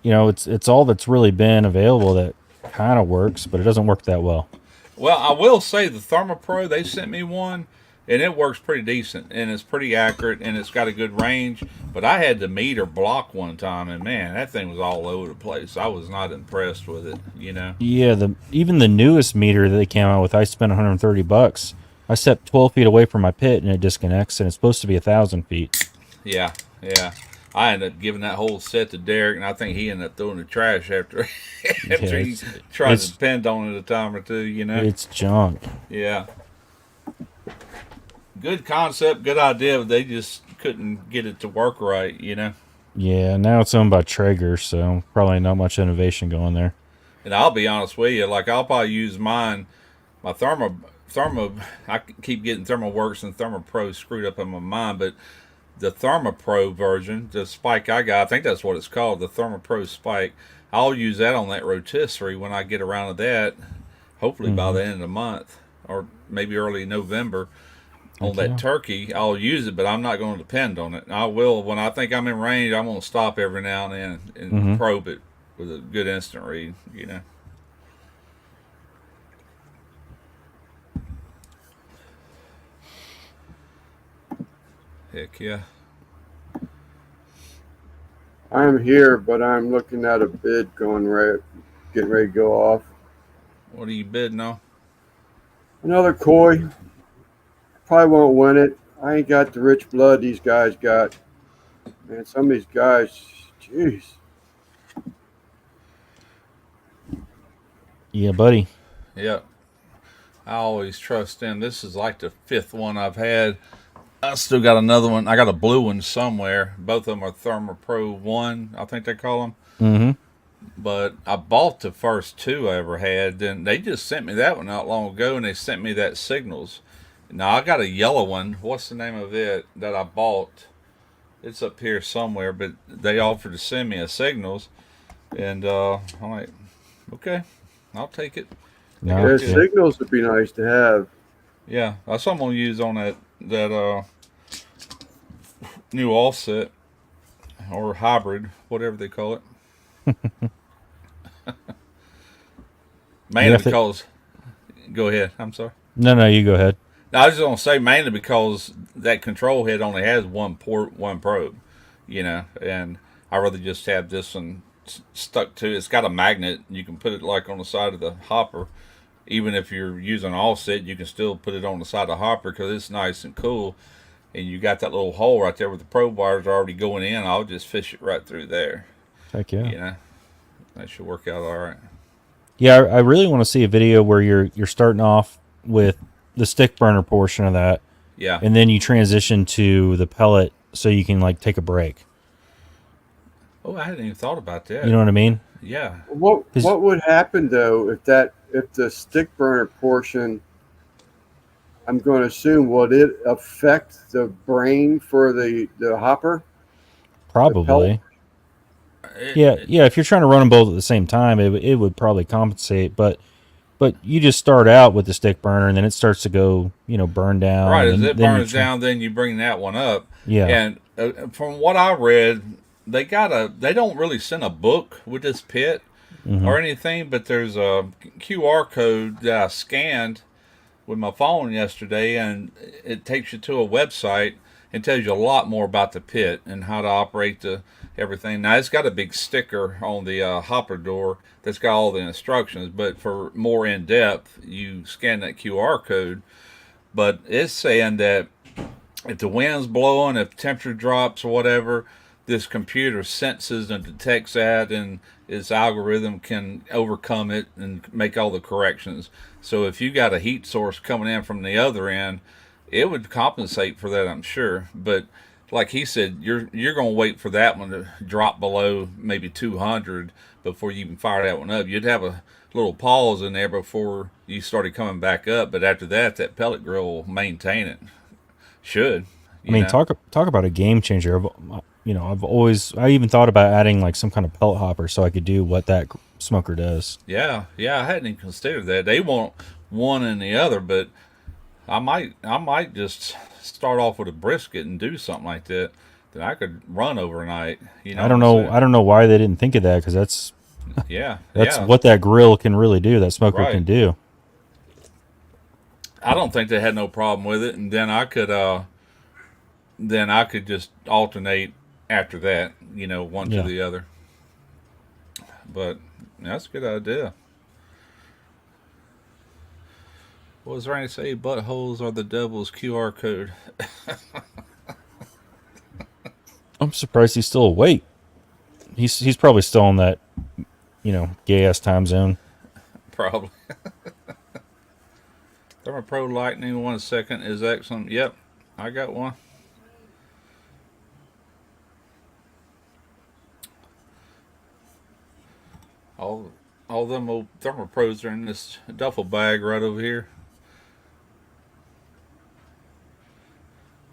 it's all that's really been available that kind of works, but it doesn't work that well. Well, I will say the ThermoPro, they sent me one, and it works pretty decent, and it's pretty accurate, and it's got a good range. But I had the meter block one time, and man, that thing was all over the place. I was not impressed with it, you know. Yeah, even the newest meter that they came out with, I spent $130. I stepped 12 feet away from my pit, and it disconnects, and it's supposed to be 1,000 feet. Yeah, yeah. I ended up giving that whole set to Derek, and I think he ended up throwing the trash after he tried to depend on it a time or two, you know. It's junk. Yeah. Good concept, good idea, but they just couldn't get it to work right, you know. Yeah, now it's owned by Traeger, so probably not much innovation going there. And I'll be honest with you, like I'll probably use mine, my thermo. I keep getting ThermoWorks and ThermoPro screwed up in my mind, but the ThermoPro version, the Spike I got, I think that's what it's called, the ThermoPro Spike. I'll use that on that rotisserie when I get around to that, hopefully by the end of the month or maybe early November. On that turkey, I'll use it, but I'm not going to depend on it. I will, when I think I'm in range, I'm going to stop every now and then and probe it with a good instant read, you know. Heck yeah. I'm here, but I'm looking at a bid getting ready to go off. What are you bidding on? Another koi. Probably won't win it. I ain't got the rich blood these guys got. Man, some of these guys, jeez. Yeah, buddy. Yep. I always trust them. This is like the 5th one I've had. I still got another one. I got a blue one somewhere. Both of them are ThermoPro 1, I think they call them. Mm-hmm. But I bought the first 2 I ever had. Then they just sent me that one not long ago, and they sent me that Signals. Now I got a yellow one. What's the name of it that I bought? It's up here somewhere, but they offered to send me a Signals, and I'm like, okay, I'll take it. No, Yeah, yeah. signals would be nice to have. Yeah, that's what I'm gonna use on that new offset or hybrid, whatever they call it. Mainly Yeah, if they- because, go ahead. I'm sorry. No, you go ahead. No, I was just gonna say mainly because that control head only has one port, one probe, you know, and I rather just have this one stuck to. It's got a magnet. You can put it like on the side of the hopper. Even if you're using an offset, you can still put it on the side of the hopper because it's nice and cool. And you got that little hole right there where the probe wires are already going in. I'll just fish it right through there. Heck yeah. You know, that should work out all right. Yeah, I really want to see a video where you're starting off with the stick burner portion of that, Yeah. and then you transition to the pellet so you can like take a break. Oh, I hadn't even thought about that. You know what I mean? Yeah. What 'Cause- would happen though if the stick burner portion? I'm going to assume, would it affect the brain for the hopper? Probably. Yeah. If you're trying to run them both at the same time, it would probably compensate. But you just start out with the stick burner, and then it starts to go, burn down. Right, as and it then you burns down, then you bring that one up. Yeah. And from what I read, they don't really send a book with this pit Mhm. or anything, but there's a QR code that I scanned with my phone yesterday, and it takes you to a website and tells you a lot more about the pit and how to operate everything. Now it's got a big sticker on the hopper door that's got all the instructions, but for more in depth, you scan that QR code. But it's saying that if the wind's blowing, if temperature drops or whatever, this computer senses and detects that, and its algorithm can overcome it and make all the corrections. So if you got a heat source coming in from the other end, it would compensate for that, I'm sure. But like he said, you're going to wait for that one to drop below maybe 200 before you can fire that one up. You'd have a little pause in there before you started coming back up, but after that pellet grill will maintain it. Should. I mean, talk about a game changer. I even thought about adding like some kind of pellet hopper so I could do what that smoker does. Yeah, I hadn't even considered that. They want one and the other, but I might just start off with a brisket and do something like that I could run overnight. I don't know why they didn't think of that, because that's yeah, what that grill can really do. That smoker can do. I don't think they had no problem with it, and then I could just alternate after that, one to the other. But that's a good idea. What was Randy say? Buttholes are the devil's QR code. I'm surprised he's still awake. He's probably still in that, gay ass time zone. Probably. ThermoPro Lightning 1 second is excellent. Yep, I got one. All them old ThermoPros are in this duffel bag right over here.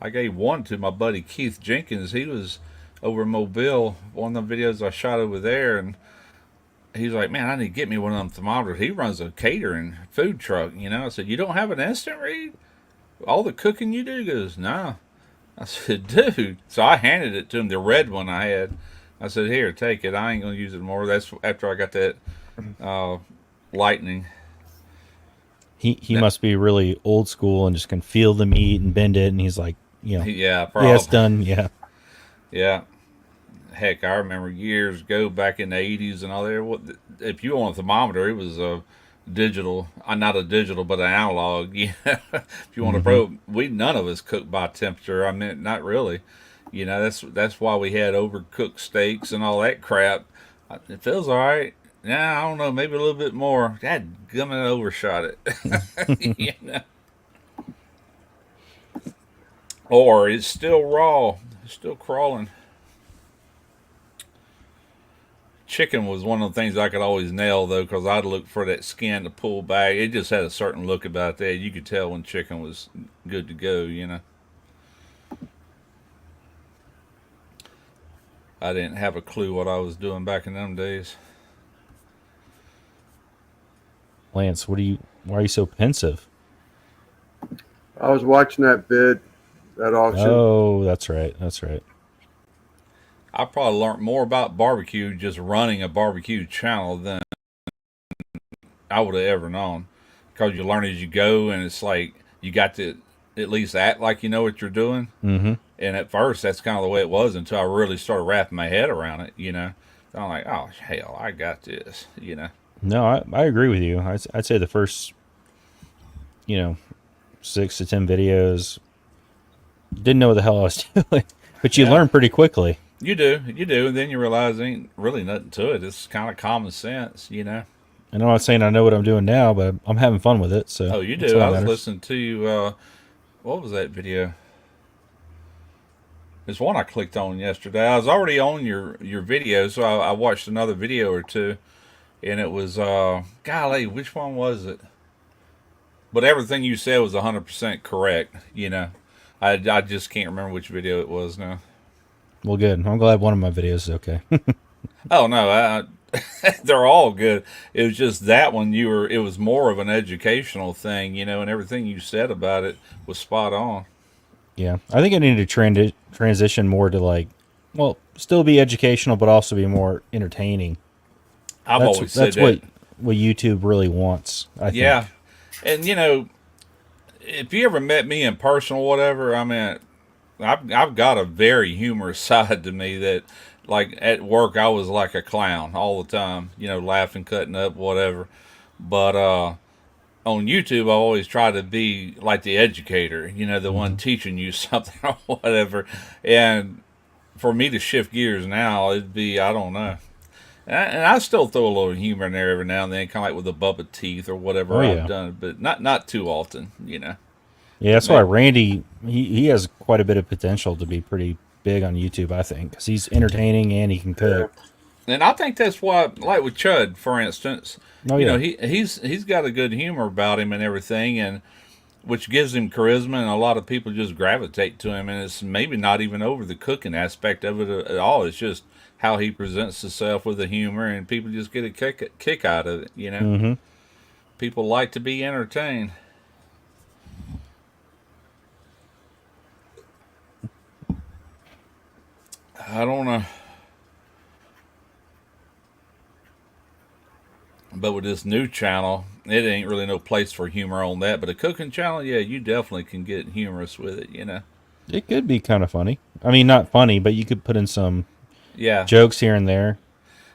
I gave one to my buddy Keith Jenkins. He was over in Mobile, one of the videos I shot over there, and he's like, man, I need to get me one of them thermometers. He runs a catering food truck, I said, you don't have an instant read? All the cooking you do? He goes, no. I said, dude. So I handed it to him, the red one I had. I said, here, take it. I ain't going to use it more. That's after I got that Lightning. He must be really old school and just can feel the meat and bend it, and he's like, yeah, probably. Yeah, it's done. Yeah. Heck, I remember years ago, back in the 80s and all that, if you want a thermometer, it was a digital, not a digital, but an analog. Yeah. If you want a probe, none of us cook by temperature. I mean, not really. That's why we had overcooked steaks and all that crap. It feels all right. Yeah, I don't know, maybe a little bit more. God, gummit overshot it. Or it's still raw, it's still crawling. Chicken was one of the things I could always nail, though, because I'd look for that skin to pull back. It just had a certain look about that. You could tell when chicken was good to go, I didn't have a clue what I was doing back in them days. Lance, why are you so pensive? I was watching that auction. Oh, that's right. I probably learned more about barbecue just running a barbecue channel than I would have ever known. Because you learn as you go, and it's like you got to at least act like you know what you're doing. Mm-hmm. And at first, that's kind of the way it was until I really started wrapping my head around it, I'm like, oh, hell, I got this, No, I agree with you. I'd say the first, 6 to 10 videos, didn't know what the hell I was doing. But you learn pretty quickly. You do, and then you realize there ain't really nothing to it. It's kind of common sense, And I'm not saying I know what I'm doing now, but I'm having fun with it. So oh, you do. I was listening to what was that video? There's one I clicked on yesterday. I was already on your video, so I watched another video or two, and it was golly, which one was it? But everything you said was 100% correct. I just can't remember which video it was now. Well, good. I'm glad one of my videos is okay. Oh no, they're all good. It was just that one it was more of an educational thing, and everything you said about it was spot on. Yeah, I think I need to transition more to like, well, still be educational, but also be more entertaining. I've always said that's that. what YouTube really wants. I think. Yeah, and if you ever met me in person or whatever, I mean, I've got a very humorous side to me that, like at work, I was like a clown all the time, laughing, cutting up, whatever. But on YouTube, I always try to be like the educator, the one teaching you something or whatever. And for me to shift gears now, it'd be, I don't know. And I still throw a little humor in there every now and then, kind of like with the Bubba teeth or whatever I've done, but not too often, Yeah, that's why Randy, he has quite a bit of potential to be pretty big on YouTube, I think, because he's entertaining and he can cook. And I think that's why, like with Chud, for instance, Oh, yeah. he's got a good humor about him and everything, and which gives him charisma, and a lot of people just gravitate to him. And it's maybe not even over the cooking aspect of it at all. It's just how he presents himself with the humor, and people just get a kick out of it. Mm-hmm. People like to be entertained. I don't know. But with this new channel, it ain't really no place for humor on that. But a cooking channel, yeah, you definitely can get humorous with it, It could be kind of funny. I mean, not funny, but you could put in some jokes here and there.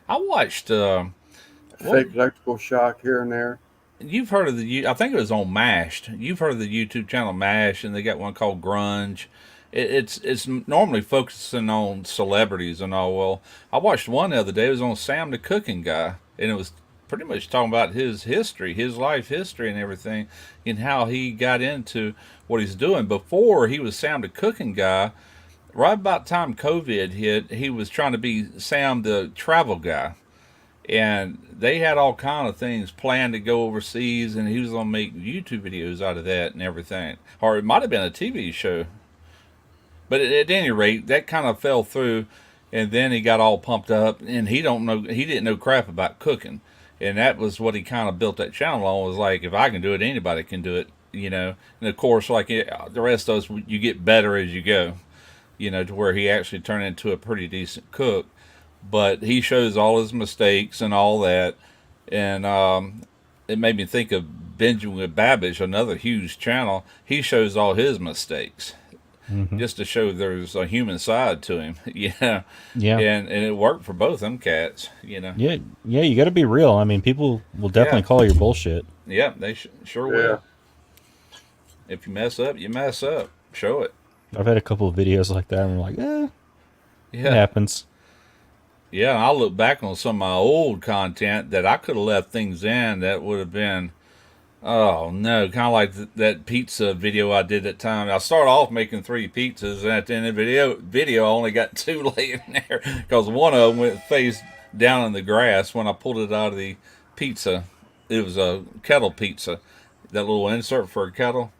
I watched fake electrical shock here and there. You've heard of I think it was on Mashed. You've heard of the YouTube channel Mashed, and they got one called Grunge. It's normally focusing on celebrities and all. Well, I watched one the other day. It was on Sam the Cooking Guy, and it was pretty much talking about his history, his life history and everything, and how he got into what he's doing. Before he was Sam the Cooking Guy, right about time COVID hit, he was trying to be Sam the Travel Guy. And they had all kind of things planned to go overseas, and he was going to make YouTube videos out of that and everything. Or it might have been a TV show. But at any rate, that kind of fell through, and then he got all pumped up, and he didn't know crap about cooking. And that was what he kind of built that channel on, was like, if I can do it, anybody can do it, And of course, like the rest of us, you get better as you go, to where he actually turned into a pretty decent cook. But he shows all his mistakes and all that. And it made me think of Benjamin Babbage, another huge channel. He shows all his mistakes. Mm-hmm. Just to show there's a human side to him, Yeah, and it worked for both them cats, Yeah, you got to be real. I mean, people will definitely call your bullshit. Yeah, they sure will. If you mess up, you mess up. Show it. I've had a couple of videos like that, and I'm like, it happens. Yeah, and I look back on some of my old content that I could have left things in that would have been, oh no, kind of like that pizza video I did at time. I started off making 3 pizzas, and at the end of the video I only got 2 laying there because one of them went face down in the grass when I pulled it out of the pizza. It was a kettle pizza, that little insert for a kettle.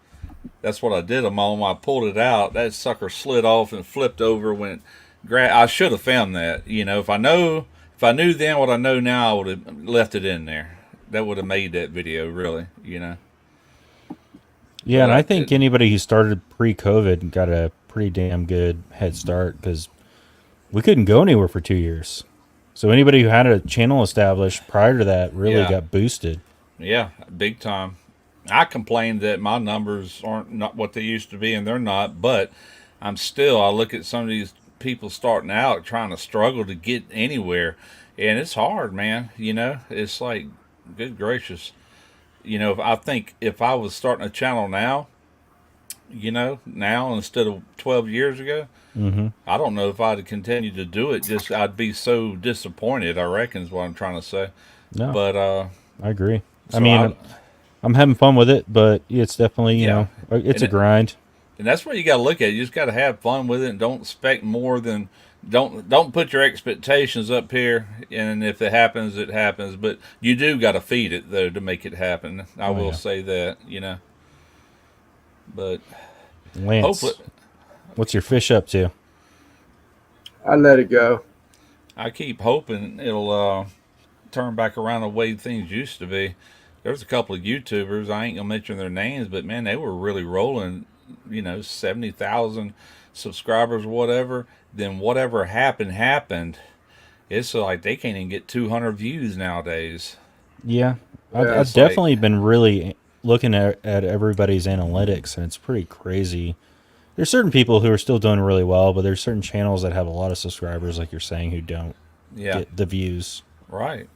That's what I did them on. When I pulled it out, that sucker slid off and flipped over. I should have found that. If I knew then what I know now, I would have left it in there. That would have made that video, really, Yeah, and I think anybody who started pre-COVID got a pretty damn good head start, because we couldn't go anywhere for 2 years. So anybody who had a channel established prior to that really got boosted. Yeah, big time. I complained that my numbers aren't not what they used to be, and they're not, but I look at some of these people starting out trying to struggle to get anywhere, and it's hard, man. It's like, good gracious. I think if I was starting a channel now, now instead of 12 years ago, I don't know if I'd continue to do it. I'd be so disappointed, I reckon, is what I'm trying to say. No, but I agree. So I'm having fun with it, but it's definitely, it's a grind. And that's what you got to look at. You just got to have fun with it, and don't expect more than don't put your expectations up here. And if it happens, it happens. But you do got to feed it though to make it happen. I Oh, will yeah. say that, But Lance, hopefully, what's your fish up to? I let it go. I keep hoping it'll turn back around the way things used to be. There's a couple of YouTubers, I ain't gonna mention their names, but man, they were really rolling, 70,000 subscribers, whatever. Then whatever happened. It's like they can't even get 200 views nowadays. Yeah, I've, Yeah, I've it's like- definitely been really looking at everybody's analytics, and it's pretty crazy. There's certain people who are still doing really well, but there's certain channels that have a lot of subscribers, like you're saying, who don't Yeah, get the views. right.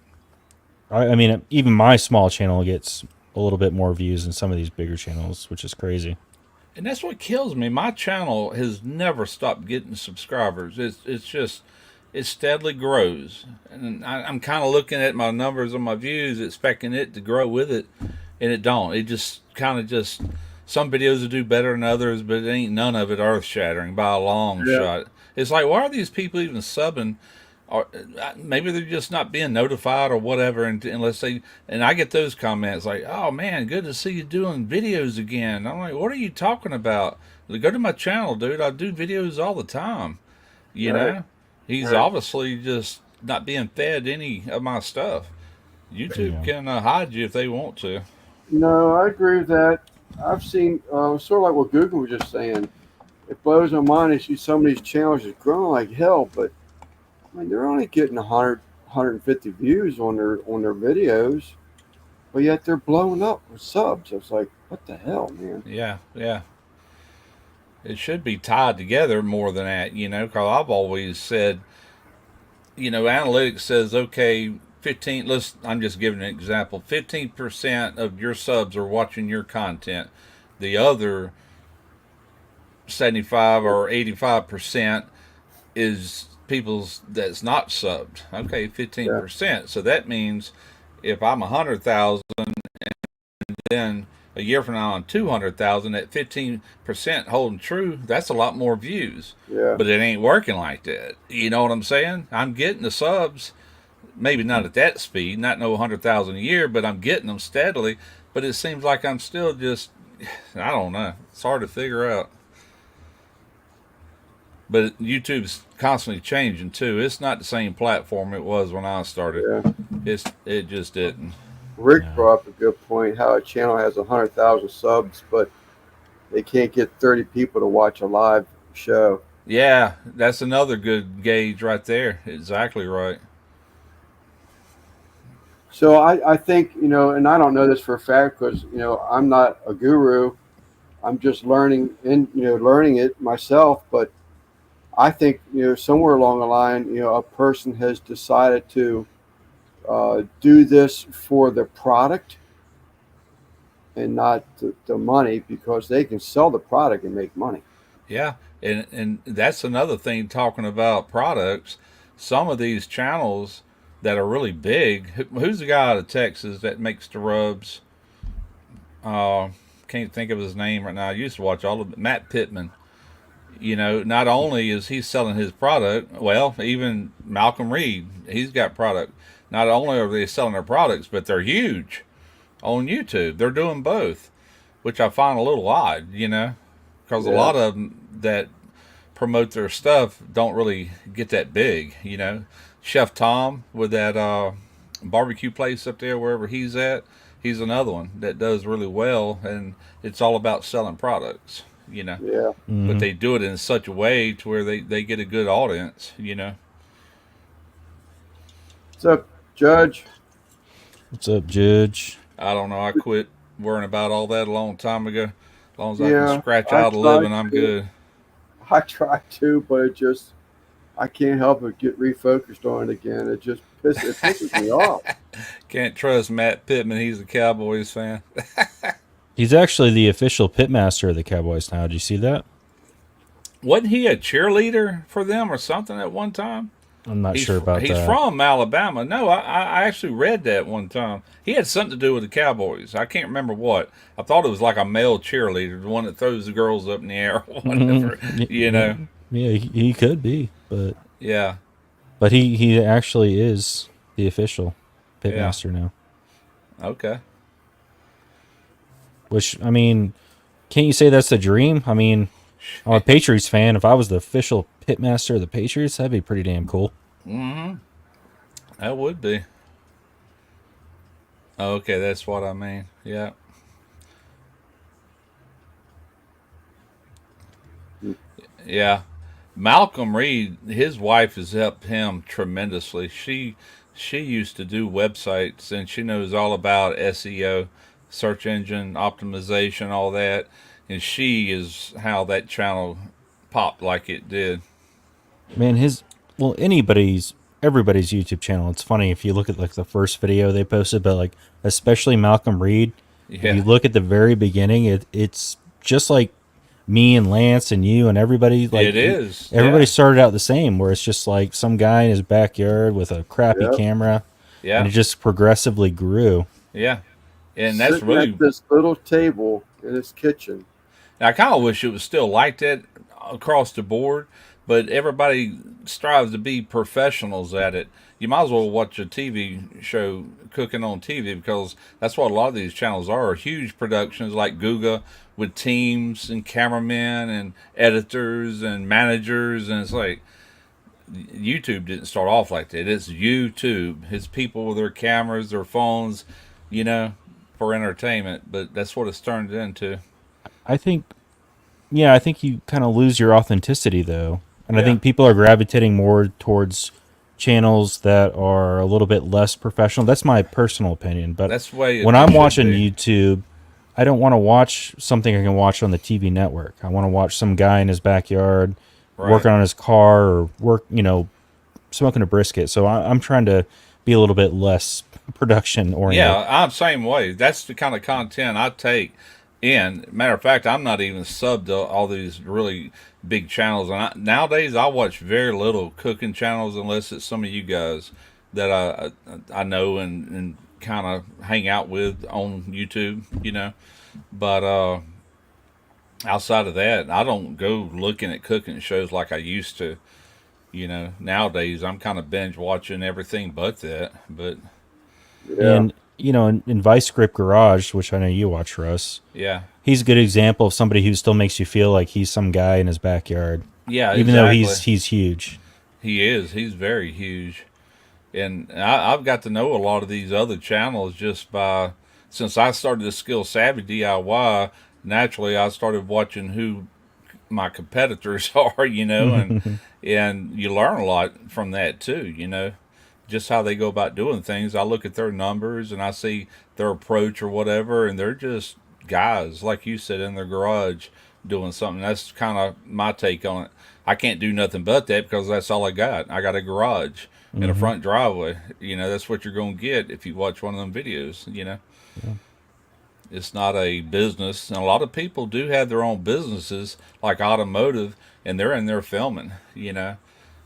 I mean, even my small channel gets a little bit more views than some of these bigger channels, which is crazy. And that's what kills me. My channel has never stopped getting subscribers. It's just it steadily grows, and I'm kind of looking at my numbers on my views, expecting it to grow with it, and it don't. It just kind of just some videos will do better than others, but it ain't none of it earth shattering by a long Yeah. shot. It's like, why are these people even subbing? Or maybe they're just not being notified or whatever. Unless they, and I get those comments like, "Oh man, good to see you doing videos again." I'm like, "What are you talking about? Go to my channel, dude. I do videos all the time." You Right. know, he's Right. obviously just not being fed any of my stuff. YouTube Yeah. can hide you if they want to. No, I agree with that. I've seen sort of like what Google was just saying. It blows my mind to see some of these channels just growing like hell, but I mean they're only getting 100, 150 views on their videos, but yet they're blowing up with subs. It's like, what the hell, man? Yeah, yeah. It should be tied together more than that, because I've always said, analytics says, okay, I'm just giving an example, 15% of your subs are watching your content. The other 75 or 85% is people's that's not subbed. Okay, 15%. So that means if I'm 100,000, then a year from now I'm 200,000, at 15% holding true, that's a lot more views. Yeah. But it ain't working like that. You know what I'm saying? I'm getting the subs, maybe not at that speed, not no 100,000 a year, but I'm getting them steadily. But it seems like I'm still just, I don't know. It's hard to figure out. But YouTube's constantly changing too. It's not the same platform it was when I started. Yeah. It just didn't. Rick Yeah. brought up a good point. How a channel has 100,000 subs, but they can't get 30 people to watch a live show. Yeah, that's another good gauge right there. Exactly right. So I think, and I don't know this for a fact because, I'm not a guru. I'm just learning learning it myself. But I think, somewhere along the line, a person has decided to do this for the product and not the money, because they can sell the product and make money. Yeah, and that's another thing talking about products. Some of these channels that are really big. Who's the guy out of Texas that makes the rubs? Can't think of his name right now. I used to watch all of it. Matt Pittman. Not only is he selling his product, well, even Malcolm Reed, he's got product. Not only are they selling their products, but they're huge on YouTube. They're doing both, which I find a little odd, because a Yeah. lot of them that promote their stuff don't really get that big, Chef Tom with that barbecue place up there, wherever he's at, he's another one that does really well, and it's all about selling products, Yeah. Mhm. but they do it in such a way to where they get a good audience, What's up, Judge? What's up, Judge? I don't know. I quit worrying about all that a long time ago. As long as I Yeah, can scratch I out a living, tried I'm to. good. I try to, but I can't help but get refocused on it again. It just pisses me off. Can't trust Matt Pittman. He's a Cowboys fan. He's actually the official pitmaster of the Cowboys now. Did you see that? Wasn't he a cheerleader for them or something at one time? I'm not sure about he's that. from Alabama. No, I actually read that one time. He had something to do with the Cowboys. I can't remember what. I thought it was like a male cheerleader, the one that throws the girls up in the air or whatever. You know? Yeah, he could be, but Yeah. he actually is the official Yeah. pitmaster now. Okay. Which, I mean, can't you say that's the dream? I mean, I'm a Patriots fan. If I was the official pitmaster of the Patriots, that'd be pretty damn cool. Mm-hmm. That would be. Okay, that's what I mean. Yeah. Yeah. Malcolm Reed, his wife has helped him tremendously. She used to do websites and she knows all about SEO, search engine optimization, all that. And she is how that channel popped like it did. Man, everybody's YouTube channel. It's funny if you look at like the first video they posted, but like especially Malcolm Reed. If Yeah. you look at the very beginning, it's just like me and Lance and you and everybody. Like It is. Everybody Yeah. started out the same, where it's just like some guy in his backyard with a crappy Yep. camera, Yeah. and it just progressively grew. Yeah. And that's Sitting really, at this little table in his kitchen. I kind of wish it was still like that across the board, but everybody strives to be professionals at it. You might as well watch a TV show cooking on TV because that's what a lot of these channels are huge productions like Guga with teams and cameramen and editors and managers. And it's like YouTube didn't start off like that. It's YouTube. It's people with their cameras, their phones, you know, for entertainment. But that's what it's turned into. I think you kind of lose your authenticity though, and I Yeah. think people are gravitating more towards channels that are a little bit less professional. That's my personal opinion, but That's the way when it I'm should watching be. YouTube, I don't want to watch something I can watch on the TV network. I want to watch some guy in his backyard Right. working on his car or smoking a brisket. So I'm trying to be a little bit less production oriented. Yeah, I'm the same way. That's the kind of content I take in. Matter of fact, I'm not even subbed to all these really big channels. And nowadays, I watch very little cooking channels unless it's some of you guys that I know and kind of hang out with on YouTube, you know. But outside of that, I don't go looking at cooking shows like I used to. You know, nowadays I'm kind of binge watching everything but that. But Yeah. And in Vice Grip Garage, which I know you watch, Russ, yeah, he's a good example of somebody who still makes you feel like he's some guy in his backyard, yeah, even though exactly. he's huge. He is. He's very huge. And I've got to know a lot of these other channels just by, since I started the Skill Savvy DIY, naturally I started watching who my competitors are, you know, and you learn a lot from that too, you know, just how they go about doing things. I look at their numbers and I see their approach or whatever, and they're just guys, like you said, in their garage doing something. That's kind of my take on it. I can't do nothing but that because that's all I got. I got a garage and a front driveway. You know, that's what you're going to get if you watch one of them videos, you know. It's not a business. And a lot of people do have their own businesses like automotive and they're in there filming, you know.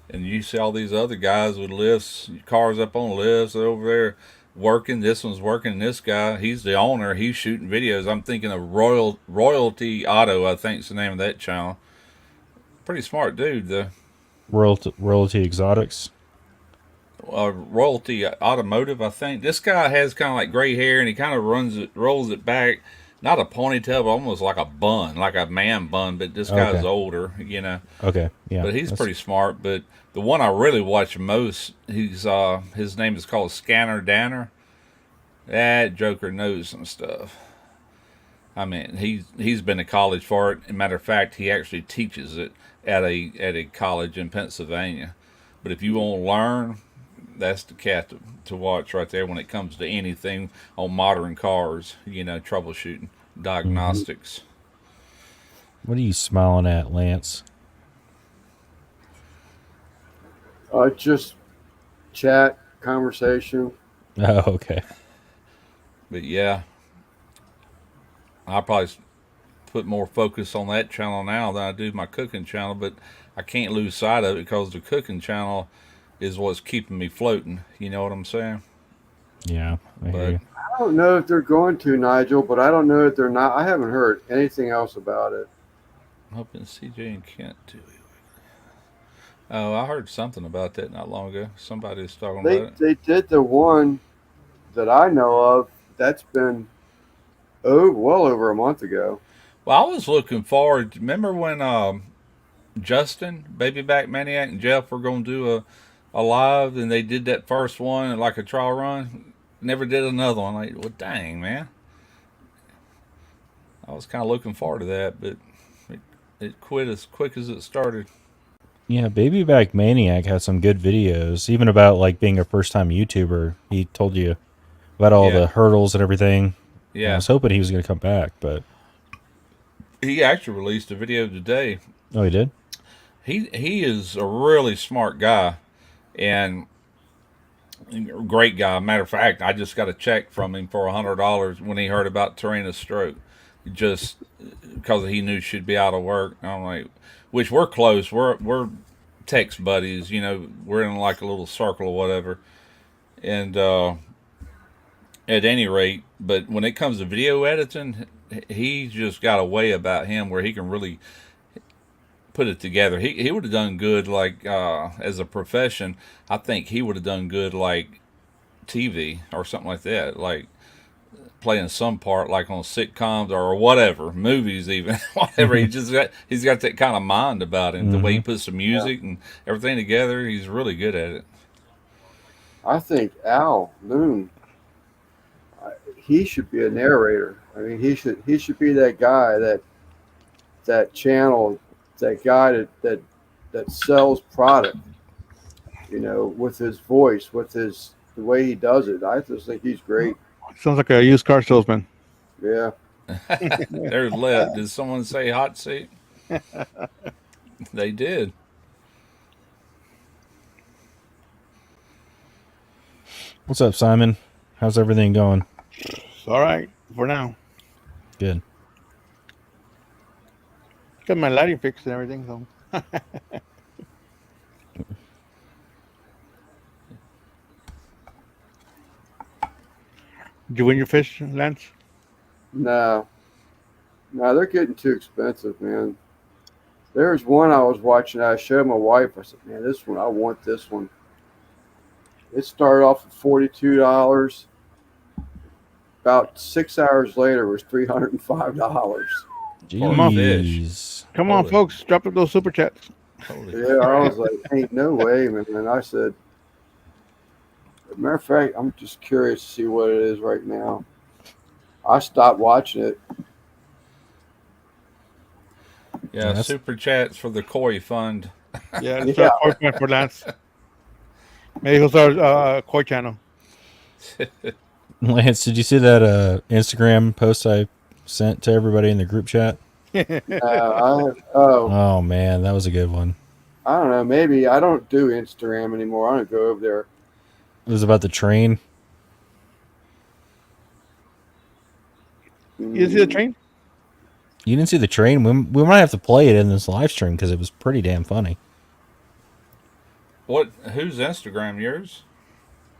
And you see all these other guys with lifts, cars up on lifts, they're over there working. This one's working. This guy, he's the owner. He's shooting videos. I'm thinking of Royalty Auto, I think is the name of that channel. Pretty smart dude, though. Royalty Exotics. Royalty Automotive, I think. This guy has kind of like gray hair, and he kind of rolls it back. Not a ponytail, but almost like a bun, like a man bun. But this guy's Okay. older, you know. Okay, yeah. But he's that's- pretty smart. But the one I really watch most, his name is called Scanner Danner. That joker knows some stuff. I mean, he's been to college for it. As a matter of fact, he actually teaches it at a college in Pennsylvania. But if you want to learn, that's the cat to watch right there when it comes to anything on modern cars. You know, troubleshooting, diagnostics. What are you smiling at, Lance? Just chat, conversation. Oh, okay. But yeah, I probably put more focus on that channel now than I do my cooking channel. But I can't lose sight of it because the cooking channel, is what's keeping me floating. You know what I'm saying? Yeah, I hear But you. I don't know if they're going to, Nigel, but I don't know if they're not. I haven't heard anything else about it. I'm hoping CJ and Kent do it. Oh, I heard something about that not long ago. Somebody was talking They about it. they did the one that I know of. That's been well over a month ago. Well, I was looking forward. Remember when Justin, Baby Back Maniac, and Jeff were going to do a live, and they did that first one like a trial run. Never did another one. Like, well, dang man, I was kind of looking forward to that, but it quit as quick as it started. Yeah, Baby Back Maniac had some good videos, even about like being a first time YouTuber. He told you about all Yeah. the hurdles and everything. I Yeah, was hoping he was going to come back, but he actually released a video today. oh, he did. He is a really smart guy and great guy. Matter of fact, I just got a check from him for $100 when he heard about Tarina's stroke, just because he knew she'd be out of work. I'm like, which we're close. We're text buddies. You know, we're in like a little circle or whatever. And at any rate, but when it comes to video editing, he's just got a way about him where he can really put it together. He would have done good like as a profession. I think he would have done good like TV or something like that, like playing some part like on sitcoms or whatever, movies even, whatever. He's got that kind of mind about him. The way he puts the music and everything together, he's really good at it. I think Al Moon, he should be a narrator. I mean, he should be that guy that channel, that guy that sells product. You know, with his voice, with the way he does it. I just think he's great. Sounds like a used car salesman. Yeah. There's left. Did someone say hot seat? They did. What's up, Simon? How's everything going? It's all right for now. Good. Got my lighting fixed and everything. So did you win your fish, Lance? No, they're getting too expensive, man. There's one I was watching. I showed my wife. I said, "Man, this one, I want this one." It started off at $42. About 6 hours later, it was $305. For a fish. Jeez. Come on, Holy- folks, drop up those super chats. Holy Yeah, I was like, "Ain't no way, man." And I said, "As a matter of fact, I'm just curious to see what it is right now." I stopped watching it. Yeah, That's- super chats for the Koi Fund. Yeah, let's Yeah. start Koi Fund for Lance. Maybe he'll start Koi channel. Lance, did you see that Instagram post I sent to everybody in the group chat? Oh man, that was a good one. I don't know. Maybe I don't do Instagram anymore. I don't go over there. It was about the train. You see the train? You didn't see the train? We might have to play it in this live stream because it was pretty damn funny. What? Whose Instagram? Yours?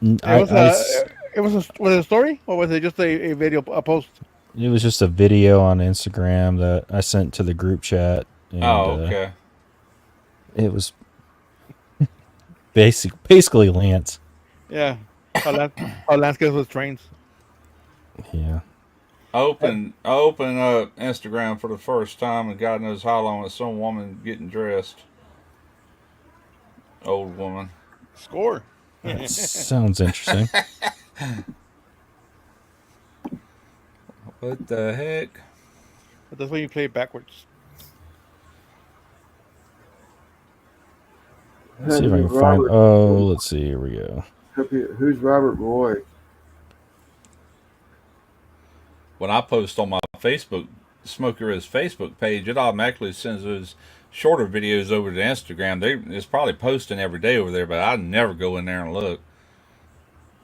It was a story, or was it just a video, a post? It was just a video on Instagram that I sent to the group chat. And, Okay. It was basically Lance. Yeah, how Lance gets with trains. Yeah. I opened up Instagram for the first time, and God knows how long. It's some woman getting dressed. Old woman. Score. That sounds interesting. What the heck? But that's when you play it backwards. Let's see if I can find. Oh, let's see. Here we go. Who's Robert Roy? When I post on my Facebook, Smoker is Facebook page, it automatically sends those shorter videos over to Instagram. It's probably posting every day over there, but I never go in there and look.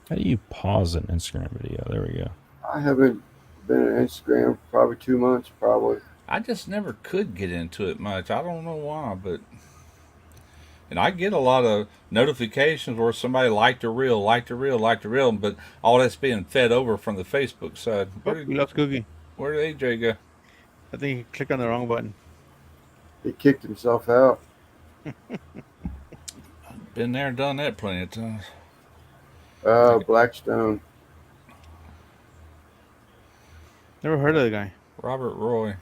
How do you pause an Instagram video? There we go. I haven't been on Instagram for probably 2 months, probably. I just never could get into it much. I don't know why, but And I get a lot of notifications where somebody liked a reel, but all that's being fed over from the Facebook side. Oh, we lost Cookie. Where did AJ go? I think he clicked on the wrong button. He kicked himself out. Been there, done that plenty of times. Blackstone. Never heard of the guy. Robert Roy.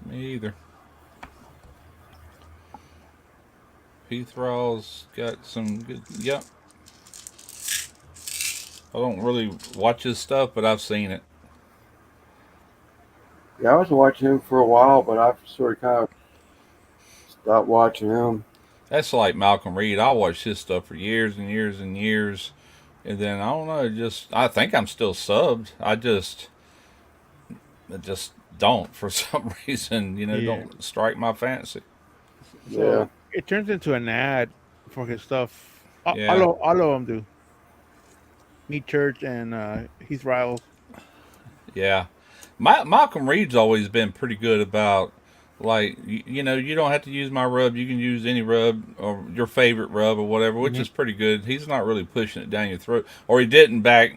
Me either. Heath Rawls got some good. Yep. I don't really watch his stuff, but I've seen it. Yeah, I was watching him for a while, but I've sort of kind of stopped watching him. That's like Malcolm Reed. I watched his stuff for years and years and years, and then I don't know. I think I'm still subbed. I just don't for some reason. Don't strike my fancy. So Yeah. it turns into an ad for his stuff. Yeah. All of them do. Meat Church and Heath Riles. Yeah, Malcolm Reed's always been pretty good about, like, you don't have to use my rub. You can use any rub or your favorite rub or whatever, which is pretty good. He's not really pushing it down your throat, or he didn't back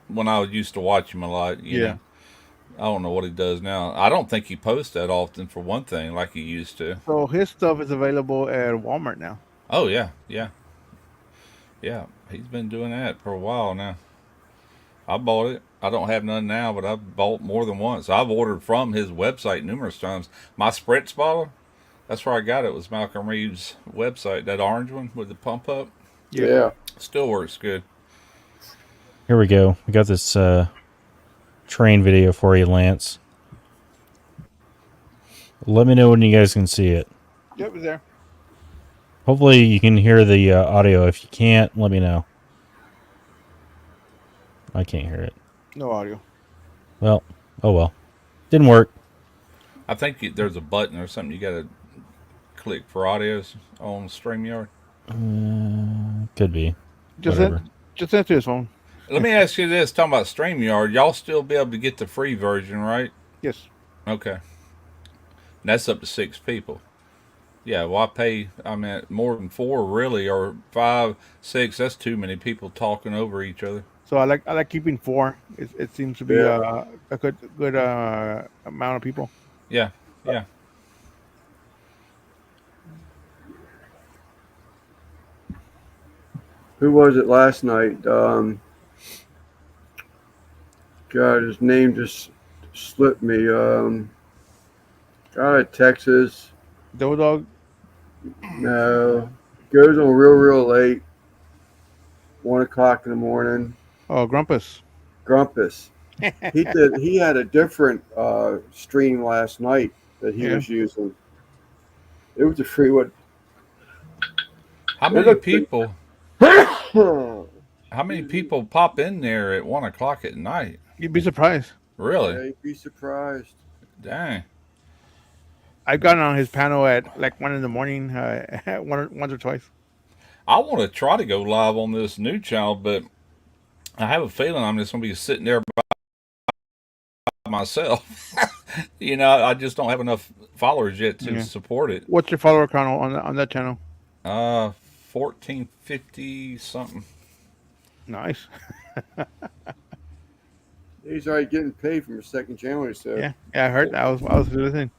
when I used to watch him a lot. You know. I don't know what he does now. I don't think he posts that often, for one thing, like he used to. So his stuff is available at Walmart now. Oh yeah. He's been doing that for a while now. I bought it. I don't have none now, but I've bought more than once. I've ordered from his website numerous times. My Spritz bottle, that's where I got it. Was Malcolm Reed's website, that orange one with the pump up. Yeah. Still works good. Here we go. We got this train video for you, Lance. Let me know when you guys can see it. Yep, it's there. Hopefully you can hear the audio. If you can't, let me know. I can't hear it. No audio. Well, oh well. Didn't work. I think there's a button or something you got to click for audios on StreamYard. Could be. Just Whatever. send it to his phone. Let me ask you this: talking about StreamYard, y'all still be able to get the free version, right? Yes. Okay. And that's up to 6 people. Yeah, well, I pay, more than 4 really, or 5, 6. That's too many people talking over each other. So I like keeping 4. It seems to be a good amount of people. Yeah. Who was it last night? God, his name just slipped me. Guy at Texas. Dough Dog. No. Goes on real late. 1 o'clock in the morning. Oh, Grumpus. Grumpus. He had a different stream last night that he was using. It was a free one. How many people? How many people pop in there at 1 o'clock at night? You'd be surprised. Really? Yeah, you'd be surprised. Dang. I've gotten on his panel at like 1 in the morning, once or twice. I want to try to go live on this new channel, but I have a feeling I'm just going to be sitting there by myself. I just don't have enough followers yet to support it. What's your follower count on that channel? 1450 something. Nice. He's already getting paid from his second channel, he said. Yeah, I heard that. I was listening.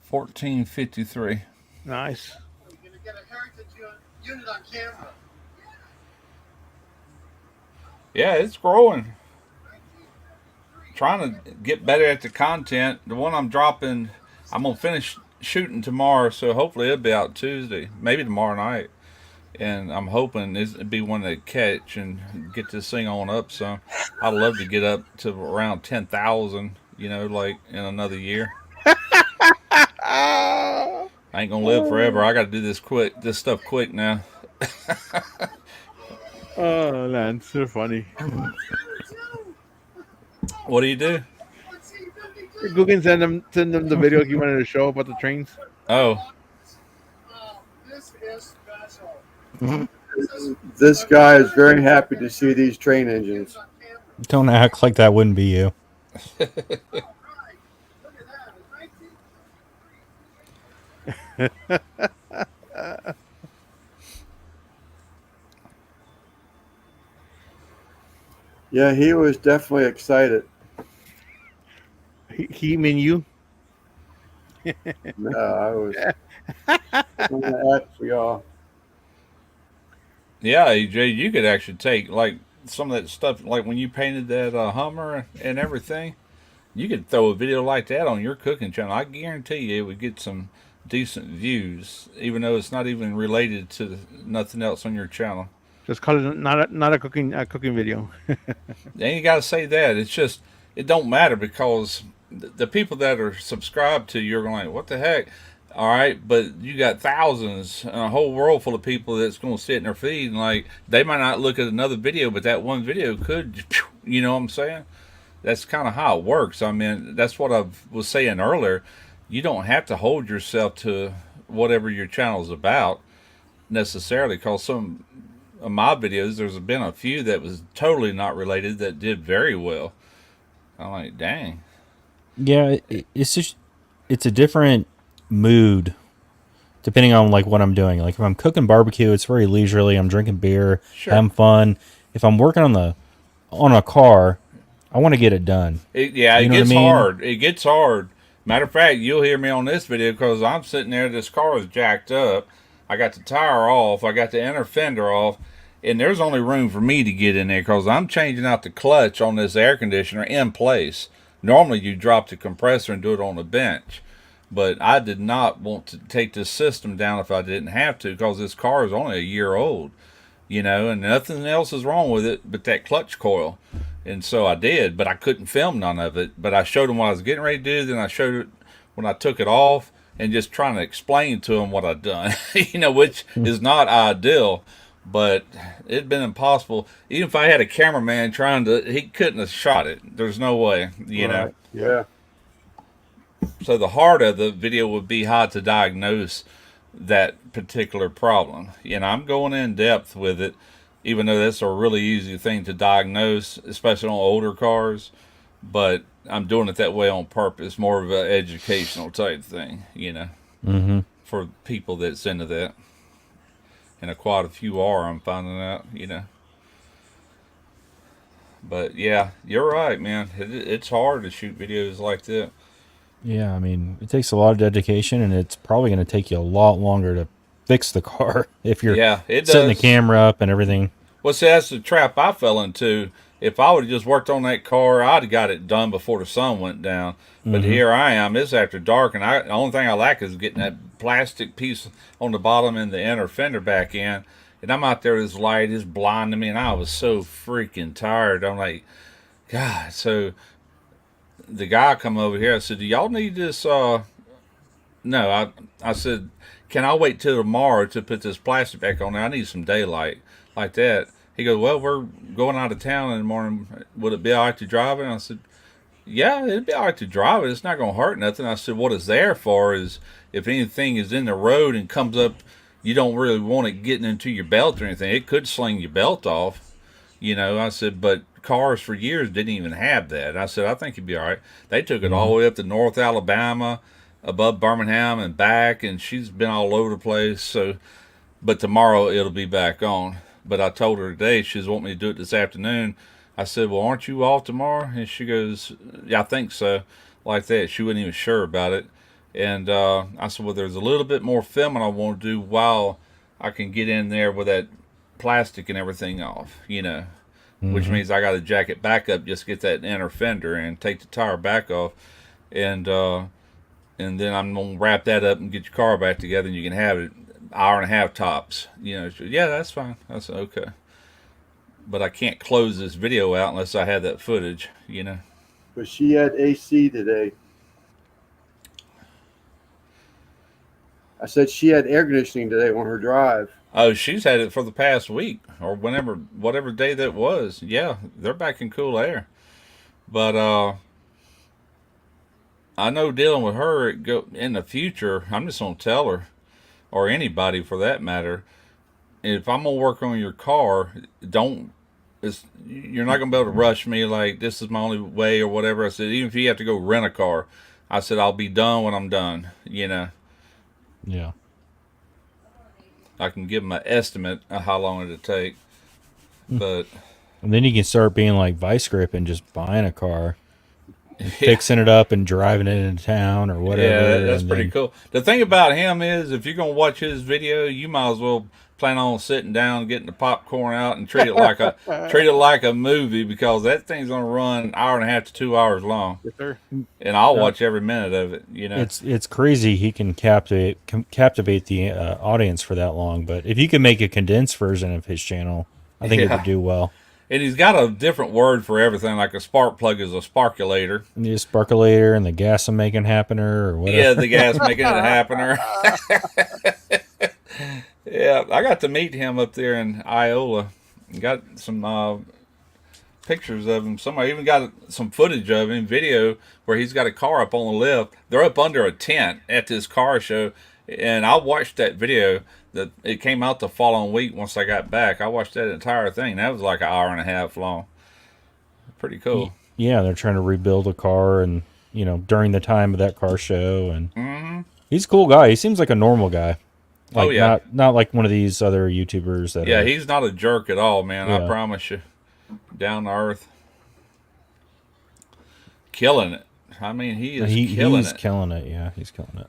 1453. Nice. You're going to get a heritage unit on camera. Yeah, it's growing. Trying to get better at the content. The one I'm dropping, I'm going to finish shooting tomorrow, so hopefully it'll be out Tuesday, maybe tomorrow night. And I'm hoping it'll be one to catch and get this thing on up. So I'd love to get up to around 10,000, like in another year. I ain't gonna live forever. I got to do this stuff quick now. Oh, Lance, you're funny. What do you do? You can send them the video he wanted to show about the trains. Oh, This is special. This guy is very happy to see these train engines. Don't act like that wouldn't be you. Yeah, he was definitely excited. He mean you? I was going to act for y'all. Yeah, AJ, you could actually take like some of that stuff, like when you painted that Hummer and everything. You could throw a video like that on your cooking channel. I guarantee you it would get some decent views, even though it's not even related to nothing else on your channel. Just call it not a cooking video. You ain't got to say that. It's just it don't matter because the people that are subscribed to you are going like, what the heck? All right, but you got thousands, a whole world full of people that's going to sit in their feed and like they might not look at another video, but that one video could, you know what I'm saying? That's kind of how it works. I mean, that's what I was saying earlier. You don't have to hold yourself to whatever your channel's about necessarily, because some of my videos, there's been a few that was totally not related that did very well. I'm like, dang. Yeah, it's just it's a different mood depending on like what I'm doing. Like if I'm cooking barbecue, it's very leisurely. I'm drinking beer, Sure. having fun. If I'm working on a car, I want to get it done. It You know what I gets mean? hard. It gets hard. Matter of fact, you'll hear me on this video because I'm sitting there. This car is jacked up. I got the tire off. I got the inner fender off. And there's only room for me to get in there because I'm changing out the clutch on this air conditioner in place. Normally, you drop the compressor and do it on the bench. But I did not want to take this system down if I didn't have to because this car is only a year old, you know, and nothing else is wrong with it but that clutch coil. And so I did, but I couldn't film none of it. But I showed them what I was getting ready to do. Then I showed it when I took it off and just trying to explain to them what I'd done, you know, which is not ideal, but it'd been impossible. Even if I had a cameraman trying to, he couldn't have shot it. There's no way, you know. Right. Yeah. So the heart of the video would be how to diagnose that particular problem. You know, I'm going in depth with it, even though that's a really easy thing to diagnose, especially on older cars. But I'm doing it that way on purpose, more of an educational type thing, you know, Mm-hmm. for people that's into that. And quite a few are, I'm finding out, you know. But yeah, you're right, man. It's hard to shoot videos like that. Yeah, I mean, it takes a lot of dedication, and it's probably going to take you a lot longer to fix the car if you're Yeah, it setting the does. camera up and everything. Well, see, that's the trap I fell into. If I would have just worked on that car, I'd have got it done before the sun went down. But Mm-hmm. here I am. It's after dark, and the only thing I like is getting that plastic piece on the bottom and the inner fender back in. And I'm out there, this light is blinding me, and I was so freaking tired. I'm like, God. So the guy come over here. I said, "Do y'all need this?" No. I said, "Can I wait till tomorrow to put this plastic back on there? I need some daylight like that." He goes, "Well, we're going out of town in the morning. Would it be all right to drive it?" And I said, "Yeah, it'd be all right to drive it. It's not going to hurt nothing." I said, "What it's there for is if anything is in the road and comes up, you don't really want it getting into your belt or anything. It could sling your belt off, you know." I said, "But cars for years didn't even have that." I said, "I think you'd be all right." They took it all the way up to North Alabama, above Birmingham and back, and she's been all over the place. So, but tomorrow it'll be back on. But I told her today she's wanting me to do it this afternoon. I said, "Well, aren't you off tomorrow?" And she goes, "Yeah, I think so." Like that. She wasn't even sure about it. And I said, "Well, there's a little bit more filming I want to do while I can get in there with that plastic and everything off, you know." Which Mm-hmm. means I got to jack it back up, just get that inner fender and take the tire back off. And then I'm gonna wrap that up and get your car back together, and you can have it hour and a half tops. You know, she, yeah, that's fine. That's okay. But I can't close this video out unless I have that footage. You know. But she had AC today. I said she had air conditioning today on her drive. Oh, she's had it for the past week or whenever, whatever day that was. Yeah, they're back in cool air. But I know dealing with her in the future, I'm just gonna tell her, or anybody for that matter, if I'm gonna work on your car, don't. You're not gonna be able to rush me like this is my only way or whatever. I said even if you have to go rent a car, I said I'll be done when I'm done. You know, Yeah. I can give him an estimate of how long it'd take, but And then you can start being like Vice Grip and just buying a car, yeah, fixing it up and driving it into town or whatever. yeah, that's and pretty then, cool. The thing about him is, if you're gonna watch his video, you might as well plan on sitting down, getting the popcorn out, and treat it like a movie, because that thing's gonna run an hour and a half to 2 hours long, Yes, sir. and I'll Yeah. watch every minute of it. You know, It's crazy he can captivate the audience for that long. But if you could make a condensed version of his channel, I think it Yeah. would do well. and he's got a different word for everything. Like a spark plug is a sparkulator. The sparkulator and the gas I'm making happener or whatever. Yeah, the gas making it happen. Yeah, I got to meet him up there in Iola. Got some pictures of him. Somebody even got some footage of him, video, where he's got a car up on the lift. They're up under a tent at this car show, and I watched that video. That it came out the following week once I got back. I watched that entire thing. That was like an hour and a half long. Pretty cool. Yeah, they're trying to rebuild a car, and during the time of that car show, and he's a cool guy. He seems like a normal guy. Like, Oh, yeah. not like one of these other YouTubers that. Yeah, are, he's not a jerk at all, man. I Yeah. promise you. Down to earth. Killing it. I mean, he is killing he's it. killing it. Yeah, he's killing it.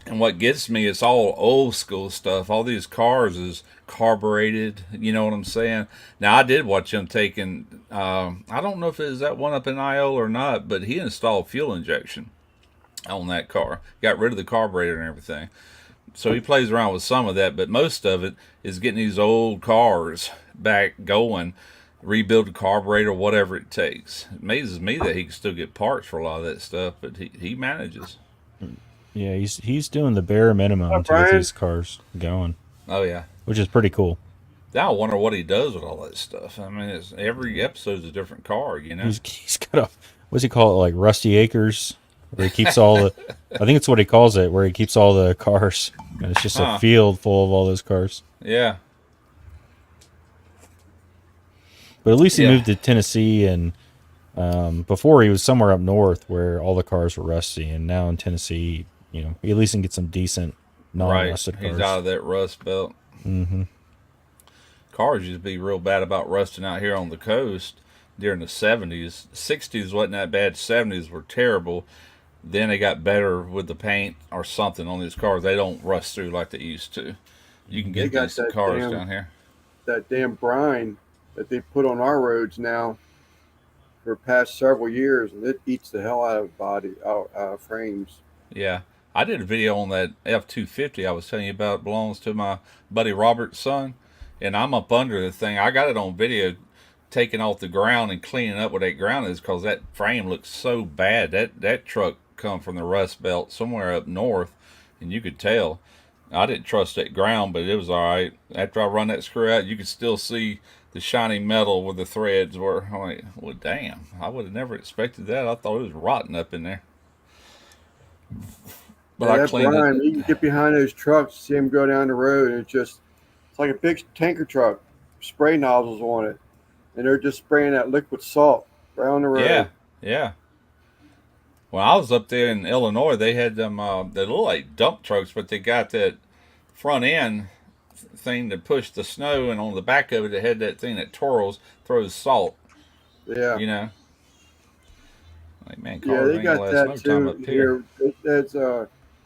And what gets me, it's all old school stuff. All these cars is carbureted. You know what I'm saying? Now, I did watch him taking, I don't know if it was that one up in Iola or not, but he installed fuel injection on that car. Got rid of the carburetor and everything. So he plays around with some of that, but most of it is getting these old cars back going, rebuild the carburetor, whatever it takes. It amazes me that he can still get parts for a lot of that stuff, but he manages. Yeah, he's doing the bare minimum to get Brian? these cars going, Oh, yeah. which is pretty cool. Now I wonder what he does with all that stuff. I mean, every episode's a different car, you know? He's got a what's he call it, like Rusty Acres, where he keeps all the. I think it's what he calls it, where he keeps all the cars, and it's just Huh. a field full of all those cars. Yeah. But at least he Yeah. moved to Tennessee, and before he was somewhere up north where all the cars were rusty, and now in Tennessee, he at least can get some decent Right. non-rusted He's cars. out of that rust belt. Mm-hmm. Cars used to be real bad about rusting out here on the coast during the 70s. 60s wasn't that bad. 70s were terrible. Then they got better with the paint or something on these cars. They don't rust through like they used to. You can They get got decent that cars damn- down here. That damn brine that they put on our roads now for past several years, and it eats the hell out of frames. Yeah. I did a video on that F-250 I was telling you about. It belongs to my buddy Robert's son. And I'm up under the thing. I got it on video taking off the ground and cleaning up where that ground is, because that frame looks so bad. That truck come from the Rust Belt somewhere up north, and you could tell. I didn't trust that ground, but it was all right. After I run that screw out, you could still see the shiny metal where the threads were. I'm like, well, damn. I would have never expected that. I thought it was rotten up in there. But Yeah, I that cleaned brine, it. you can get behind those trucks, see them go down the road, and it's like a big tanker truck, spray nozzles on it, and they're just spraying that liquid salt right on the road. Yeah, yeah. When I was up there in Illinois, they had them. They look like dump trucks, but they got that front end thing to push the snow, and on the back of it, it had that thing that throws salt. Yeah. You know, like man, Yeah, cars they ain't got gonna last that no time too up here. here. That's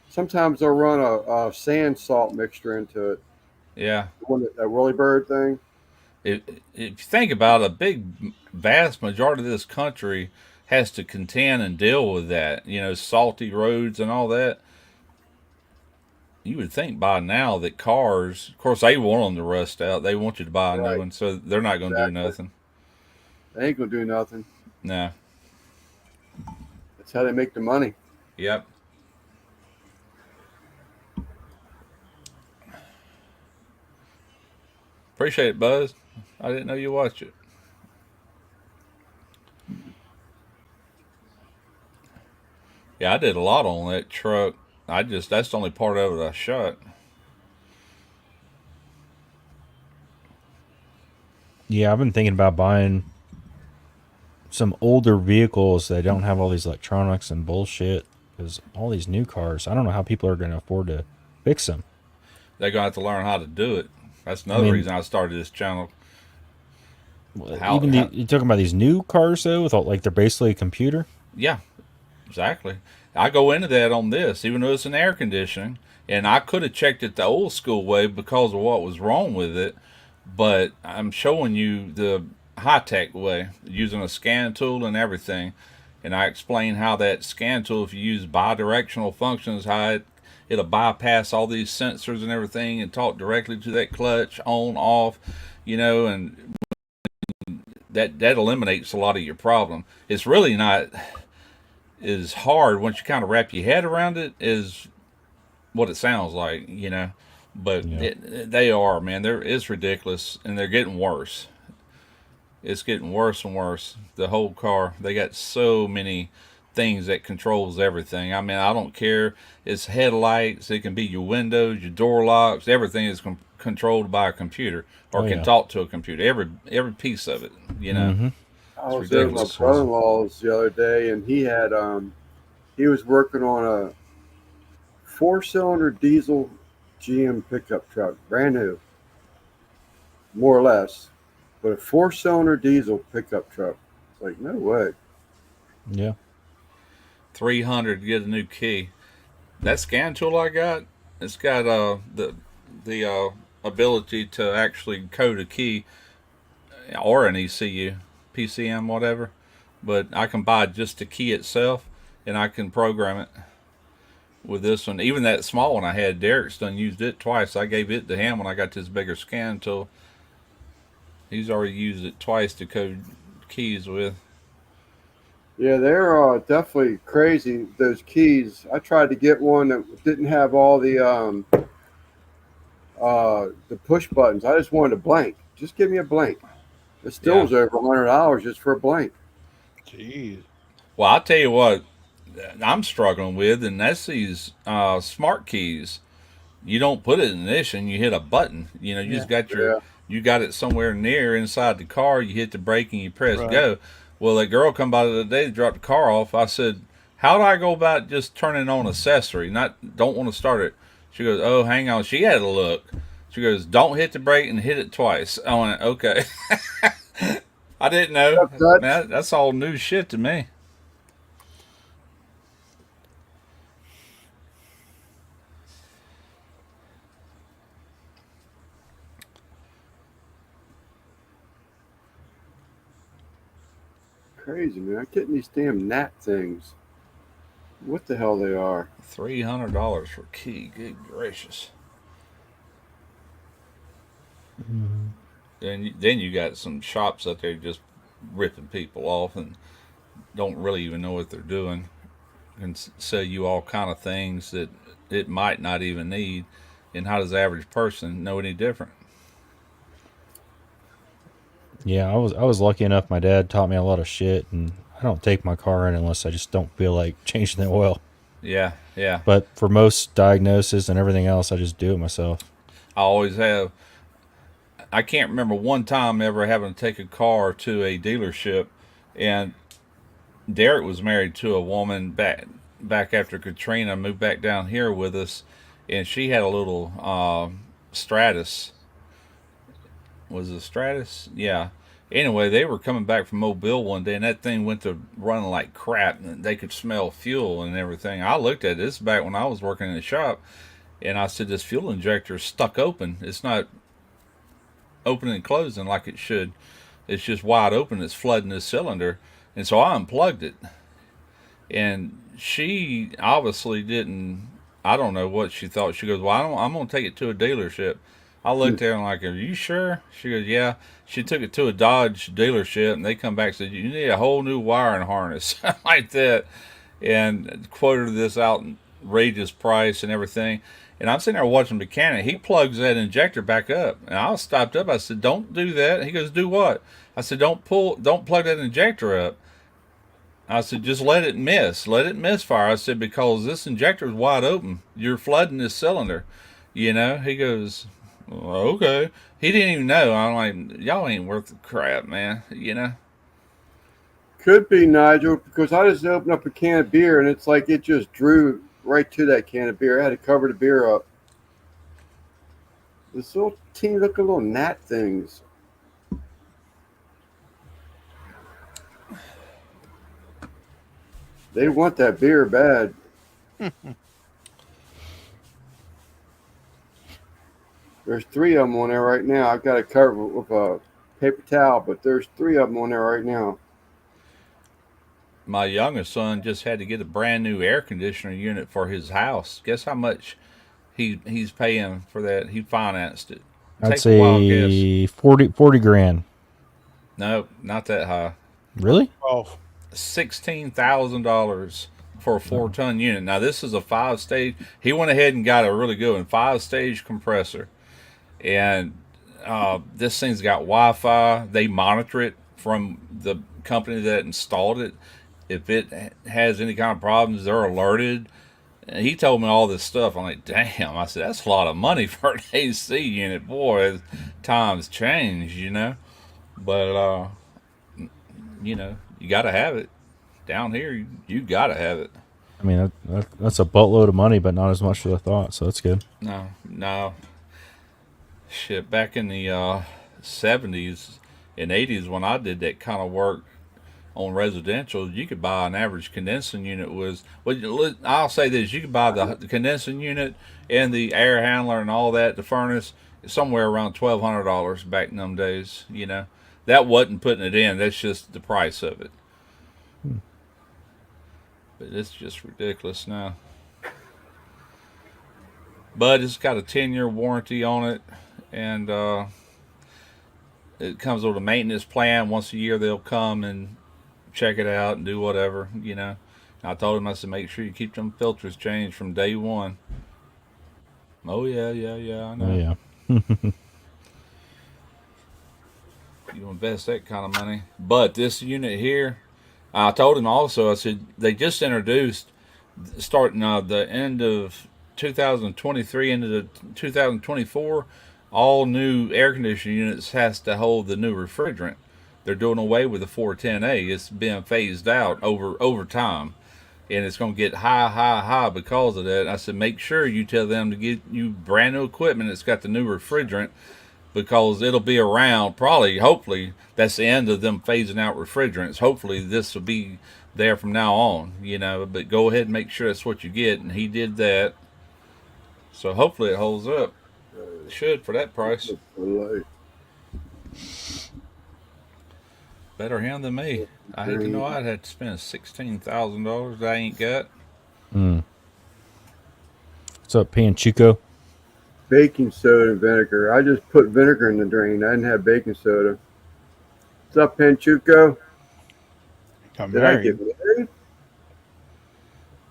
sometimes they'll run a sand salt mixture into it. Yeah. That whirly bird thing. If you think about it, a big, vast majority of this country has to contend and deal with that. You know, salty roads and all that. You would think by now that cars, of course, they want them to rust out. They want you to buy a Right. new one, so they're not going to Exactly. do nothing. They ain't gonna do nothing. No. That's how they make the money. Yep. Appreciate it, Buzz. I didn't know you watched it. Yeah, I did a lot on that truck. That's the only part of it I shot. Yeah, I've been thinking about buying some older vehicles that don't have all these electronics and bullshit. Because all these new cars, I don't know how people are going to afford to fix them. They're gonna have to learn how to do it. That's another mean- reason I started this channel. You're talking about these new cars though, with all, like they're basically a computer. Yeah, exactly. I go into that on this, even though it's an air conditioning, and I could have checked it the old school way because of what was wrong with it, but I'm showing you the high tech way, using a scan tool and everything, and I explain how that scan tool, if you use bidirectional functions, how it'll bypass all these sensors and everything and talk directly to that clutch on off, and that eliminates a lot of your problem. It's really not as hard once you kind of wrap your head around it is what it sounds like, but Yeah. they are, man, it's ridiculous, and they're getting worse. It's getting worse and worse. The whole car, they got so many things that controls everything. I mean, I don't care. It's headlights. It can be your windows, your door locks. Everything is controlled by a computer or Oh, can yeah. talk to a computer. Every piece of it. Mhm. I was It's there with my ridiculous. brother-in-law's the other day, and he was working on a 4-cylinder diesel GM pickup truck, brand new, more or less, but a 4-cylinder diesel pickup truck. It's like, no way. Yeah. 300 to get a new key. That scan tool I got, it's got the ability to actually code a key or an ECU, PCM, whatever. But I can buy just the key itself, and I can program it with this one. Even that small one I had, Derek's done used it twice. I gave it to him when I got this bigger scan tool. He's already used it twice to code keys with. Yeah, they're definitely crazy, those keys. I tried to get one that didn't have all the push buttons. I just wanted a blank. Just give me a blank. It still Yeah. was over $100 just for a blank. Jeez. Well, I'll tell you what I'm struggling with, and that's these smart keys. You don't put it in ignition, you hit a button. You just got you got it somewhere near inside the car, you hit the brake and you press Right. go. Well, that girl come by the other day to drop the car off. I said, how do I go about just turning on accessory? Don't want to start it. She goes, oh, hang on. She had a look. She goes, don't hit the brake and hit it twice. I went, okay. I didn't know. Man, that's all new shit to me. Crazy, man. I'm getting these damn gnat things. What the hell they are? $300 for a key. Good gracious. Then you got some shops out there just ripping people off and don't really even know what they're doing, and sell you all kind of things that it might not even need. And how does the average person know any different? Yeah, I was lucky enough. My dad taught me a lot of shit, and I don't take my car in unless I just don't feel like changing the oil. Yeah. But for most diagnosis and everything else, I just do it myself. I always have. I can't remember one time ever having to take a car to a dealership, and Derek was married to a woman back after Katrina, moved back down here with us, and she had a little Stratus. Was it Stratus? Yeah. Anyway, they were coming back from Mobile one day, and that thing went to running like crap, and they could smell fuel and everything. I looked at this back when I was working in the shop, and I said, this fuel injector is stuck open. It's not opening and closing like it should. It's just wide open. It's flooding this cylinder. And so I unplugged it. And she obviously didn't, I don't know what she thought. She goes, well, I'm going to take it to a dealership. I looked there and like, are you sure? She goes, yeah. She took it to a Dodge dealership, and they come back and said, you need a whole new wiring harness like that. And quoted this outrageous price and everything. And I'm sitting there watching the mechanic. He plugs that injector back up. And I stopped up. I said, don't do that. He goes, do what? I said, don't plug that injector up. I said, just let it misfire. I said, because this injector is wide open. You're flooding this cylinder. He goes, well, okay. He didn't even know. I'm like, y'all ain't worth the crap, man. Could be, Nigel, because I just opened up a can of beer and it's like it just drew right to that can of beer. I had to cover the beer up. This little teeny looking little gnat things. They want that beer bad. There's 3 of them on there right now. I've got to cover it with a paper towel, but there's 3 of them on there right now. My youngest son just had to get a brand new air conditioner unit for his house. Guess how much he's paying for that? He financed it. I'd Take a wild say guess. 40 grand. No, not that high. Really? Oh, $16,000 for a 4-ton unit. Now this is a 5-stage. He went ahead and got a really good one, 5-stage compressor, and this thing's got Wi-Fi. They monitor it from the company that installed it. If it has any kind of problems, they're alerted. And he told me all this stuff. I'm like, damn. I said, that's a lot of money for an AC unit. Boy, times change, you know. But, you know, you got to have it. Down here, you got to have it. I mean, that's a buttload of money, but not as much as I thought, so that's good. No. Shit, back in the 70s and 80s when I did that kind of work on residential, you could buy an average condensing unit was, well, I'll say this, you could buy the condensing unit and the air handler and all that, the furnace, somewhere around $1,200 back in them days, you know. That wasn't putting it in, that's just the price of it. But it's just ridiculous now. But it's got a 10-year warranty on it, and it comes with a maintenance plan. Once a year they'll come and check it out and do whatever, you know. And I told him, I said, make sure you keep them filters changed from day one. Oh yeah, I know. Oh, yeah. You invest that kind of money. But this unit here, I told him also, I said, they just introduced, starting the end of 2023 into the 2024, all new air conditioning units has to hold the new refrigerant. They're doing away with the 410A. It's being phased out over time. And it's going to get high because of that. I said, make sure you tell them to get you brand new equipment that's got the new refrigerant, because it'll be around probably, hopefully, that's the end of them phasing out refrigerants. Hopefully this will be there from now on, you know, but go ahead and make sure that's what you get. And he did that. So hopefully it holds up. It should for that price. Better him than me. I hate to know I'd have to spend $16,000 I ain't got. What's up, Panchuco? Baking soda and vinegar. I just put vinegar in the drain. I didn't have baking soda. What's up, Panchuco? I'm Did I married. get married?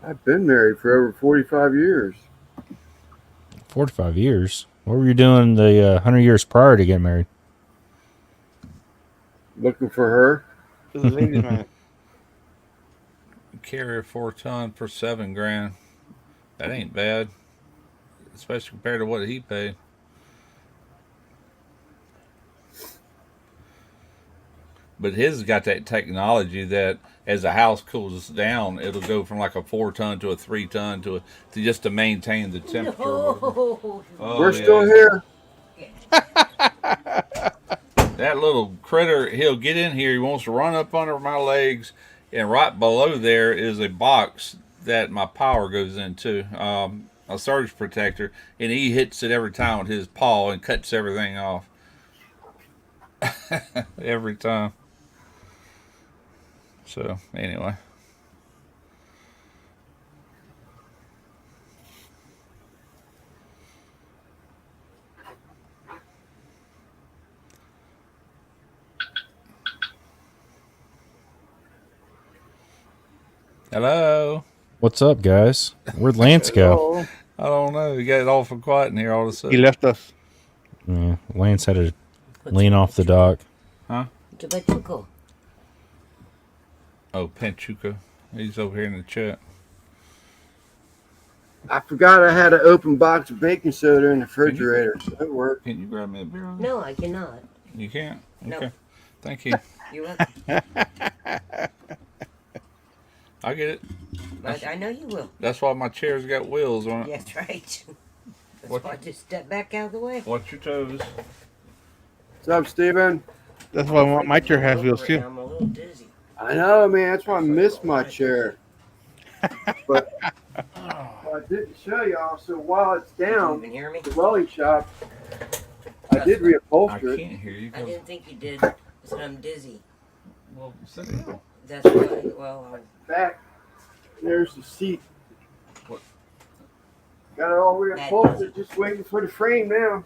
I've been married for over 45 years. 45 years? What were you doing the 100 years prior to getting married? Looking for her. To the ladies' man. Carrier 4-ton for $7,000. That ain't bad, especially compared to what he paid. But his has got that technology that as the house cools down, it'll go from like a 4-ton to a 3-ton to just to maintain the temperature. No. Oh, We're yeah. still here. That little critter, he'll get in here. He wants to run up under my legs, and right below there is a box that my power goes into, a surge protector, and he hits it every time with his paw and cuts everything off. Every time. So anyway. Hello. What's up, guys? Where'd Lance go? I don't know. You got it awful quiet in here all of a He sudden. left us. Yeah, Lance had to lean off the dock. Chubachuco. Oh, Panchuca. He's over here in the chat. I forgot I had an open box of baking soda in the refrigerator, so it worked. Can you grab me a beer? No, I cannot. You can't? No. Okay. Thank you. You're welcome. I get it. I know you will. That's why my chair's got wheels on it. Yeah, that's right. That's What- why I just step back out of the way. Watch your toes. What's up, Steven? That's why my chair has wheels Right too. now, I'm a little dizzy. I know, man. That's why I miss my chair. But I didn't show y'all. So while it's Can you down, even hear me? the welding shop, I did I reupholster it. can't hear you. I didn't think you did. I said I'm dizzy. Well, sit down. That's why. Well, Back there's the seat. What? Got it all reupholstered, just waiting for the frame now.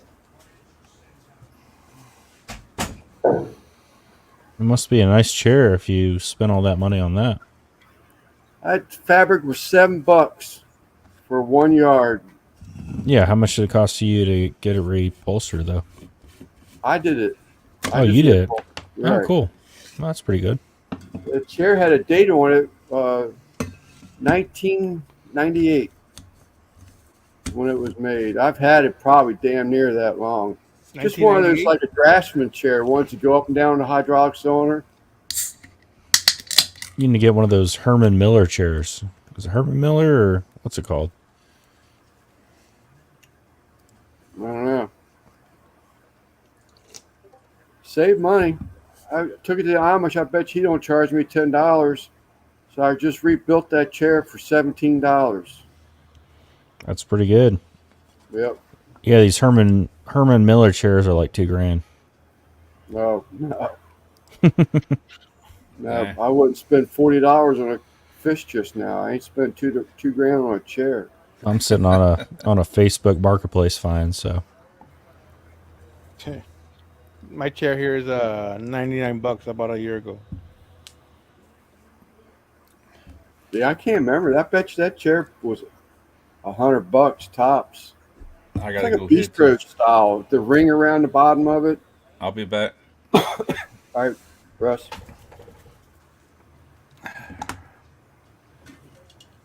It must be a nice chair if you spent all that money on that. That fabric was $7 for 1 yard. Yeah, how much did it cost you to get it reupholstered though? I did it. Oh, you did? Right. Oh, cool. Well, that's pretty good. The chair had a date on it, 1998, when it was made. I've had it probably damn near that long. Just one of those 1998? like a draftsman chair, ones to go up and down the hydraulic cylinder. You need to get one of those Herman Miller chairs. Is it Herman Miller or what's it called? I don't know. Save money. I took it to the Amish. I bet you he don't charge me $10. So I just rebuilt that chair for $17. That's pretty good. Yep. Yeah, these Herman Miller chairs are like $2,000. No. No, Nah. I wouldn't spend $40 on a fish just now. I ain't spent two grand on a chair. I'm sitting on a Facebook marketplace find, so My chair here is $99 I bought a year ago. Yeah, I can't remember. I bet you that chair was $100 tops. I It's gotta like a go hit bistro this. style. The ring around the bottom of it. I'll be back. All right, Russ.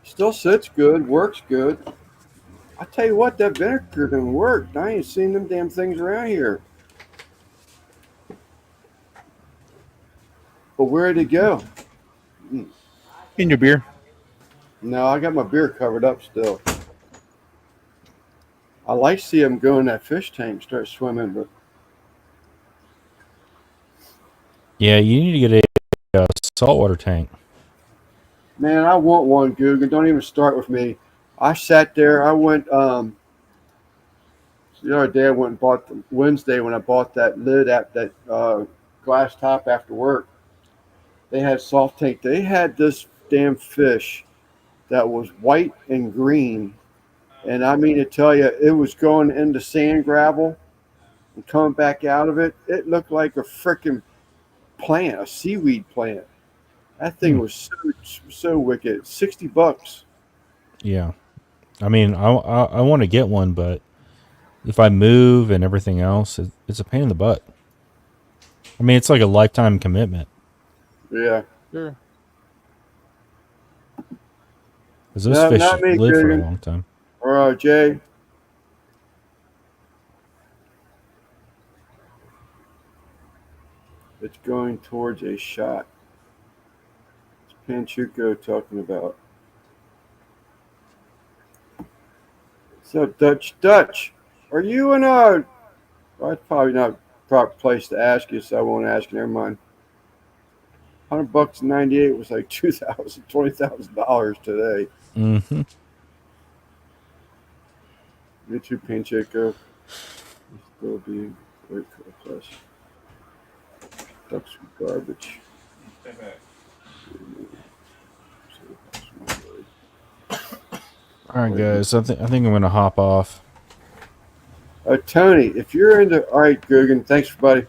Still sits good, works good. I tell you what, that vinegar didn't work. I ain't seen them damn things around here. But where'd it go? In your beer. No, I got my beer covered up still. I like to see them go in that fish tank, start swimming, but yeah, you need to get a saltwater tank. man, I want one, Googan. Don't even start with me. I sat there. I went the other day. I went and bought Wednesday when I bought that lid at that glass top after work. They had soft tank. They had this damn fish that was white and green, and I mean to tell you, it was going into sand gravel and coming back out of it. It looked like a freaking plant, a seaweed plant. That thing was so wicked. $60. Yeah, I mean, I want to get one, but if I move and everything else, it's a pain in the butt. I mean, it's like a lifetime commitment. Yeah. Sure. Because those No, fish not me, live for a Googan. long time. Or Jay. It's going towards a shot. It's Panchuco talking about. So Dutch, are you in a? Well, that's probably not a proper place to ask you, so I won't ask you. Never mind. $100 in '98 was like $20,000 today. Mm-hmm. Me too, Pancheco. Still being great for the plus. Ducks are garbage. All right, guys. I think I'm gonna hop off. Tony, if you're into, all right, Googan, thanks, buddy.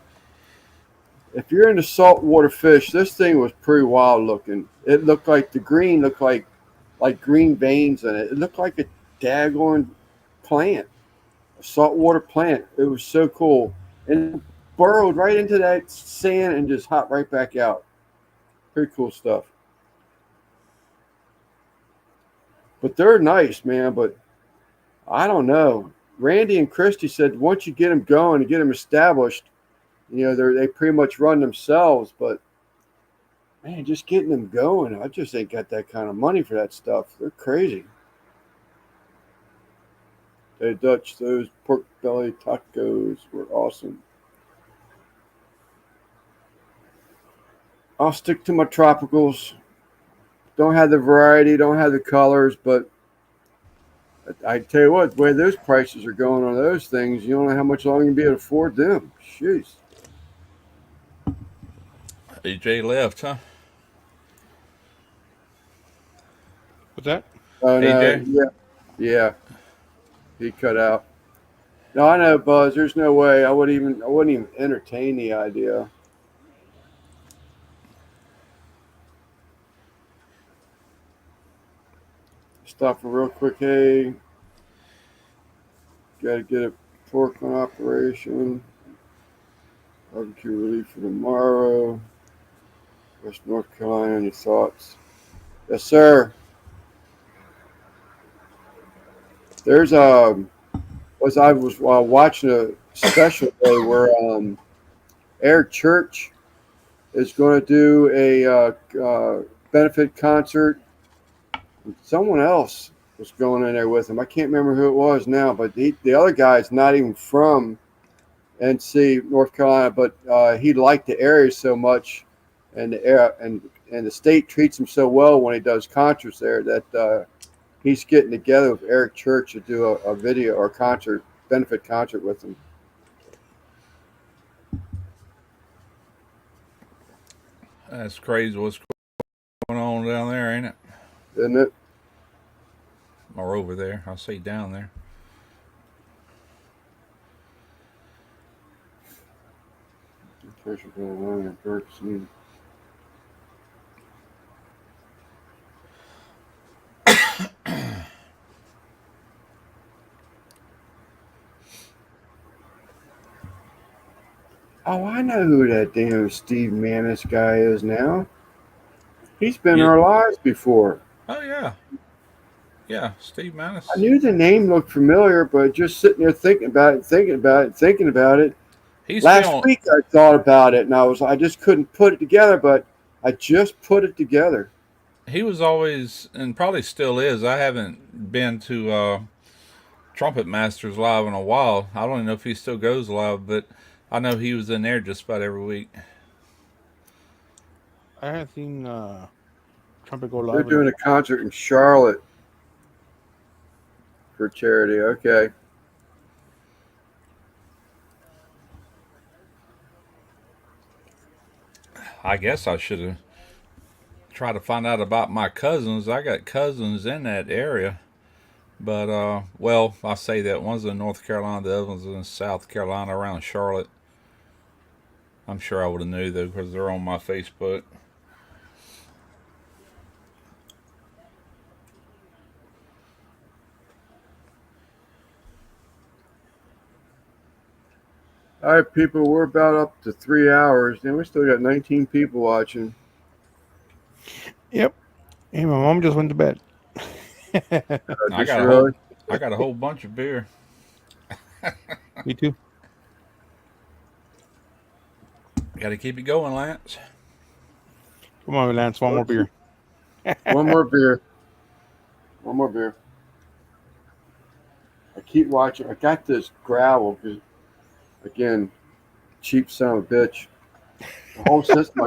If you're into saltwater fish, this thing was pretty wild looking. It looked like the green looked like green veins in it. It looked like a daggone plant, a saltwater plant. It was so cool, and it burrowed right into that sand and just hopped right back out. Pretty cool stuff. But they're nice, man. But I don't know. Randy and Christy said once you get them going and get them established, you know, they pretty much run themselves. But Man, just getting them going. I just ain't got that kind of money for that stuff. They're crazy. Hey, Dutch, those pork belly tacos were awesome. I'll stick to my tropicals. Don't have the variety, don't have the colors, but I tell you what, the way those prices are going on those things, you don't know how much longer you'll be able to afford them. Jeez. AJ left, huh? What's that? Oh no, AJ? yeah, he cut out. No, I know, Buzz. There's no way I wouldn't even entertain the idea. Stop for real quick. Hey, got to get a pork on operation. Barbecue relief for tomorrow. West North Carolina. Any thoughts? Yes, sir. There's I was watching a special day where Eric Church is going to do a benefit concert. Someone else was going in there with him. I can't remember who it was now, but the other guy's not even from NC, North Carolina, but he liked the area so much, and the state treats him so well when he does concerts there that he's getting together with Eric Church to do a video or concert, benefit concert with him. That's crazy what's going on down there, ain't it? Isn't it? Or over there. I'll say down there. Oh, I know who that damn Steve Manis guy is now. He's been in Yeah. our lives before. Oh, yeah. Yeah, Steve Manis. I knew the name looked familiar, but just sitting there thinking about it. He's Last feeling, week I thought about it, and I just couldn't put it together, but I just put it together. he was always, and probably still is. I haven't been to Trumpet Masters live in a while. I don't even know if he still goes live, but I know he was in there just about every week. I have seen Trumpet go They're live. doing a concert in Charlotte for charity. Okay. I guess I should have tried to find out about my cousins. I got cousins in that area. But, well, I say that one's in North Carolina, the other one's in South Carolina around Charlotte. I'm sure I would have knew, though, because they're on my Facebook. All right, people, we're about up to 3 hours, and we still got 19 people watching. Yep. Hey, my mom just went to bed. I got Really? I got a whole bunch of beer. Me too. Got to keep it going, Lance. Come on, Lance. One more beer. One more beer. One more beer. I keep watching. I got this gravel because, again, cheap son of a bitch. The whole system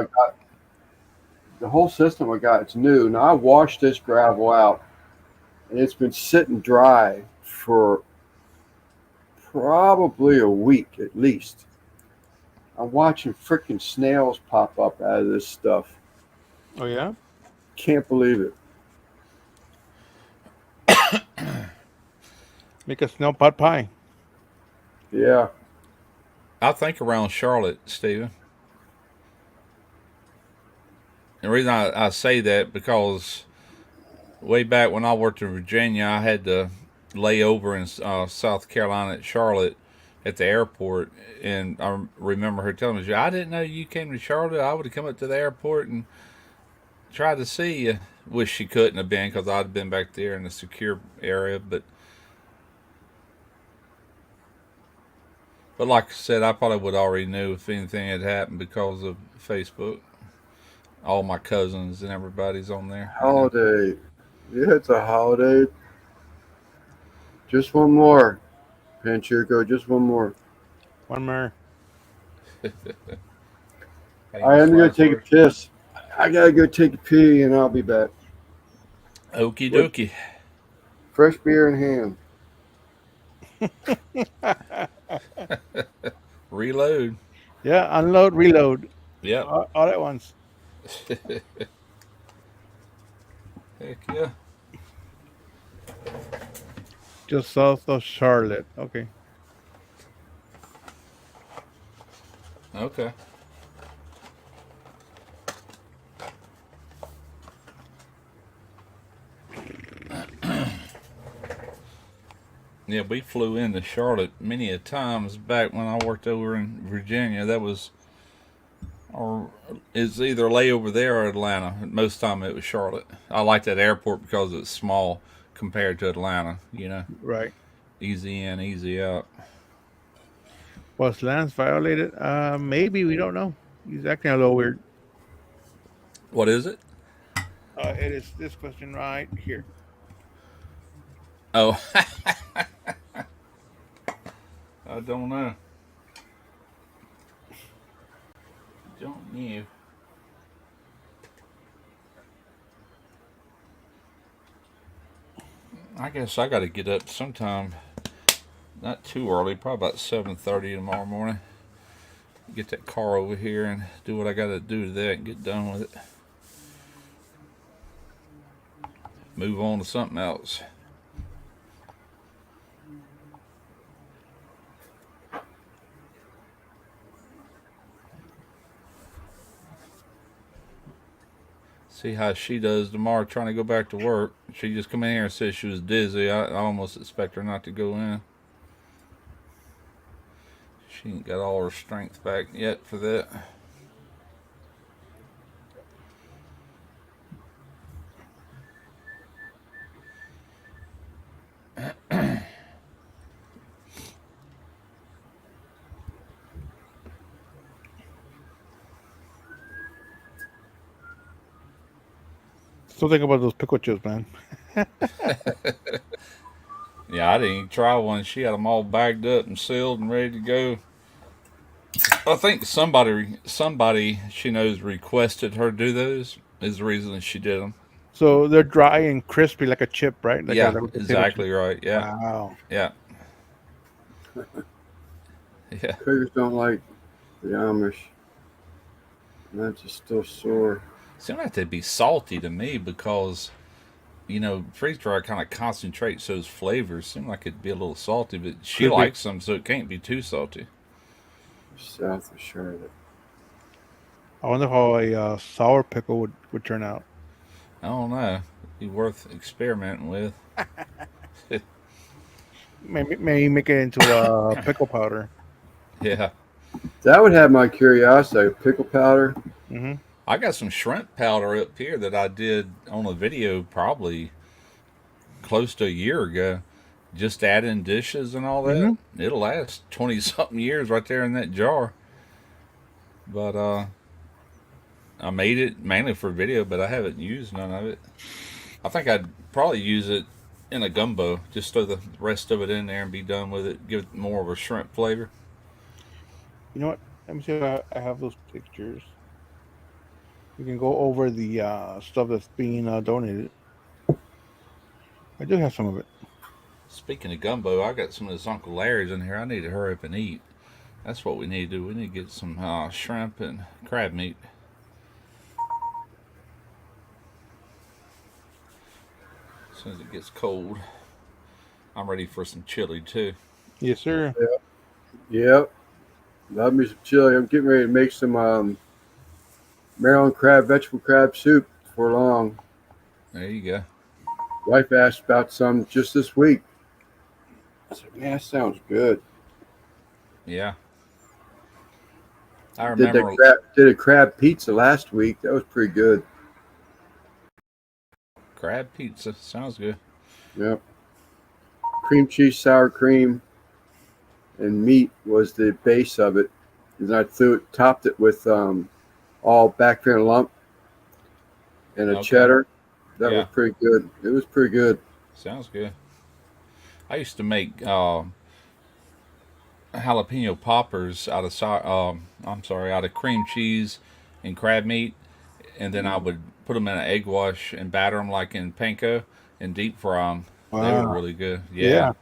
I got, it's new. Now I washed this gravel out, and it's been sitting dry for probably a week at least. I'm watching freaking snails pop up out of this stuff. Oh yeah. Can't believe it. Make a snail pot pie. Yeah. I think around Charlotte, Stephen. And the reason I say that because way back when I worked in Virginia, I had to lay over in South Carolina at Charlotte at the airport, and I remember her telling me, "I didn't know you came to Charlotte. I would have come up to the airport and tried to see you." Wish she couldn't have been because I'd have been back there in the secure area, but like I said, I probably would already knew if anything had happened because of Facebook. All my cousins and everybody's on there. Holiday. Yeah, it's a holiday. Just one more. Panchirko, just one more. One more. I am going to take a piss. I got to go take a pee and I'll be back. Okie dokie. Fresh beer in hand. Reload. Yeah, unload, reload. Yep. All at once. Heck yeah. Just south of Charlotte. Okay. Okay. Yeah, we flew into Charlotte many a times back when I worked over in Virginia. That was, or it's either layover there or Atlanta. Most time it was Charlotte. I like that airport because it's small compared to Atlanta. You know, Right. easy in, easy out. Was Lance violated? Maybe, we don't know. He's acting a little weird. What is it? It is this question right here. Oh, I don't know. Don't know. I guess I got to get up sometime. Not too early, probably about 7:30 tomorrow morning. Get that car over here and do what I got to do to that and get done with it. Move on to something else. See how she does tomorrow trying to go back to work. She just come in here and said she was dizzy. I almost expect her not to go in. She ain't got all her strength back yet for that. Still think about those pickle chips, man. Yeah, I didn't even try one. She had them all bagged up and sealed and ready to go. I think somebody she knows requested her do those. Is the reason she did them. So they're dry and crispy like a chip, right? Like Yeah, like a potato exactly chip. right. Yeah, Wow. yeah, yeah. Critters don't like the Amish. That's just still sore. Seems like they'd be salty to me because, you know, freeze dry kind of concentrates those flavors. Seem like it'd be a little salty, but she Could be. likes them, so it can't be too salty. South of Charlotte. I wonder how a sour pickle would turn out. I don't know. Be worth experimenting with. Maybe make it into a pickle powder. Yeah. That would have my curiosity. Pickle powder. Mm-hmm. I got some shrimp powder up here that I did on a video probably close to a year ago. Just adding dishes and all that. Mm-hmm. It'll last 20 something years right there in that jar. But I made it mainly for video, but I haven't used none of it. I think I'd probably use it in a gumbo. Just throw the rest of it in there and be done with it. Give it more of a shrimp flavor. You know what? Let me see if I have those pictures. We can go over the stuff that's being donated. I do have some of it. Speaking of gumbo, I got some of this Uncle Larry's in here. I need to hurry up and eat. That's what we need to do. We need to get some shrimp and crab meat. As soon as it gets cold. I'm ready for some chili too. Yes, sir. Yep. Love me some chili. I'm getting ready to make some Maryland vegetable crab soup before long. There you go. Wife asked about some just this week. I said, man, that sounds good. Yeah. I Did remember a crab pizza last week. That was pretty good. crab pizza. Sounds good. Yep. Cream cheese, sour cream, and meat was the base of it. And I topped it with all back there lump and a Okay. cheddar. That Yeah. was pretty good. It was pretty good. Sounds good. I used to make jalapeno poppers out of cream cheese and crab meat, and then I would put them in an egg wash and batter them like in panko and deep fry them. They were Wow. really good. Yeah. Yeah.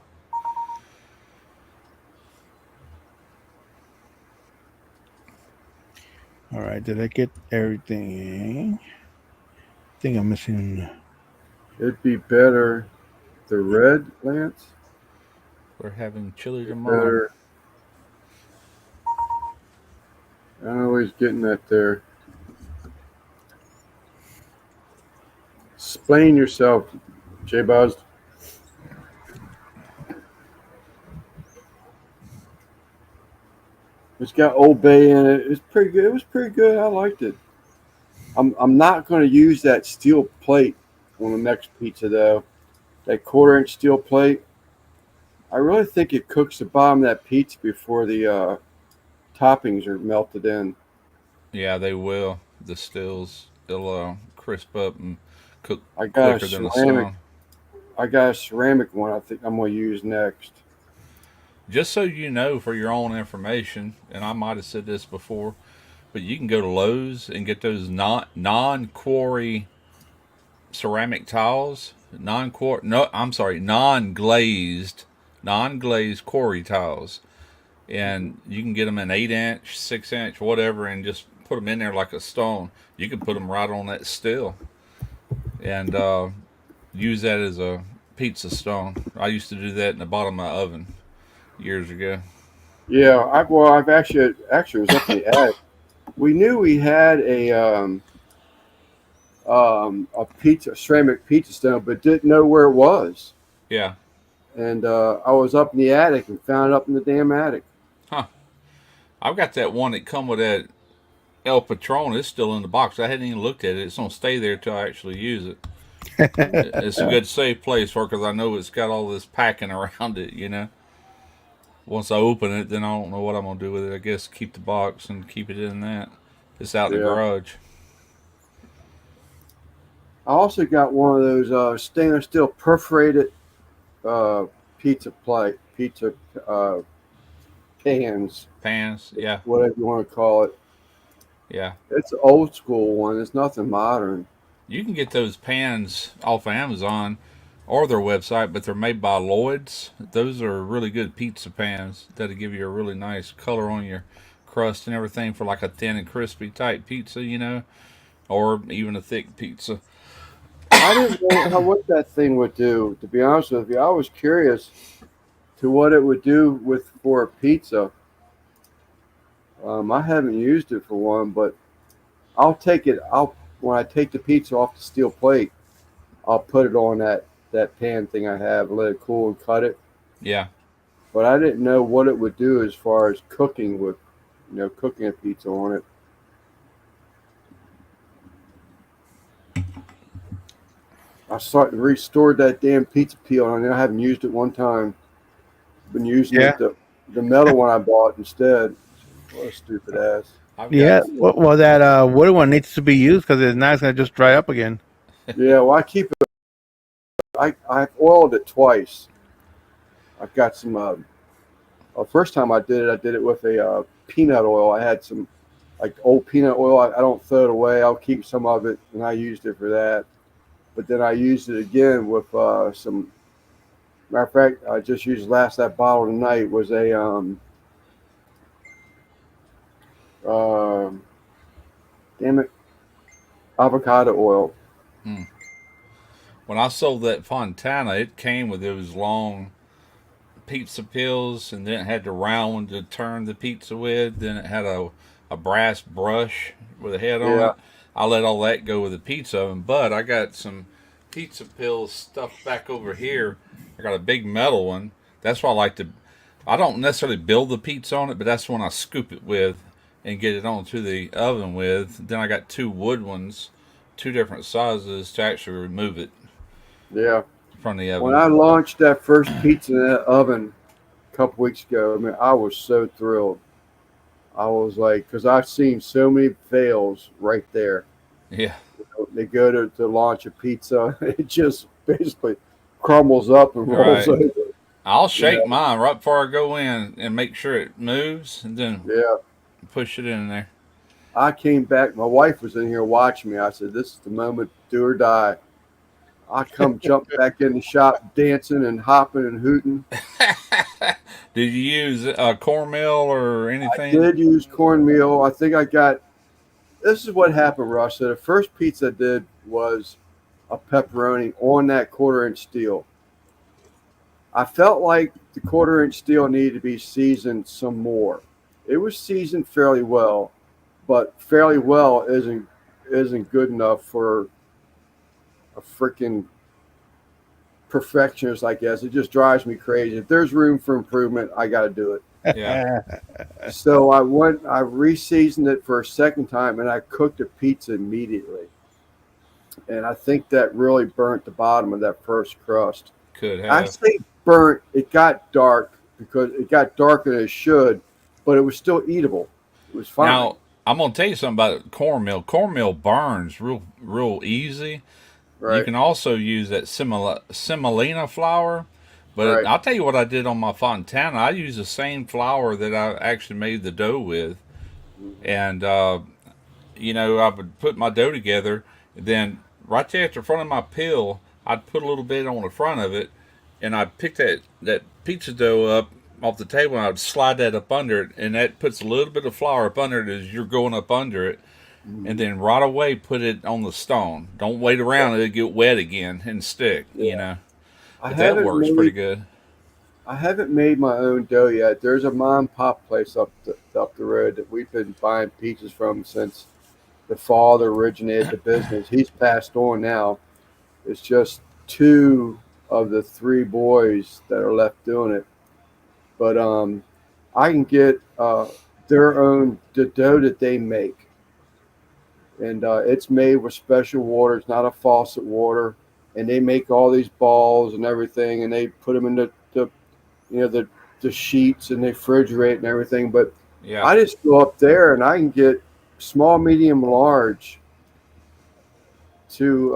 All right. Did I get everything? I think I'm missing. It'd be better. The red, Lance. We're having chili tomorrow. Better. I'm always getting that there. Explain yourself, J Buzz. It's got Old Bay in it. It's pretty good. It was pretty good. I liked it. I'm not going to use that steel plate on the next pizza though. That 1/4-inch steel plate. I really think it cooks the bottom of that pizza before the toppings are melted in. Yeah, they will. The stills, they'll crisp up and cook I got quicker a than the ceramic. stone. I got a ceramic one. I think I'm going to use next. Just so you know, for your own information, and I might have said this before, but you can go to Lowe's and get those non quarry ceramic tiles. Non glazed quarry tiles, and you can get them in 8-inch, 6-inch, whatever, and just put them in there like a stone. You can put them right on that still, and use that as a pizza stone. I used to do that in the bottom of my oven years ago. Yeah, I've actually it was up in the attic. We knew we had a ceramic pizza stone, but didn't know where it was. Yeah. And I was up in the attic and found it up in the damn attic. Huh. I've got that one that come with that El Patron. It's still in the box. I hadn't even looked at it. It's gonna stay there till I actually use it. It's a good safe place for it because I know it's got all this packing around it. You know. Once I open it, then I don't know what I'm gonna do with it. I guess keep the box and keep it in that. It's out in the Yeah. garage. I also got one of those stainless steel perforated pizza pans, Pans. Yeah. whatever you want to call it. Yeah. It's an old school one. It's nothing modern. You can get those pans off of Amazon or their website, but they're made by Lloyd's. Those are really good pizza pans that'll give you a really nice color on your crust and everything for like a thin and crispy type pizza, you know, or even a thick pizza. I didn't know what that thing would do. To be honest with you, I was curious to what it would do for a pizza. I haven't used it for one, but I'll take it. When I take the pizza off the steel plate, I'll put it on that pan thing I have, let it cool and cut it. Yeah. But I didn't know what it would do as far as cooking cooking a pizza on it. I restored that damn pizza peel, and I haven't used it one time. Been using Yeah. the metal one I bought instead. What a stupid ass. I've Yeah. got Well, that wooden one needs to be used because it's not going to just dry up again. Yeah, well, I keep it. I've oiled it twice. I've got some. First time I did it with a peanut oil. I had some like old peanut oil. I don't throw it away. I'll keep some of it, and I used it for that. But then I used it again with some. Matter of fact, I just used that bottle tonight was a damn it, avocado oil. when I sold that Fontana, it came with those long pizza pills, and then it had the round one to turn the pizza with. Then it had a brass brush with a head on Yeah. it. I let all that go with the pizza oven, but I got some pizza pills stuffed back over here. I got a big metal one. That's why I like to. I don't necessarily build the pizza on it, but that's when I scoop it with and get it onto the oven with. Then I got 2 wood ones, 2 different sizes to actually remove it Yeah. from the When oven. I launched that first pizza in that oven a couple weeks ago, I mean, I was so thrilled. I was like, because I've seen so many fails right there Yeah. They go to launch a pizza. It just basically crumbles up and rolls Right. over. I'll shake Yeah. mine right before I go in and make sure it moves, and then Yeah. push it in there. I came back. My wife was in here watching me. I said, "This is the moment, do or die." I come jump back in the shop, dancing and hopping and hooting. Did you use cornmeal or I anything? did use cornmeal. I think I got. This is what happened, Russ. So the first pizza I did was a pepperoni on that quarter-inch steel. I felt like the quarter-inch steel needed to be seasoned some more. It was seasoned fairly well, but fairly well isn't good enough for a freaking perfectionist, I guess. It just drives me crazy. If there's room for improvement, I got to do it. Yeah. So I re-seasoned it for a second time, and I cooked a pizza immediately. And I think that really burnt the bottom of that first crust. Could I have. say burnt. It got dark because it got darker than it should, but it was still eatable. It was fine. Now, I'm gonna tell you something about cornmeal. Cornmeal burns real easy. You right? can also use that semolina flour. But Right. I'll tell you what I did on my Fontana. I used the same flour that I actually made the dough with. And, I would put my dough together. Then, right there at the front of my pill, I'd put a little bit on the front of it. And I'd pick that pizza dough up off the table and I'd slide that up under it. And that puts a little bit of flour up under it as you're going up under it. And then right away put it on the stone. Don't wait around, it'll get wet again and stick, I But that haven't works made, pretty good. I haven't made my own dough yet. There's a mom and pop place up the road that we've been buying pizzas from since the father originated the business. He's passed on now. It's just two of the three boys that are left doing it. But I can get their own the dough that they make, and it's made with special water. It's not a faucet water, and they make all these balls and everything, and they put them in the sheets and they refrigerate and everything. But Yeah. I just go up there and I can get small, medium, large to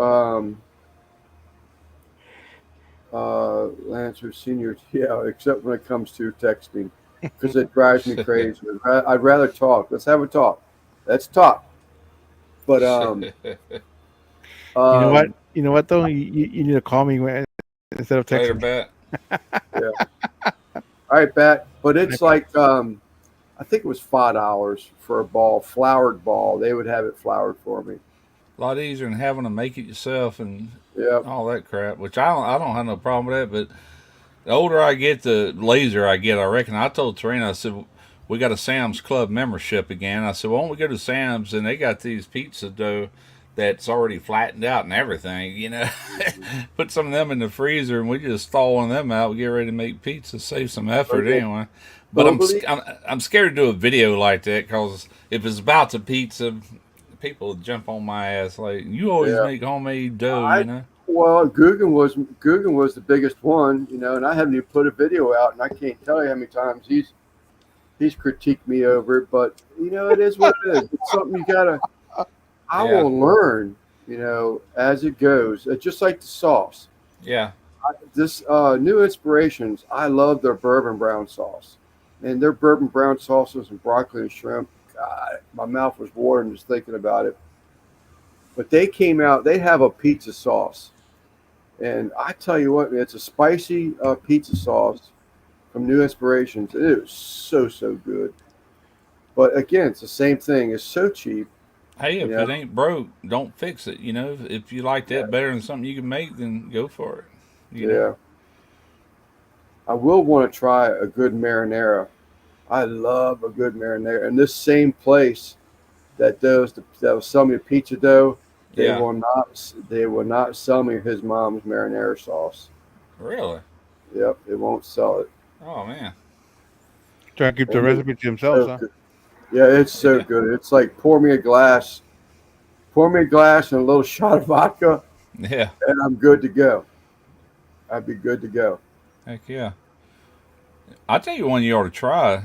Lancer Senior. Yeah, except when it comes to texting, because it drives me crazy. I'd rather talk. Let's have a talk. Let's talk. But You know what though? You need to call me instead of Later, texting. bet. all right, Bat. But it's like I think it was $5 for a ball, floured ball. They would have it floured for me. A lot easier than having to make it yourself and Yeah. all that crap. Which I don't have no problem with that. But the older I get, the lazier I get. I reckon. I told Tarina, I said, we got a Sam's Club membership again. I said, why don't we go to Sam's and they got these pizza dough that's already flattened out and everything. Put some of them in the freezer and we just thaw one of them out. We get ready to make pizza, save some effort Okay. anyway. But Globally? I'm scared to do a video like that because if it's about the pizza, people would jump on my ass like you always Yeah. make homemade dough, Well, Guggen was the biggest one, and I haven't even put a video out, and I can't tell you how many times he's critiqued me over it. But it is what it is. It's something you gotta. I Yeah. will learn, as it goes. It's just like the sauce. Yeah. This New Inspirations, I love their bourbon brown sauce, and their bourbon brown sauces and broccoli and shrimp. God, my mouth was watering just thinking about it. But they came out. They have a pizza sauce. And I tell you what, man, it's a spicy pizza sauce from New Inspirations. It is so good. But again, it's the same thing. It's so cheap. Hey, if Yeah. it ain't broke, don't fix it. If you like that better than something you can make, then go for it. Yeah. I will want to try a good marinara. I love a good marinara. And this same place that will sell me a pizza dough, they Yeah. will not sell me his mom's marinara sauce. Really? Yep, it won't sell it. Oh man. Try to keep the And recipe to themselves, So huh? good. Yeah, it's so good. It's like pour me a glass and a little shot of vodka, Yeah. and I'm good to go. I'd be good to go. Heck yeah. I'll tell you one you ought to try.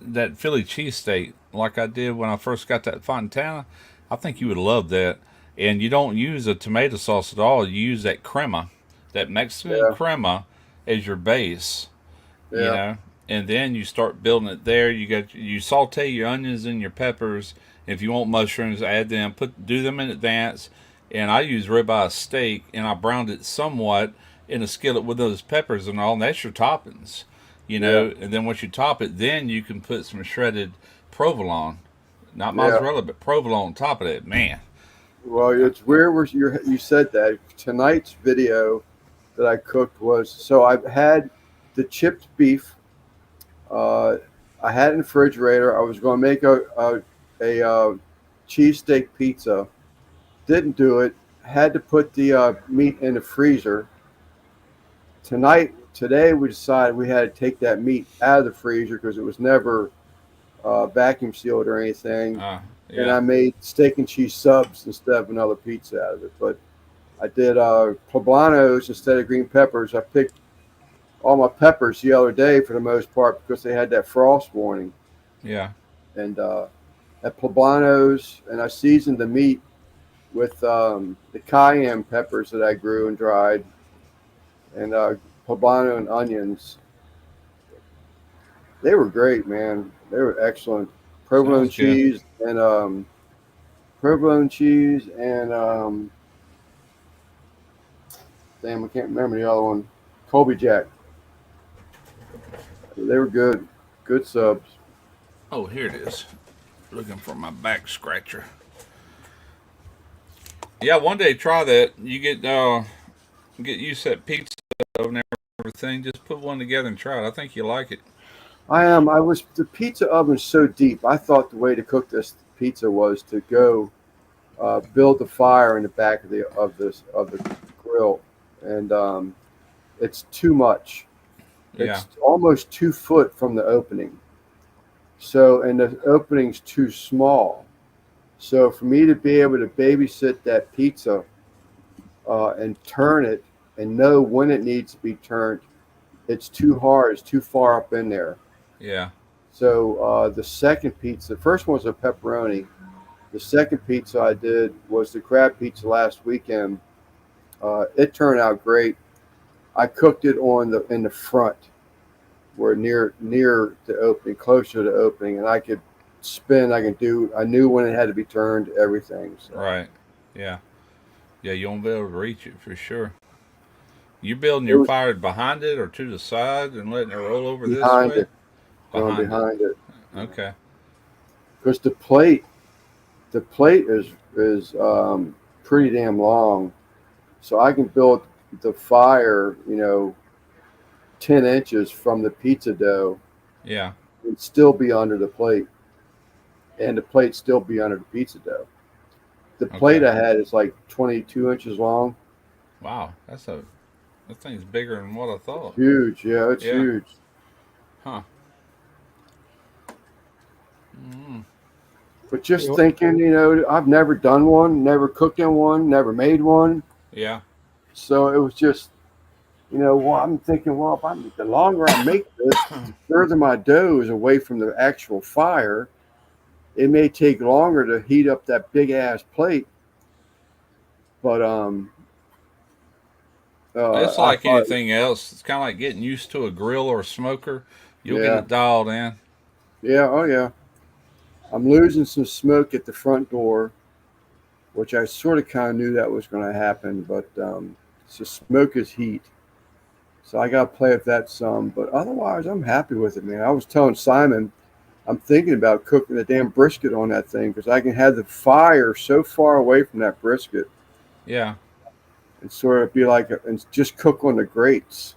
That Philly cheesesteak, like I did when I first got that Fontana. I think you would love that. and you don't use a tomato sauce at all. You use that crema, that Mexican Yeah. crema, as your base. You Yeah. know, and then you start building it there. You saute your onions and your peppers. If you want mushrooms, add them. Do them in advance. And I use ribeye steak, and I browned it somewhat in a skillet with those peppers and all. And that's your toppings, you know. And then once you top it, then you can put some shredded provolone, not Yeah. mozzarella, but provolone on top of it. Man, Well, it's weird where you said that. Tonight's video that I cooked was, so I've had the chipped beef. I had it in the refrigerator. I was going to make a cheesesteak pizza. Didn't do it. Had to put the meat in the freezer. Today we decided we had to take that meat out of the freezer because it was never vacuum sealed or anything. And yeah, I made steak and cheese subs instead of another pizza out of it. But I did poblanos instead of green peppers. I picked all my peppers the other day for the most part because they had that frost warning. yeah, And at poblanos, and I seasoned the meat with the cayenne peppers that I grew and dried, and poblano and onions. They were great, man. They were excellent. Provolone Sounds good. cheese and damn, I can't remember the other one. Colby Jack. They were good. Good subs. Oh, here it is. Looking for my back scratcher. Yeah, one day try that. You get used to that pizza and everything. Just put one together and try it. I think you like it. The pizza oven's so deep. I thought the way to cook this pizza was to go build the fire in the back of the grill, and it's too much. Yeah, It's almost 2 foot from the opening. So, and the opening's too small. So for me to be able to babysit that pizza and turn it and know when it needs to be turned, it's too hard. It's too far up in there. yeah, So the second pizza, the first one was a pepperoni. The second pizza I did was the crab pizza last weekend. It turned out great. I cooked it in the front, where near the opening, closer to the opening, and I could spin. I knew when it had to be turned. Everything. So. right. Yeah, yeah. You won't be able to reach it for sure. You building It your was fire behind it or to the side and letting it roll over this behind way? it, going behind it, Okay. because the plate is pretty damn long, so I can build the fire, 10 inches from the pizza dough Yeah. and still be under the plate, and the plate still be under the pizza dough. The plate Okay. I had is like 22 inches long. Wow. That thing's bigger than what I thought. Huge, yeah, it's Yeah. huge. Huh. Mm. But just thinking, I've never done one, never cooked in one, never made one. Yeah. So it was just, I'm thinking, well, the longer I make this, the further my dough is away from the actual fire. It may take longer to heat up that big ass plate, but It's I like thought, anything else. It's kind of like getting used to a grill or a smoker. You'll get yeah, it dialed in. yeah, oh yeah. I'm losing some smoke at the front door, which I sort of kind of knew that was going to happen, but so smoke is heat. So I got to play with that some, but otherwise I'm happy with it, man. I was telling Simon, I'm thinking about cooking the damn brisket on that thing because I can have the fire so far away from that brisket Yeah. and sort of be and just cook on the grates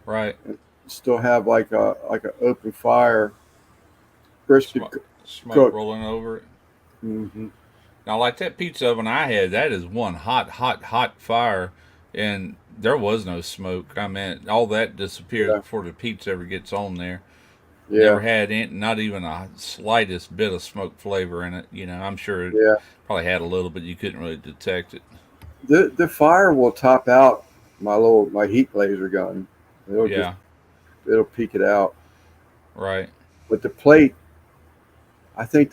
Right. and still have like an open fire brisket Smoke cook. rolling over it. Mm-hmm. Now, like that pizza oven I had, that is one hot, hot, hot fire, and there was no smoke. I mean, all that disappears Yeah, before the pizza ever gets on there. yeah, Never had not even a slightest bit of smoke flavor in it. I'm sure it yeah. probably had a little, but you couldn't really detect it. The fire will top out my heat laser gun. Yeah, It'll peak it out. right. But the plate, I think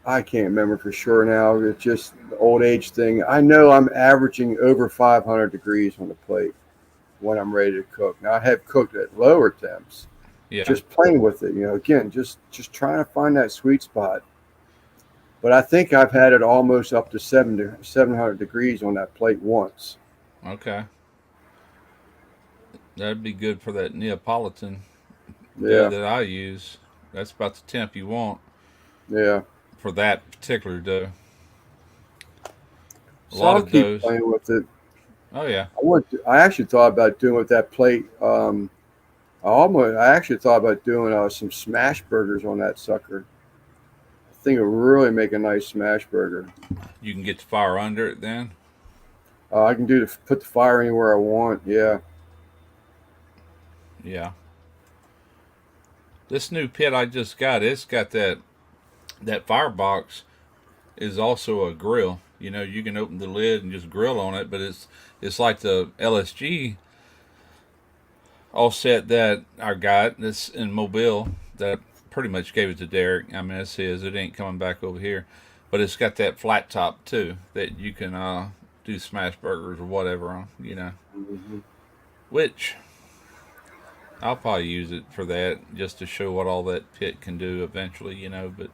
I can't remember for sure now. It's just the old age thing. I know I'm averaging over 500 degrees on the plate when I'm ready to cook. Now I have cooked at lower temps, Yeah. just playing with it. Again, just trying to find that sweet spot. But I think I've had it almost up to 700 degrees on that plate once. Okay. That'd be good for that Neapolitan Yeah, dough that I use. That's about the temp you want yeah. for that particular dough. A So lot I'll of keep doughs. playing with it. Oh yeah. I actually thought about doing with that plate. I actually thought about doing some smash burgers on that sucker. I think it would really make a nice smash burger. You can get the fire under it then. I can put the fire anywhere I want. Yeah, Yeah. This new pit I just got, it's got that firebox is also a grill. You can open the lid and just grill on it, but it's like the LSG offset that I got that's in Mobile that pretty much gave it to Derek. I mean, it's his. It ain't coming back over here, but it's got that flat top too that you can do smash burgers or whatever on. hmm Which I'll probably use it for that just to show what all that pit can do eventually. But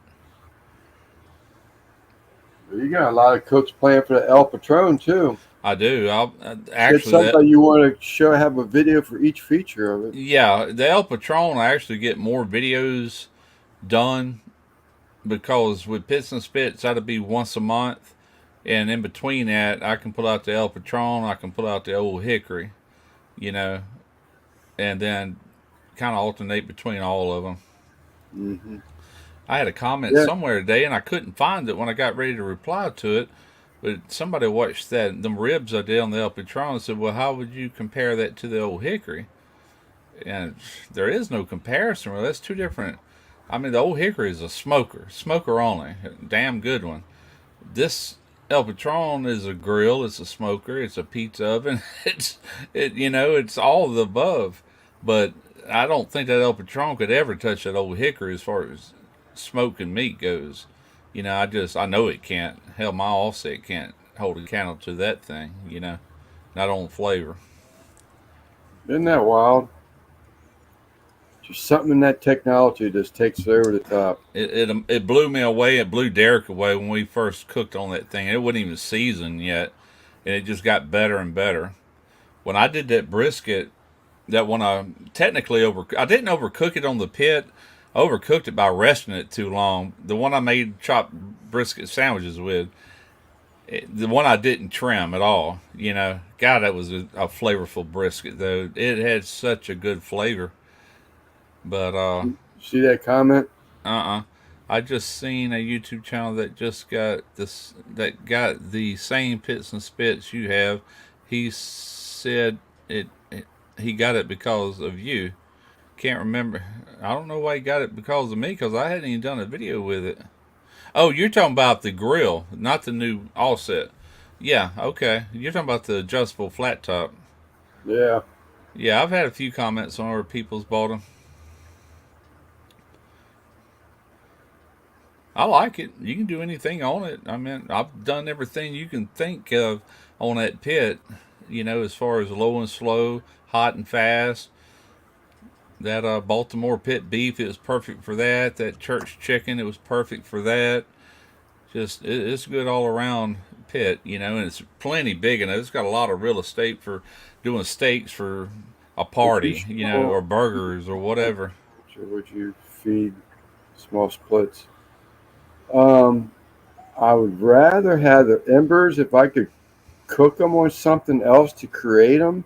you got a lot of cooks playing for the El Patron too. I do. I'll It's actually something you want to have a video for each feature of it. yeah, the El Patron I actually get more videos done because with Pits and Spits that'll be once a month, and in between that I can pull out the El Patron, I can pull out the Old Hickory, you know, and then kind of alternate between all of them. hmm I had a comment Yeah, somewhere today and I couldn't find it when I got ready to reply to it. But somebody watched them ribs I did on the El Patron and said, "Well, how would you compare that to the Old Hickory?" And there is no comparison. Well, that's two different. I mean, the Old Hickory is a smoker only, a damn good one. This El Patron is a grill, it's a smoker, it's a pizza oven, it's all of the above. But I don't think that El Patron could ever touch that Old Hickory as far as smoking meat goes. I know it can't. Hell, my offset can't hold a candle to that thing. Not on flavor. isn't that wild? Just something in that technology just takes it over the top. It blew me away. It blew Derek away when we first cooked on that thing. It wasn't even seasoned yet, and it just got better and better. When I did that brisket, that one I technically I didn't overcook it on the pit. I overcooked it by resting it too long. The one I made chopped brisket sandwiches with, the one I didn't trim at all. God, that was a flavorful brisket though. It had such a good flavor. But See that comment? I just seen a YouTube channel that just got the same Pits and Spits you have. He said he got it because of you. Can't remember. I don't know why he got it because of me, because I hadn't even done a video with it. Oh, you're talking about the grill, not the new offset. Yeah, okay. You're talking about the adjustable flat top. Yeah. Yeah, I've had a few comments on where people's bought them. I like it. You can do anything on it. I mean, I've done everything you can think of on that pit, as far as low and slow, hot and fast. That Baltimore pit beef, it was perfect for that. That church chicken, it was perfect for that. Just, it's good all around pit, and it's plenty big enough. It's got a lot of real estate for doing steaks for a party, or burgers or whatever. Would you feed small splits? I would rather have the embers if I could cook them on something else to create them.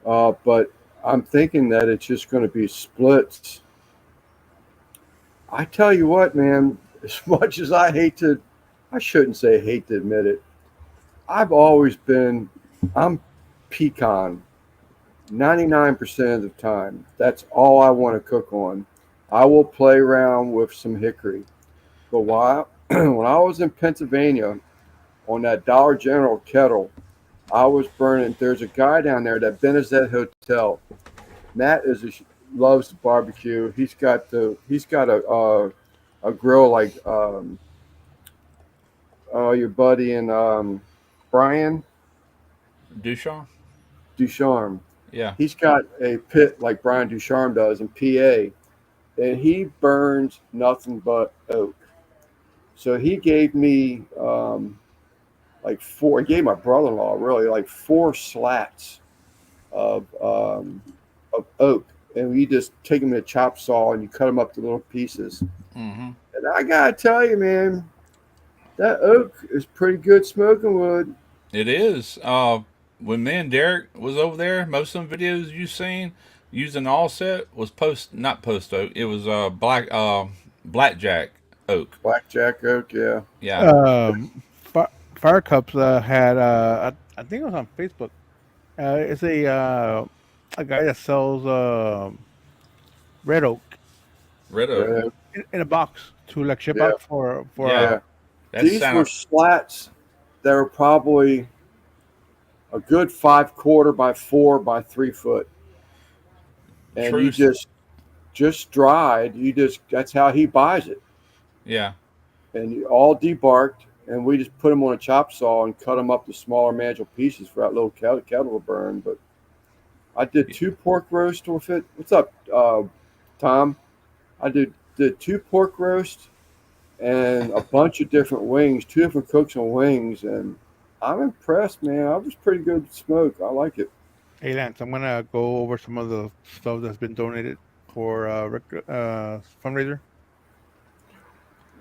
But I'm thinking that it's just going to be splits. I tell you what, man, as much as I shouldn't say hate to admit it, I'm pecan 99% of the time. That's all I want to cook on. I will play around with some hickory. But when I was in Pennsylvania on that Dollar General kettle, I was burning. There's a guy down there that Benazet Hotel. Matt loves the barbecue. He's got a a grill like your buddy and Brian Duchamp? Ducharme. Yeah. He's got a pit like Brian Ducharme does in PA, and he burns nothing but oak. So he gave me like four. He gave my brother-in-law really like four slats of oak, and we just take them in a chop saw and you cut them up to little pieces. Mm-hmm. And I gotta tell you, man, that oak is pretty good smoking wood. It is. When me and Derek was over there, most of the videos you seen using offset was not post oak. It was blackjack oak. Blackjack oak, yeah. Yeah. Fire Cups had I think it was on Facebook. It's a guy that sells red oak Red oak. Red oak. in a box to like ship Yeah. out for Yeah. That These were sounded. slats that were probably a good 5/4 by 4 by 3 foot, and True. you just dried. That's how he buys it, Yeah. and all debarked. And we just put them on a chop saw and cut them up to smaller manageable pieces for that little kettle to burn. But I did 2 pork roasts with it. What's up, Tom? I did 2 pork roasts and a bunch of different wings, 2 different cooks on wings, and I'm impressed, man. I was pretty good smoke. I like it. Hey Lance, I'm gonna go over some of the stuff that's been donated for fundraiser.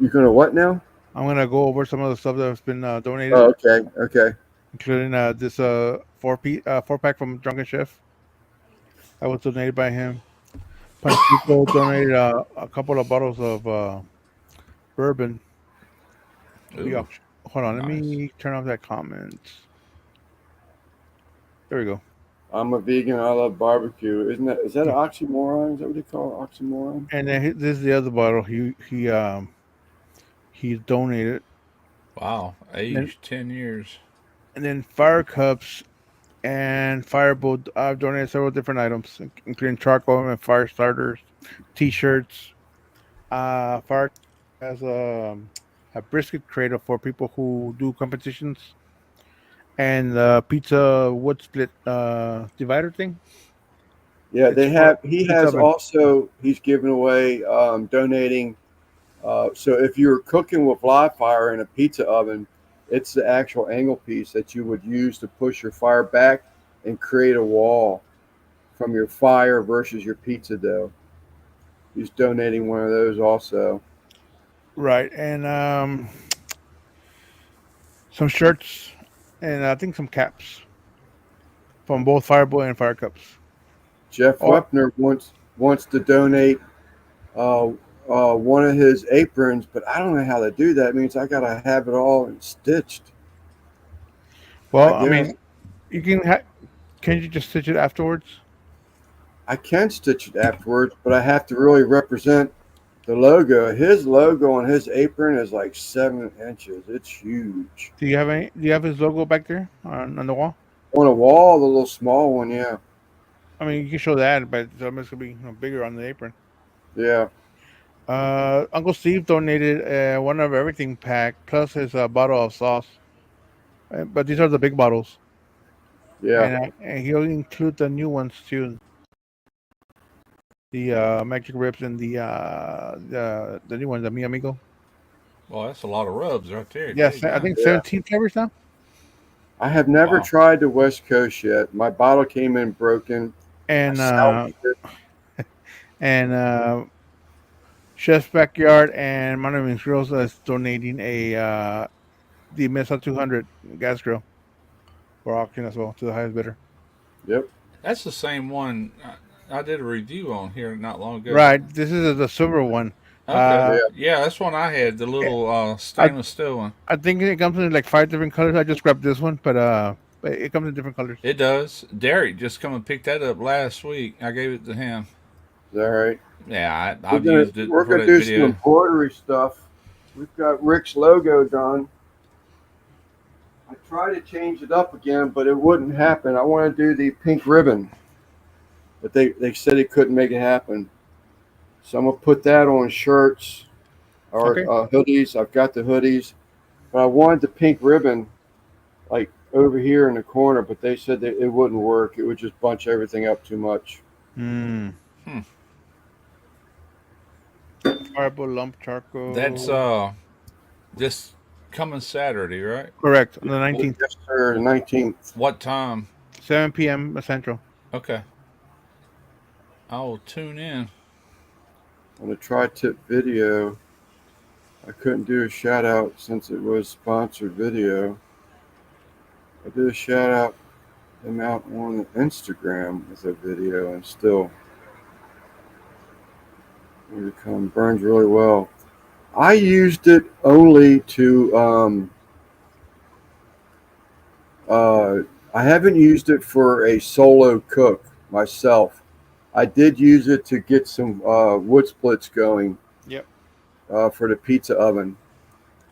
You're gonna what now? I'm gonna go over some of the stuff that's been donated, Oh, okay. including this 4-pack from Drunken Chef. That was donated by him. Panchito donated a couple of bottles of bourbon. Ooh, Hold on, let nice. me turn off that comment. There we go. I'm a vegan. I love barbecue. Is that an oxymoron? Is that what they call it? Oxymoron? And then this is the other bottle he donated. Wow. Age And- 10 years. And then Fire Cups and Firebolt. I've donated several different items, including charcoal and fire starters, T-shirts. Fire has a brisket cradle for people who do competitions, and the pizza wood split divider thing. Yeah, It's they for- have. He it's has oven. also. He's giving away, donating. So if you're cooking with live fire in a pizza oven, it's the actual angle piece that you would use to push your fire back and create a wall from your fire versus your pizza dough. He's donating one of those also. Right, and some shirts, and I think some caps from both Firebolt and Fire Cups. Jeff Oh. Wepner wants to donate one of his aprons, but I don't know how to do that. It means I gotta have it all stitched. Well, I I mean, guess. you can you just stitch it afterwards? I can stitch it afterwards, but I have to really represent the logo. His logo on his apron is like 7 inches. It's huge. Do you have his logo back there on the wall? On a wall, the little small one, yeah. I mean, you can show that, but it's almost gonna be bigger on the apron. Yeah. Uncle Steve donated one of everything pack plus his bottle of sauce, but these are the big bottles, Yeah. and he'll include the new ones too. The magic ribs and the new one, the Mi Amigo. Well, that's a lot of rubs right there. Yes, There you I go. think Yeah. 17 flavors now. I have never Wow. tried the West Coast yet. My bottle came in broken. And I salvaged it. and Chef's Backyard and Monterey's Grills is donating the Mesa 200 gas grill for auction as well to the highest bidder. Yep. That's the same one I did a review on here not long ago. Right, this is the silver one. Okay. Yeah, that's one I had, the little stainless steel one. I think it comes in like 5 different colors. I just grabbed this one, but it comes in different colors. It does. Derek just come and picked that up last week. I gave it to him. Is that right? Yeah, We're I've gonna, used it we're for gonna that do video. some embroidery stuff. We've got Rick's logo done. I tried to change it up again, but it wouldn't happen. I want to do the pink ribbon, but they said it couldn't make it happen. So I'm gonna put that on shirts or Okay. hoodies. I've got the hoodies, but I wanted the pink ribbon like over here in the corner, but they said that it wouldn't work. It would just bunch everything up too much. Mm. Hmm. Fireball lump charcoal. That's this coming Saturday, right? Correct. On the 19th, Yes, sir. 19th. What time? 7 p.m. Central. Okay. I will tune in. On the tri-tip video, I couldn't do a shout out since it was sponsored video. I did a shout out them out on Instagram with a video, and still it burns really well. I used it only to I haven't used it for a solo cook myself. I did use it to get some wood splits going. Yep. For the pizza oven,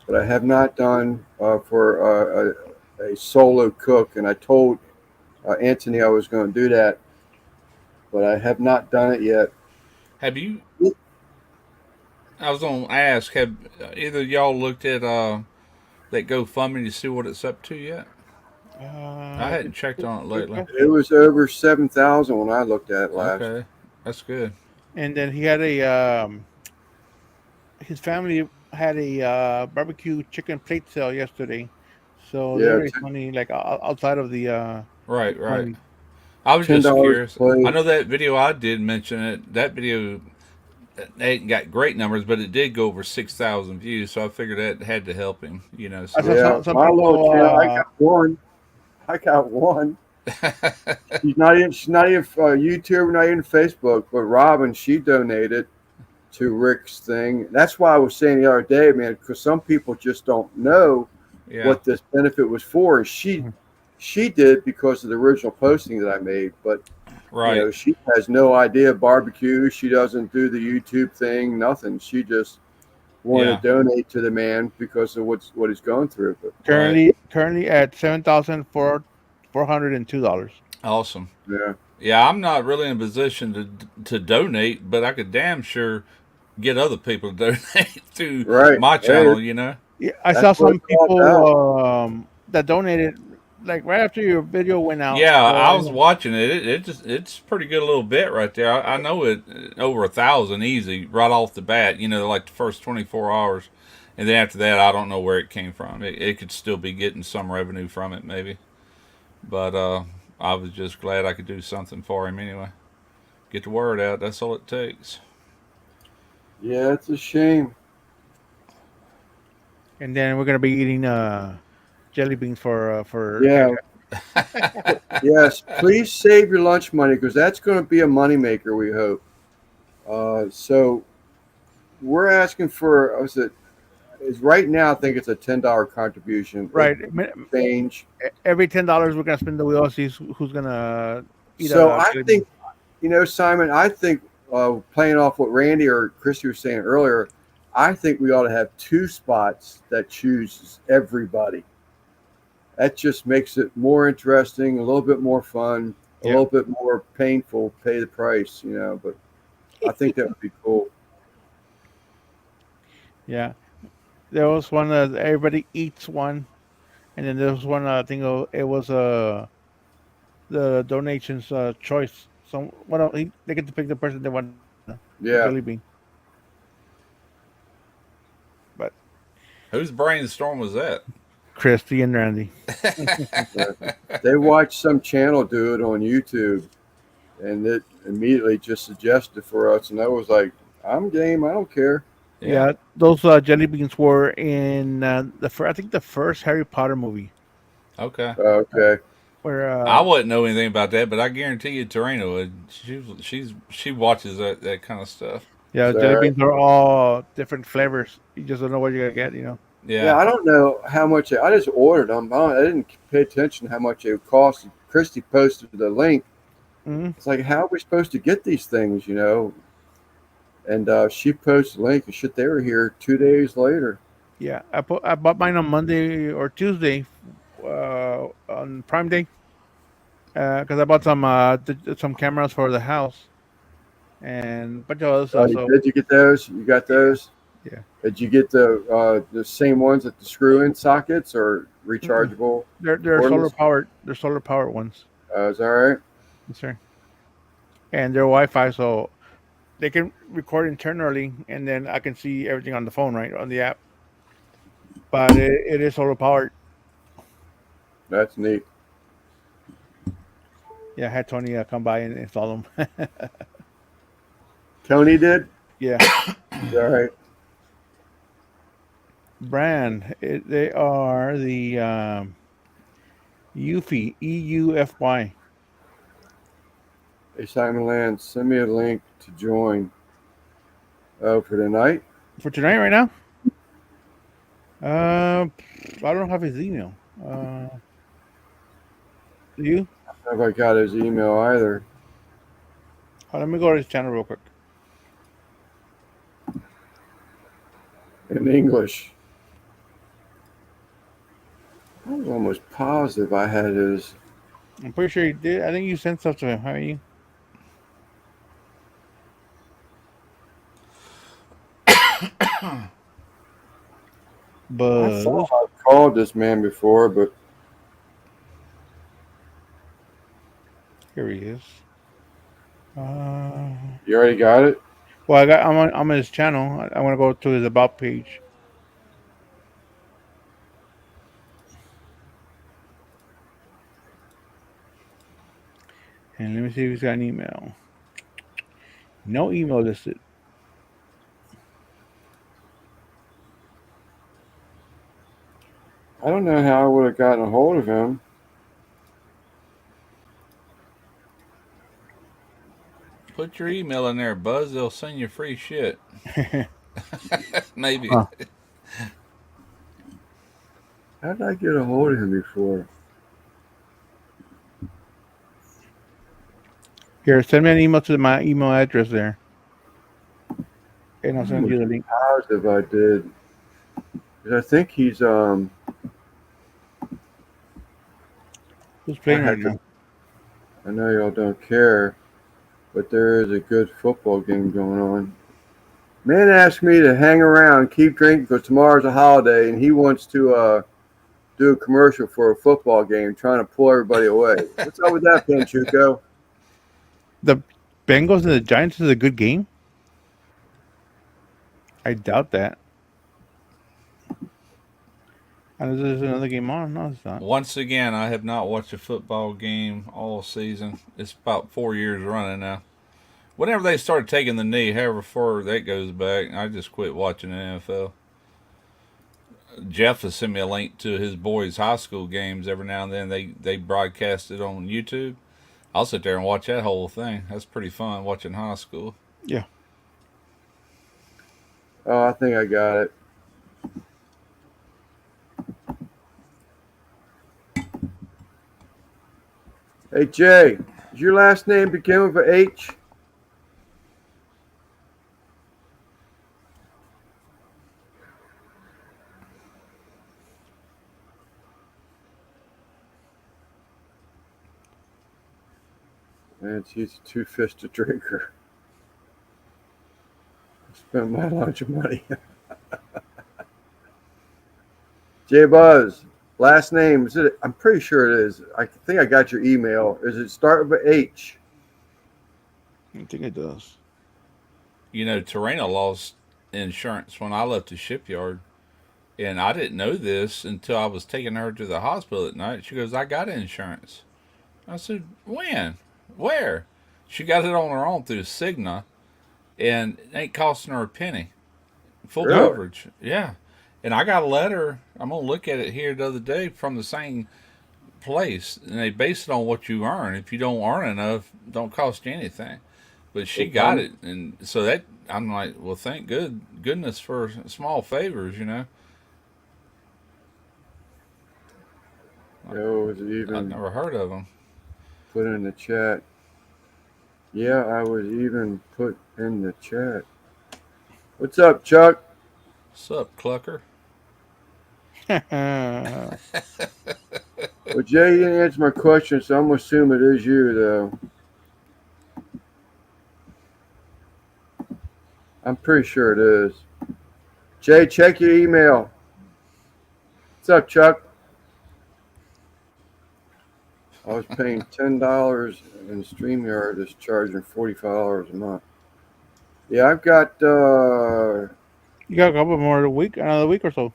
but I have not done for a solo cook. And I told Anthony I was going to do that, but I have not done it yet. Have you? I was gonna ask. Have either of y'all looked at that GoFundMe to see what it's up to yet? I hadn't checked on it lately. It was over 7,000 when I looked at it last. Okay, that's good. And then he had his family had a barbecue chicken plate sale yesterday, so Yeah, they raised money like outside of the Right. money. I was just $10 curious. plate. I know that video I did mention it. That video they ain't got great numbers, but it did go over 6,000 views. So I figured that had to help him. You know. I So. saw Yeah, some my little people, channel, I got one. She's not even YouTube, not even Facebook. But Robin, she donated to Rick's thing. That's why I was saying the other day, man, because some people just don't know Yeah. what this benefit was for. And she did because of the original posting that I made, but Right. you know, she has no idea barbecue. She doesn't do the YouTube thing, nothing. She just wanted to donate to the man because of what he's going through. But currently at $7,402. Awesome. yeah, Yeah, I'm not really in a position to donate, but I could damn sure get other people to donate to right. my channel. You know. Yeah, I That's saw what some it's all people that donated like right after your video went out. Yeah, I was watching it. It's pretty good a little bit right there. I know it over 1,000 easy right off the bat. You know, like the first 24 hours, and then after that, I don't know where it came from. It could still be getting some revenue from it, maybe. But I was just glad I could do something for him anyway. Get the word out. That's all it takes. Yeah, it's a shame. And then we're gonna be eating jelly beans for Yeah. Yes, please save your lunch money because that's going to be a moneymaker, we hope. So we're asking for, is right now, I think it's a $10 contribution. right. Change. Every $10 we're gonna spend, we all see who's gonna eat. So I think, Simon, I think playing off what Randy or Christy was saying earlier, I think we ought to have 2 spots that chooses everybody. That just makes it more interesting, a little bit more fun, a little bit more painful, pay the price, but I think that would be cool. Yeah, there was one that everybody eats one, and then there was one I think it was the donations choice. They get to pick the person they want. Yeah. Jelly bean. But Whose brainstorm was that? Christy and Randy. They watched some channel do it on YouTube, and it immediately just suggested for us, and I was like, I'm game, I don't care. Yeah, those jelly beans were in I think the first Harry Potter movie. Okay. Okay. Where I wouldn't know anything about that, but I guarantee you, Tarina would. She watches that kind of stuff. Yeah, Is that jelly right? beans are all different flavors. You just don't know what you're gonna get. Yeah, I don't know how much. I just ordered them. I didn't pay attention to how much it would cost. Christy posted the link. Mm-hmm. It's like, how are we supposed to get these things, And she posted the link, and shit, they were here 2 days later. Yeah, I bought mine on Monday or Tuesday on Prime Day because I bought some cameras for the house and a bunch of other stuff. Did you get those? You got those? Yeah. Did you get the same ones at the screw-in sockets or rechargeable? They're solar cordless? powered. They're solar powered ones. Is that right? Yes, sir. And they're Wi-Fi, so they can record internally, and then I can see everything on the phone, right, on the app. But it is solar powered. That's neat. Yeah, I had Tony come by and install them. Tony did. Yeah. Is that right? Brand. They are the Eufy, EUFY. Hey, Simon Land, send me a link to join. Oh, for tonight? For tonight, right now. I don't have his email. Do you? I don't know if I got his email either. Let me go to his channel real quick. In English. I was almost positive I had his. I'm pretty sure you did. I think you sent stuff to him, haven't you? I But thought I've called this man before, but here he is. you already got it? Well, I'm on his channel. I want to go to his about page. And let me see if he's got an email. No email listed. I don't know how I would have gotten a hold of him. Put your email in there, Buzz. They'll send you free shit. Maybe. Huh. How did I get a hold of him before? Here, send me an email to my email address there. And I'll send you the link. Positive I did. 'Cause I think he's Who's playing I right had to- now? I know y'all don't care, but there is a good football game going on. Man asked me to hang around, keep drinking because tomorrow's a holiday, and he wants to do a commercial for a football game, trying to pull everybody away. What's up with that, Panchuco? The Bengals and the Giants is a good game? I doubt that. And there's another game on? No, it's not. Once again, I have not watched a football game all season. It's about 4 years running now. Whenever they started taking the knee, however far that goes back, I just quit watching the NFL. Jeff has sent me a link to his boys' high school games every now and then. They broadcast it on YouTube. I'll sit there and watch that whole thing. That's pretty fun watching high school. Yeah. Oh, I think I got it. Hey, Jay, does your last name begin with an H? Man, she's a two-fisted drinker. I spent my lunch money. Jay Buzz, last name, is it? I'm pretty sure it is. I think I got your email. Is it start with an H? I think it does. You know, Terrena lost insurance when I left the shipyard. And I didn't know this until I was taking her to the hospital at night. She goes, I got insurance. I said, when? Where? She got it on her own through Cigna, and it ain't costing her a penny. Full Really? coverage. Yeah. And I got a letter, I'm going to look at it here the other day from the same place, and they base it on what you earn. If you don't earn enough, don't cost you anything. But she got it, and so that, I'm like, well, thank goodness for small favors, you know. No, was it I've even never heard of them. put in the chat? Yeah, I was even put in the chat. What's up, Chuck? Sup, Clucker? Well, Jay, you didn't answer my question, so I'm going to assume it is you, though. I'm pretty sure it is. Jay, check your email. What's up, Chuck? I was paying $10 and StreamYard is charging $45 a month. Yeah, I've got You got a couple more another week or so.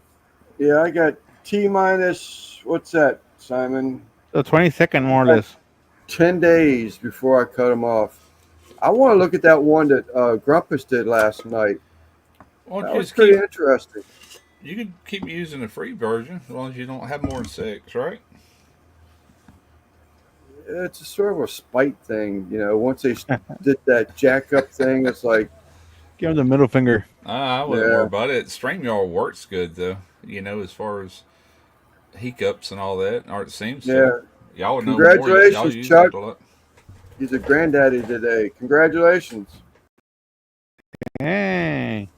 I got T minus what's that, Simon? The 22nd, more or less. 10 days before I cut them off. I want to look at that one that Grumpus did last night. Why don't That you was just pretty keep? interesting. You can keep using the free version as long as you don't have more than 6, right? It's a sort of a spite thing, you know. Once they did that jack up thing, it's like, Give him the middle finger. I wouldn't Yeah. worry about it. StreamYard works good though. You know, as far as hiccups and all that, or it seems yeah. to. Y'all would know more. Y'all Congratulations, use Chuck. it a lot. He's a granddaddy today. Congratulations. Hey.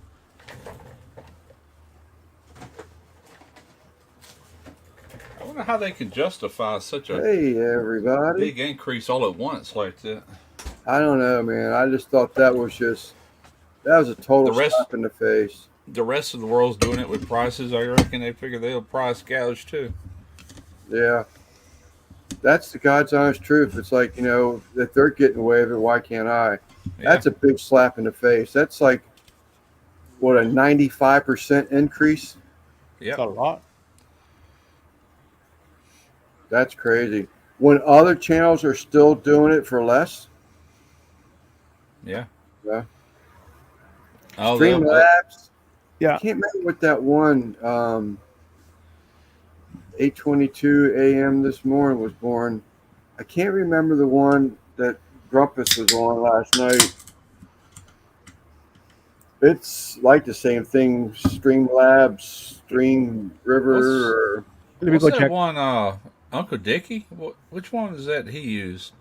I wonder how they can justify such a Hey, everybody. big increase all at once like that. I don't know, man. I just thought that was a total The rest- slap in the face. The rest of the world's doing it with prices. I reckon they figure they'll price gouge too. Yeah. That's the God's honest truth. It's like, you know, if they're getting away with it, why can't I? Yeah. That's a big slap in the face. That's like, what, a 95% increase? Yep. That's a lot. That's crazy. When other channels are still doing it for less, Yeah. Yeah. Oh, they'll- Streamlabs. Yeah. I can't remember what that one, 8:22 a.m. this morning was born. I can't remember the one that Grumpus was on last night. It's like the same thing, Streamlabs, Stream River, or Let me what's go that check. one? Uncle Dickie. Which one is that he used?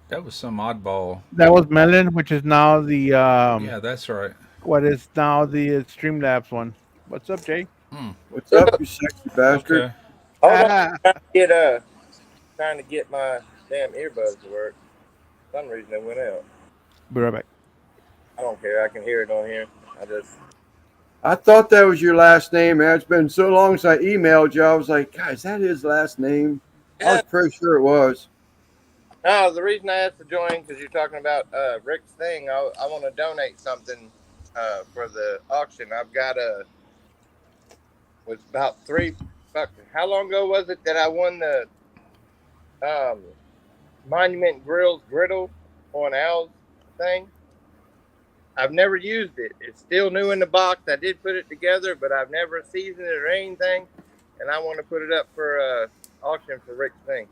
That was some oddball. That was Melon, which is now the Yeah, that's right. what is now the Streamlabs one. What's up, Jay? what's up, you sexy bastard? Okay. Hold on, Ah, trying to get my damn earbuds to work. For some reason they went out. be right back. I don't care. I can hear it on here. I thought that was your last name, man. It's been so long since I emailed you. I was like, God, is that his last name? I was pretty sure it was. No, the reason I asked to join because you're talking about Rick's thing. I want to donate something for the auction. I've got was about how long ago was it that I won the Monument Grills griddle on Al's thing? I've never used it. It's still new in the box. I did put it together, but I've never seasoned it or anything. And I want to put it up for auction for Rick's thing.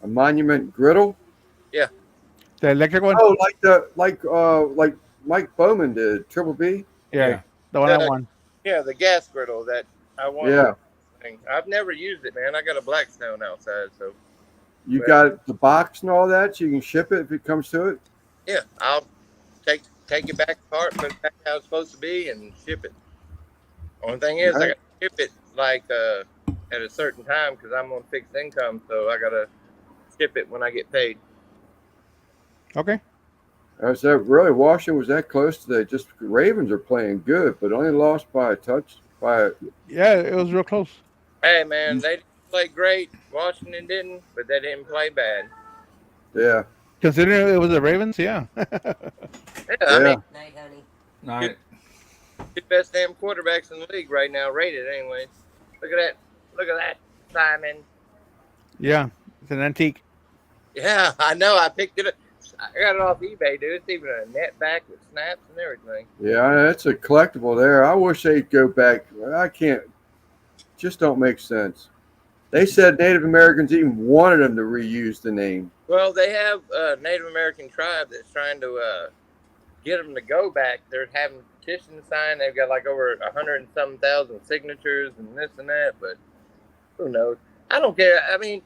A Monument Griddle? The electric one? Oh, like Mike Bowman did, Triple B? Yeah, the one I won. Yeah, the gas griddle that I want. Yeah. Thing. I've never used it, man. I got a Blackstone outside, so You got the box and all that, so you can ship it if it comes to it? yeah, I'll take it back apart, put it back how it's supposed to be, and ship it. Only thing is, I got to ship it like at a certain time because I'm on fixed income, so I got to ship it when I get paid. Okay. Was that really Washington was that close today? Just Ravens are playing good, but only lost by a touch. Yeah, it was real close. Hey, man, they didn't play great. Washington didn't, but they didn't play bad. Yeah. Considering it was the Ravens, yeah. Yeah, Yeah. I mean, Night, honey. Night. the best damn quarterbacks in the league right now, rated anyways. Look at that. Look at that, Simon. Yeah, it's an antique. Yeah, I know. I picked it up. I got it off eBay, dude. It's even a net back with snaps and everything. Yeah, that's a collectible there. I wish they'd go back. I can't. Just don't make sense. They said Native Americans even wanted them to reuse the name. Well, they have a Native American tribe that's trying to get them to go back. They're having petitions signed. They've got like over 100 and some thousand signatures and this and that, but who knows? I don't care. I mean,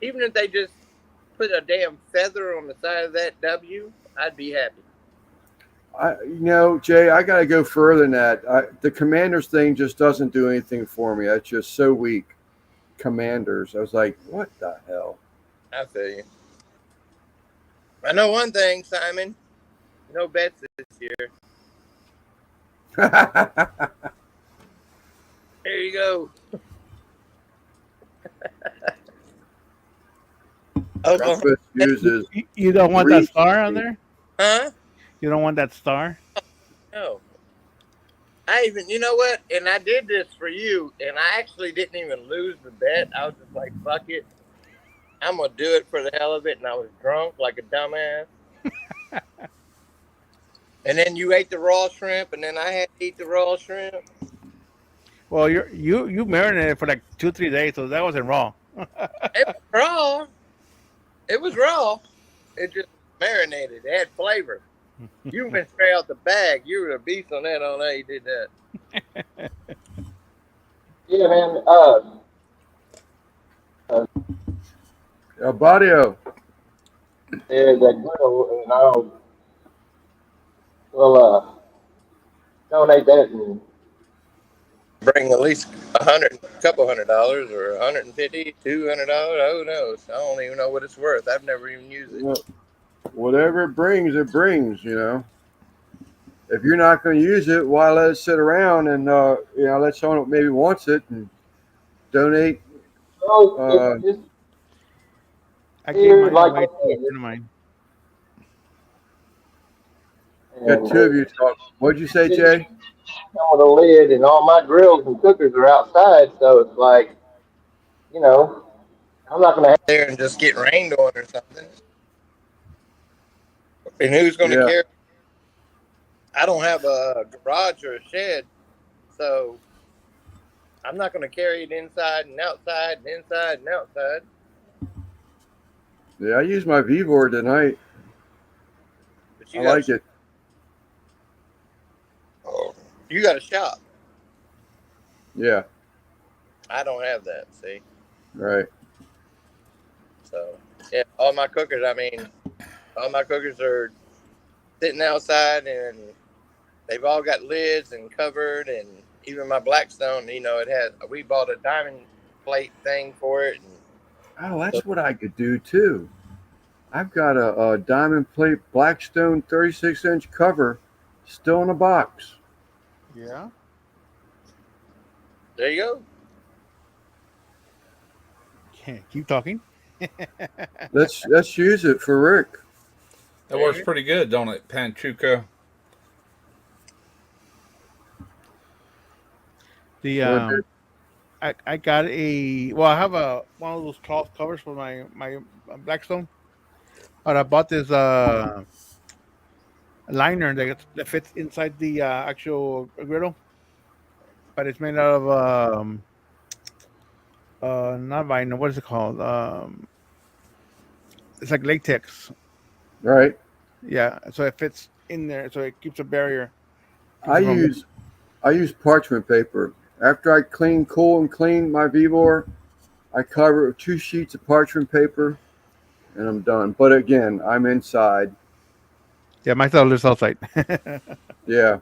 even if they just put a damn feather on the side of that W, I'd be happy. Jay, I got to go further than that. The Commanders thing just doesn't do anything for me. That's just so weak. Commanders. I was like, what the hell? I feel you. I know one thing, Simon. No bets this year. Here you go. I was My gonna, best use is You don't want that Three. star on there? huh? You don't want that star? No. I even, you know what? And I did this for you, and I actually didn't even lose the bet. I was just like, fuck it. I'm going to do it for the hell of it. And I was drunk like a dumbass. And then you ate the raw shrimp, and then I had to eat the raw shrimp. Well, you marinated for like 2-3 days, so that wasn't raw. It was raw. It was raw. It just marinated. It had flavor. You went straight out the bag. You were a beast on that. On how you did that. Yeah, man. Barrio. Yeah, that griddle, and we'll donate that. And Bring at least couple $100, or $150, $200. Who knows? I don't even know what it's worth. I've never even used it. Well, whatever it brings, you know. If you're not going to use it, why let it sit around and let someone who maybe wants it and donate. so it's I gave Here, mine like away I to a said, friend of mine. Got two of you talk. What'd you say, Jay? on the lid, and all my grills and cookers are outside, so it's like, I'm not gonna have. There and just get rained on or something. And who's going to Yeah. carry? I don't have a garage or a shed, so I'm not going to carry it inside and outside and inside and outside. Yeah, I used my V-board tonight. But I like it. You got a shop. Yeah, I don't have that. See, right. so yeah, all my cookers are sitting outside, and they've all got lids and covered, and even my Blackstone, we bought a diamond plate thing for it. And Oh, that's what I could do too. I've got a diamond plate Blackstone 36-inch cover still in a box. Yeah. there you go. Okay, keep talking. Let's use it for Rick. That works pretty good, don't it, Panchuco? The I got I have one of those cloth covers for my Blackstone, but I bought this liner that fits inside the actual griddle, but it's made out of not vinyl. What is it called? It's like latex. Right. Yeah, so it fits in there, so it keeps a barrier. I use parchment paper. After I clean my V-bore, I cover it with 2 sheets of parchment paper, and I'm done. But again, I'm inside. Yeah, my stuff lives outside. Yeah.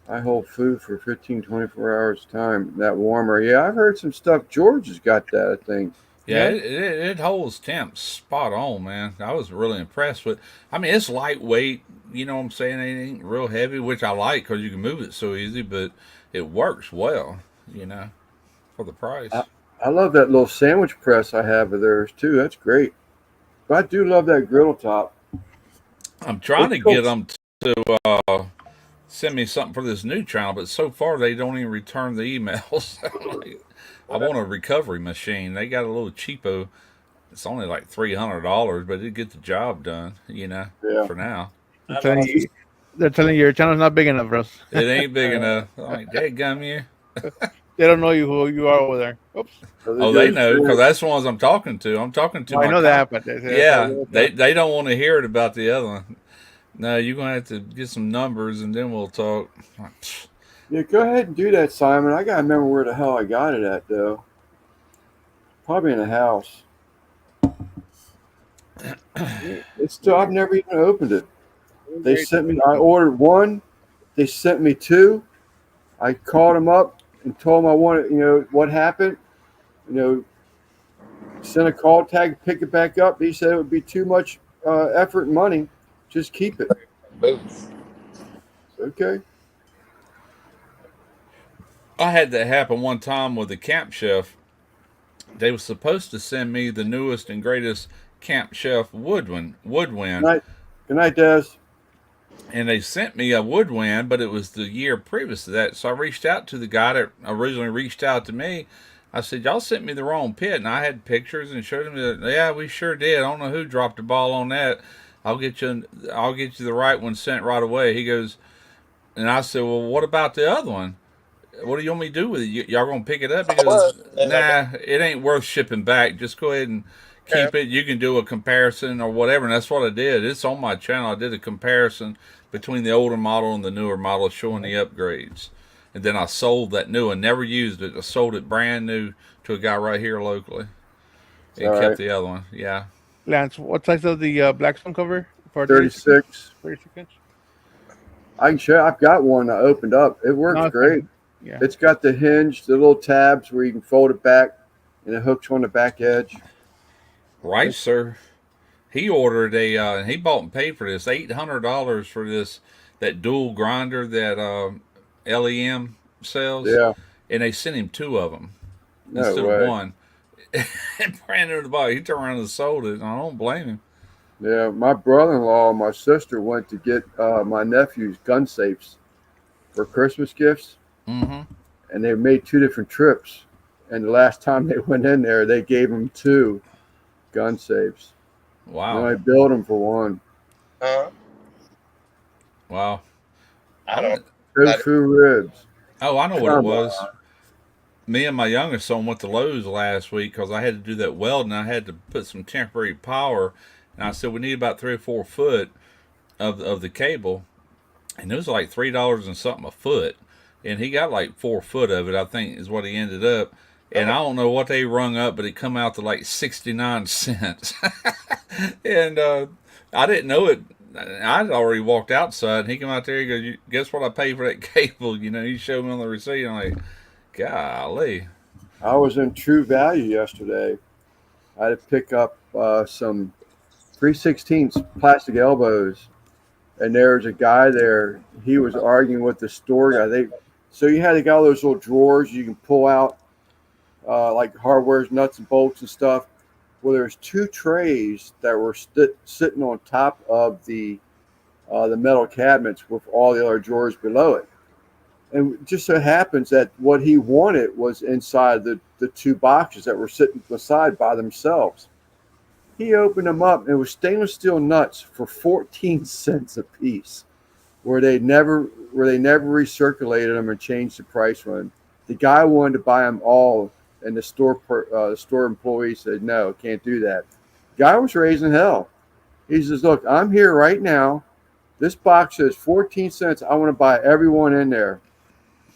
I hold food for 15, 24 hours time. That warmer. Yeah, I've heard some stuff. George has got that, I think. Yeah, it holds temps spot on, man. I was really impressed with. I mean, it's lightweight. You know what I'm saying? It ain't real heavy, which I like because you can move it so easy. But it works well, for the price. I love that little sandwich press I have of theirs too. That's great. But I do love that griddle top. I'm trying to get them to send me something for this new channel, but so far they don't even return the emails. I want a recovery machine. They got a little cheapo. It's only like $300, but it get the job done. For now. They're telling you your channel's not big enough, Russ. It ain't big enough. I'm like, dadgum you. They don't know who you are over there. Oops. Oh, they know because that's the ones I'm talking to. I'm talking to. I know that, but they don't want to hear it about the other one. No, you're gonna have to get some numbers and then we'll talk. Yeah, go ahead and do that, Simon. I gotta remember where the hell I got it at though. Probably in the house. It's still I've never even opened it. They sent me. I ordered 1. They sent me 2. I called them up and told them I wanted. What happened. Sent a call tag, pick it back up. He said it would be too much effort and money. Just keep it. Boots. Okay. I had that happen one time with the Camp Chef. They were supposed to send me the newest and greatest Camp Chef Good woodwind, night. Good night, Des. and they sent me a woodwind, but it was the year previous to that. So I reached out to the guy that originally reached out to me. I said, "Y'all sent me the wrong pit," and I had pictures and showed him that. Yeah, we sure did. I don't know who dropped the ball on that. I'll get you the right one sent right away. He goes, and I said, "Well, what about the other one? What do you want me to do with it? Y'all gonna pick it up?" He goes, "Nah, it ain't worth shipping back. Just go ahead and keep it. You can do a comparison or whatever." And that's what I did. It's on my channel. I did a comparison between the older model and the newer model, showing the upgrades. And then I sold that new one. Never used it. I sold it brand new to a guy right here locally. And All kept right. the other one. Yeah. Lance, what size of the Blackstone cover for 36. 36 inch? I can show. I've got one that opened up. It works No, great. Yeah. It's got the hinge, the little tabs where you can fold it back, and it hooks on the back edge. Right, sir. He ordered he bought and paid for this $800 for that dual grinder that LEM sells. Yeah. And they sent him two of them No instead way. of one. Brand new to the body. He turned around and sold it. And I don't blame him. Yeah. My brother-in-law and my sister went to get my nephew's gun safes for Christmas gifts, Mm-hmm. and they made 2 different trips. And the last time they went in there, they gave him 2 gun safes. Wow. And I billed him for one. Wow. I don't. Tofu ribs. Oh, I know what it Come was. on. Me and my youngest son went to Lowe's last week because I had to do that welding. I had to put some temporary power, and I said we need about 3 or 4 foot of the cable, and it was like $3 and something a foot, and he got like 4 foot of it. I think is what he ended up, and I don't know what they rung up, but it come out to like 69 cents, and I didn't know it. I'd already walked outside, and he came out there. He goes, "Guess what I paid for that cable?" He showed me on the receipt. I'm like, golly. I was in True Value yesterday. I had to pick up some 3/16 plastic elbows, and there was a guy there. He was arguing with the store guy. So you had to get all those little drawers you can pull out, like hardwares, nuts and bolts and stuff. Well, there's 2 trays that were sitting on top of the metal cabinets with all the other drawers below it. And it just so happens that what he wanted was inside the 2 boxes that were sitting beside by themselves. He opened them up, and it was stainless steel nuts for 14 cents a piece, where they never recirculated them and changed the price on them. The guy wanted to buy them all, and the store employee said, "No, can't do that." The guy was raising hell. He says, "Look, I'm here right now. This box says 14 cents. I want to buy everyone in there."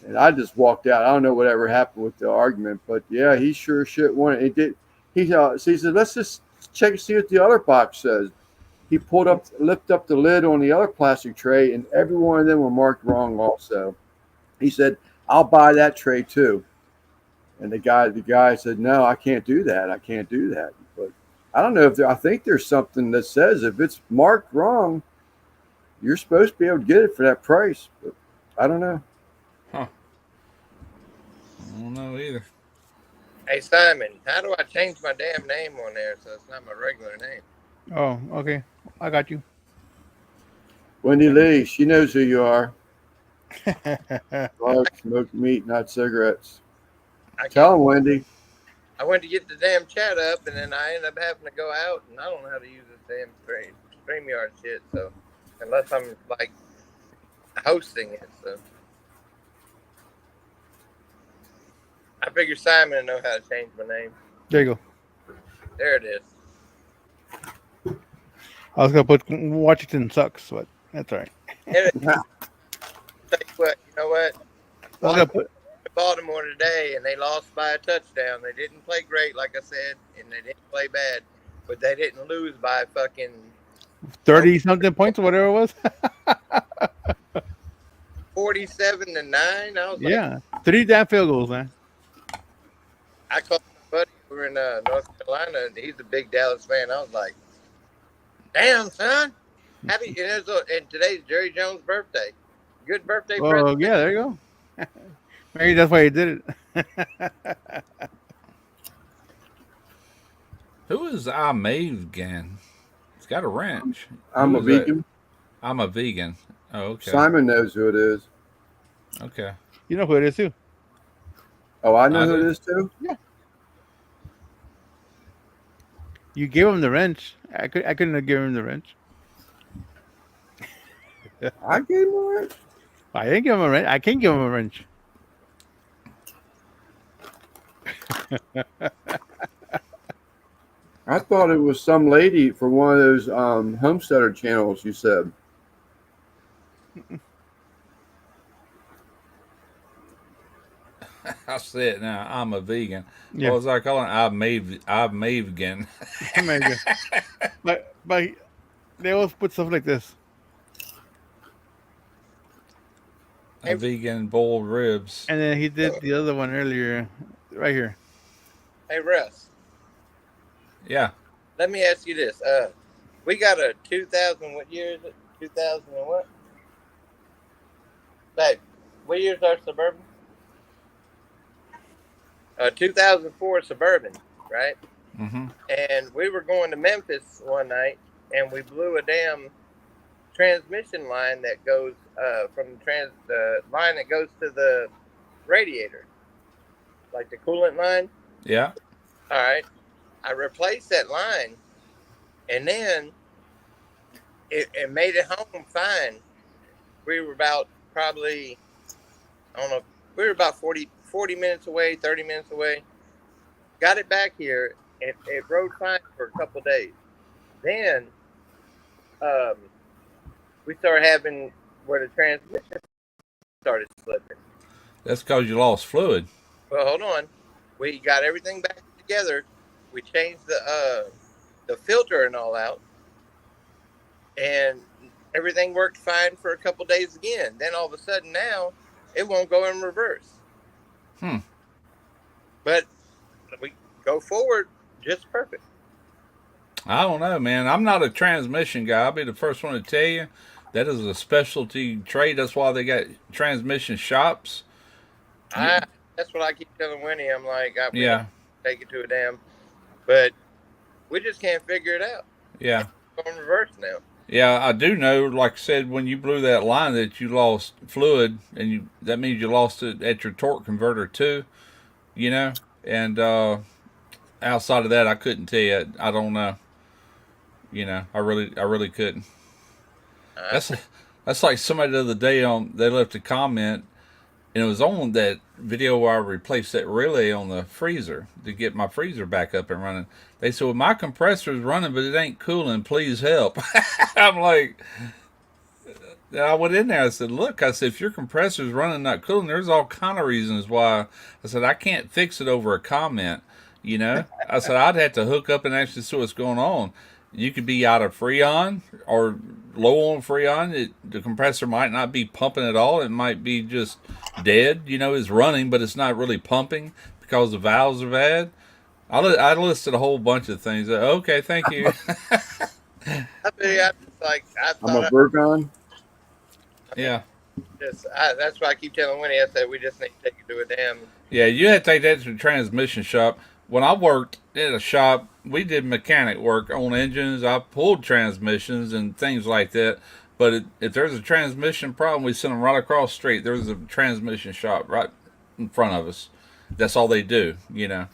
And I just walked out. I don't know whatever happened with the argument, but yeah, he sure shit wanted it. Did so he said, "Let's just check and see what the other box says." He lifted up the lid on the other plastic tray, and every one of them were marked wrong also. He said, "I'll buy that tray too." And the guy said, "No, I can't do that. I can't do that." But I don't know I think there's something that says if it's marked wrong, you're supposed to be able to get it for that price. But I don't know. Huh. I don't know either. Hey Simon, how do I change my damn name on there so it's not my regular name? Oh, okay. I got you. Wendy Lee, she knows who you are. Smoked meat, not cigarettes. Tell him, Wendy. I went to get the damn chat up, and then I ended up having to go out, and I don't know how to use this damn StreamYard shit. So unless I'm like hosting it, so I figure Simon would know how to change my name. There you go. There it is. I was gonna put Washington sucks, but that's all right. Tell you what, you know what? I was gonna put Baltimore today, and they lost by a touchdown. They didn't play great, like I said, and they didn't play bad, but they didn't lose by fucking 30-something points or whatever it was. 47-9. I was like, Yeah, 3 damn field goals, man. I called my buddy over in North Carolina, and he's a big Dallas fan. I was like, "Damn, son, and today's Jerry Jones' birthday." Good birthday Oh, present. yeah, there you go. Maybe that's why he did it. Who is I Mave again? It's got a wrench. I'm Who a is that? vegan. I'm a vegan. Oh, okay. Simon knows who it is. Okay. You know who it is, too. Oh, I know I who do. it is too. You gave him the wrench. I couldn't have given him the wrench. I gave him a wrench. I didn't give him a wrench. I can't give him a wrench. I thought it was some lady for one of those homesteader channels. You said. I said now I'm a vegan. Yeah. What was I calling? I'm Mave again. Maybe. But they always put stuff like this. A vegan boiled ribs. And then he did the other one earlier, right here. Hey, Russ, Yeah. let me ask you this. We got a 2000, what year is it? 2000 and what? Babe, what year is our Suburban? 2004 Suburban, right? Mm-hmm. And we were going to Memphis one night, and we blew a damn transmission line that goes from the line that goes to the radiator, like the coolant line. Yeah. All right, I replaced that line, and then it made it home fine. We were about probably, I don't know, we were about 40 minutes away, 30 minutes away. Got it back here. It rode fine for a couple of days. Then we started having where the transmission started slipping. That's because you lost fluid. Well, hold on. We got everything back together. We changed the filter and all out, and everything worked fine for a couple days again. Then all of a sudden now it won't go in reverse. But we go forward just perfect. I don't know, man. I'm not a transmission guy. I'll be the first one to tell you that is a specialty trade. That's why they got transmission shops. That's what I keep telling Winnie. I'm like, Yeah. take it to a damn, but we just can't figure it out. Yeah. It's going reverse now. Yeah, I do know, like I said, when you blew that line that you lost fluid, and that means you lost it at your torque converter too, you know? And outside of that, I couldn't tell you. I don't know. You know, I really couldn't. That's like somebody the other day they left a comment, and it was on that video where I replaced that relay on the freezer to get my freezer back up and running. They said, well, my compressor is running, but it ain't cooling. Please help. I'm like, I went in there. I said, look, if your compressor is running, not cooling, there's all kind of reasons why. I said, I can't fix it over a comment, you know? I said, I'd have to hook up and actually see what's going on. You could be out of Freon or low on Freon. The compressor might not be pumping at all. It might be just dead, you know, it's running, but it's not really pumping because the valves are bad. I listed a whole bunch of things. Okay, thank you. I'm just like, I I'm a thought Virgon. Yeah. that's why I keep telling Winnie. I said we just need to take it to a damn. Yeah, you had to take that to the transmission shop. When I worked at a shop, we did mechanic work on engines. I pulled transmissions and things like that. But if there's a transmission problem, we send them right across the street. There's a transmission shop right in front of us. That's all they do, you know.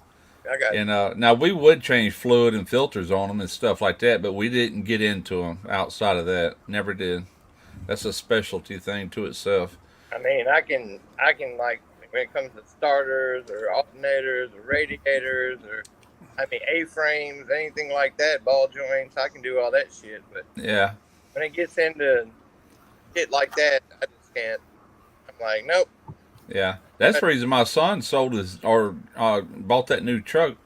I got And now we would change fluid and filters on them and stuff like that, but we didn't get into them outside of that. Never did. That's a specialty thing to itself. I mean, I can like when it comes to starters or alternators or radiators or A-frames, anything like that, ball joints, I can do all that shit. But Yeah. when it gets into shit like that, I just can't. I'm like, nope. Yeah, that's the reason my son bought that new truck,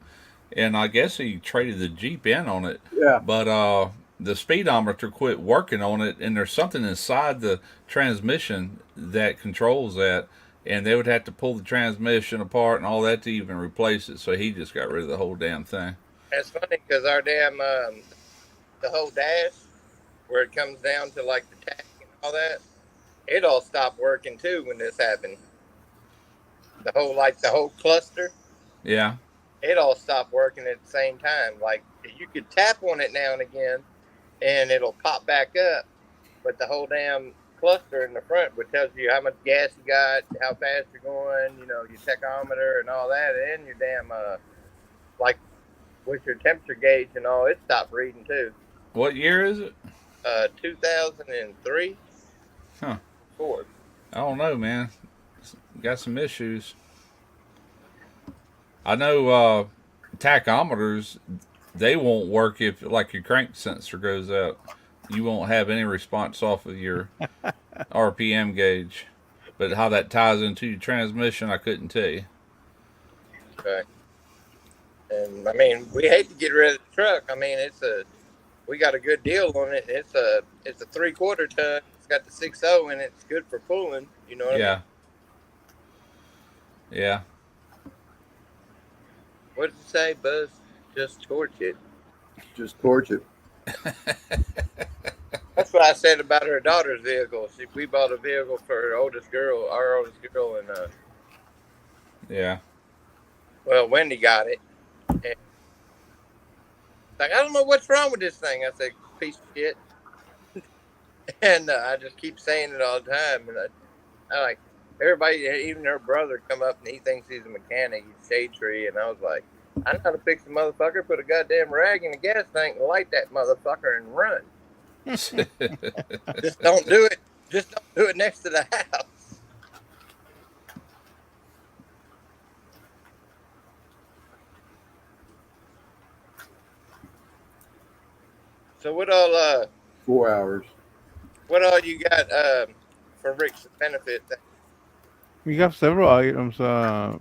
and I guess he traded the Jeep in on it. Yeah. But the speedometer quit working on it, and there's something inside the transmission that controls that, and they would have to pull the transmission apart and all that to even replace it. So he just got rid of the whole damn thing. That's funny because our damn the whole dash where it comes down to like the tack and all that, it all stopped working too when this happened. The whole cluster, Yeah. it all stopped working at the same time. Like you could tap on it now and again, and it'll pop back up, but the whole damn cluster in the front would tell you how much gas you got, how fast you're going, your tachometer and all that, and your damn like with your temperature gauge and all, it stopped reading too. What year is it? 2003. Huh. 4. I don't know, man. Got some issues. I know tachometers, they won't work if like your crank sensor goes out. You won't have any response off of your RPM gauge. But how that ties into your transmission, I couldn't tell you. Okay. And I mean, we hate to get rid of the truck. I mean, we got a good deal on it. It's a 3/4 ton. It's got the 6.0 in it. It's good for pulling. You know what I mean? Yeah. What did you say, Buzz? Just torch it. Just torch it. That's what I said about her daughter's vehicle. We bought a vehicle for our oldest girl, and Yeah. well, Wendy got it. And like, I don't know what's wrong with this thing. I said, piece of shit. And I just keep saying it all the time. And I like everybody, even her brother, come up and he thinks he's a mechanic. He's shade tree, and I was like, I know how to fix a motherfucker. Put a goddamn rag in a gas tank and light that motherfucker and run. Just don't do it. Just don't do it next to the house. So what all 4 hours. what all you got for Rick's benefit? We got several items. I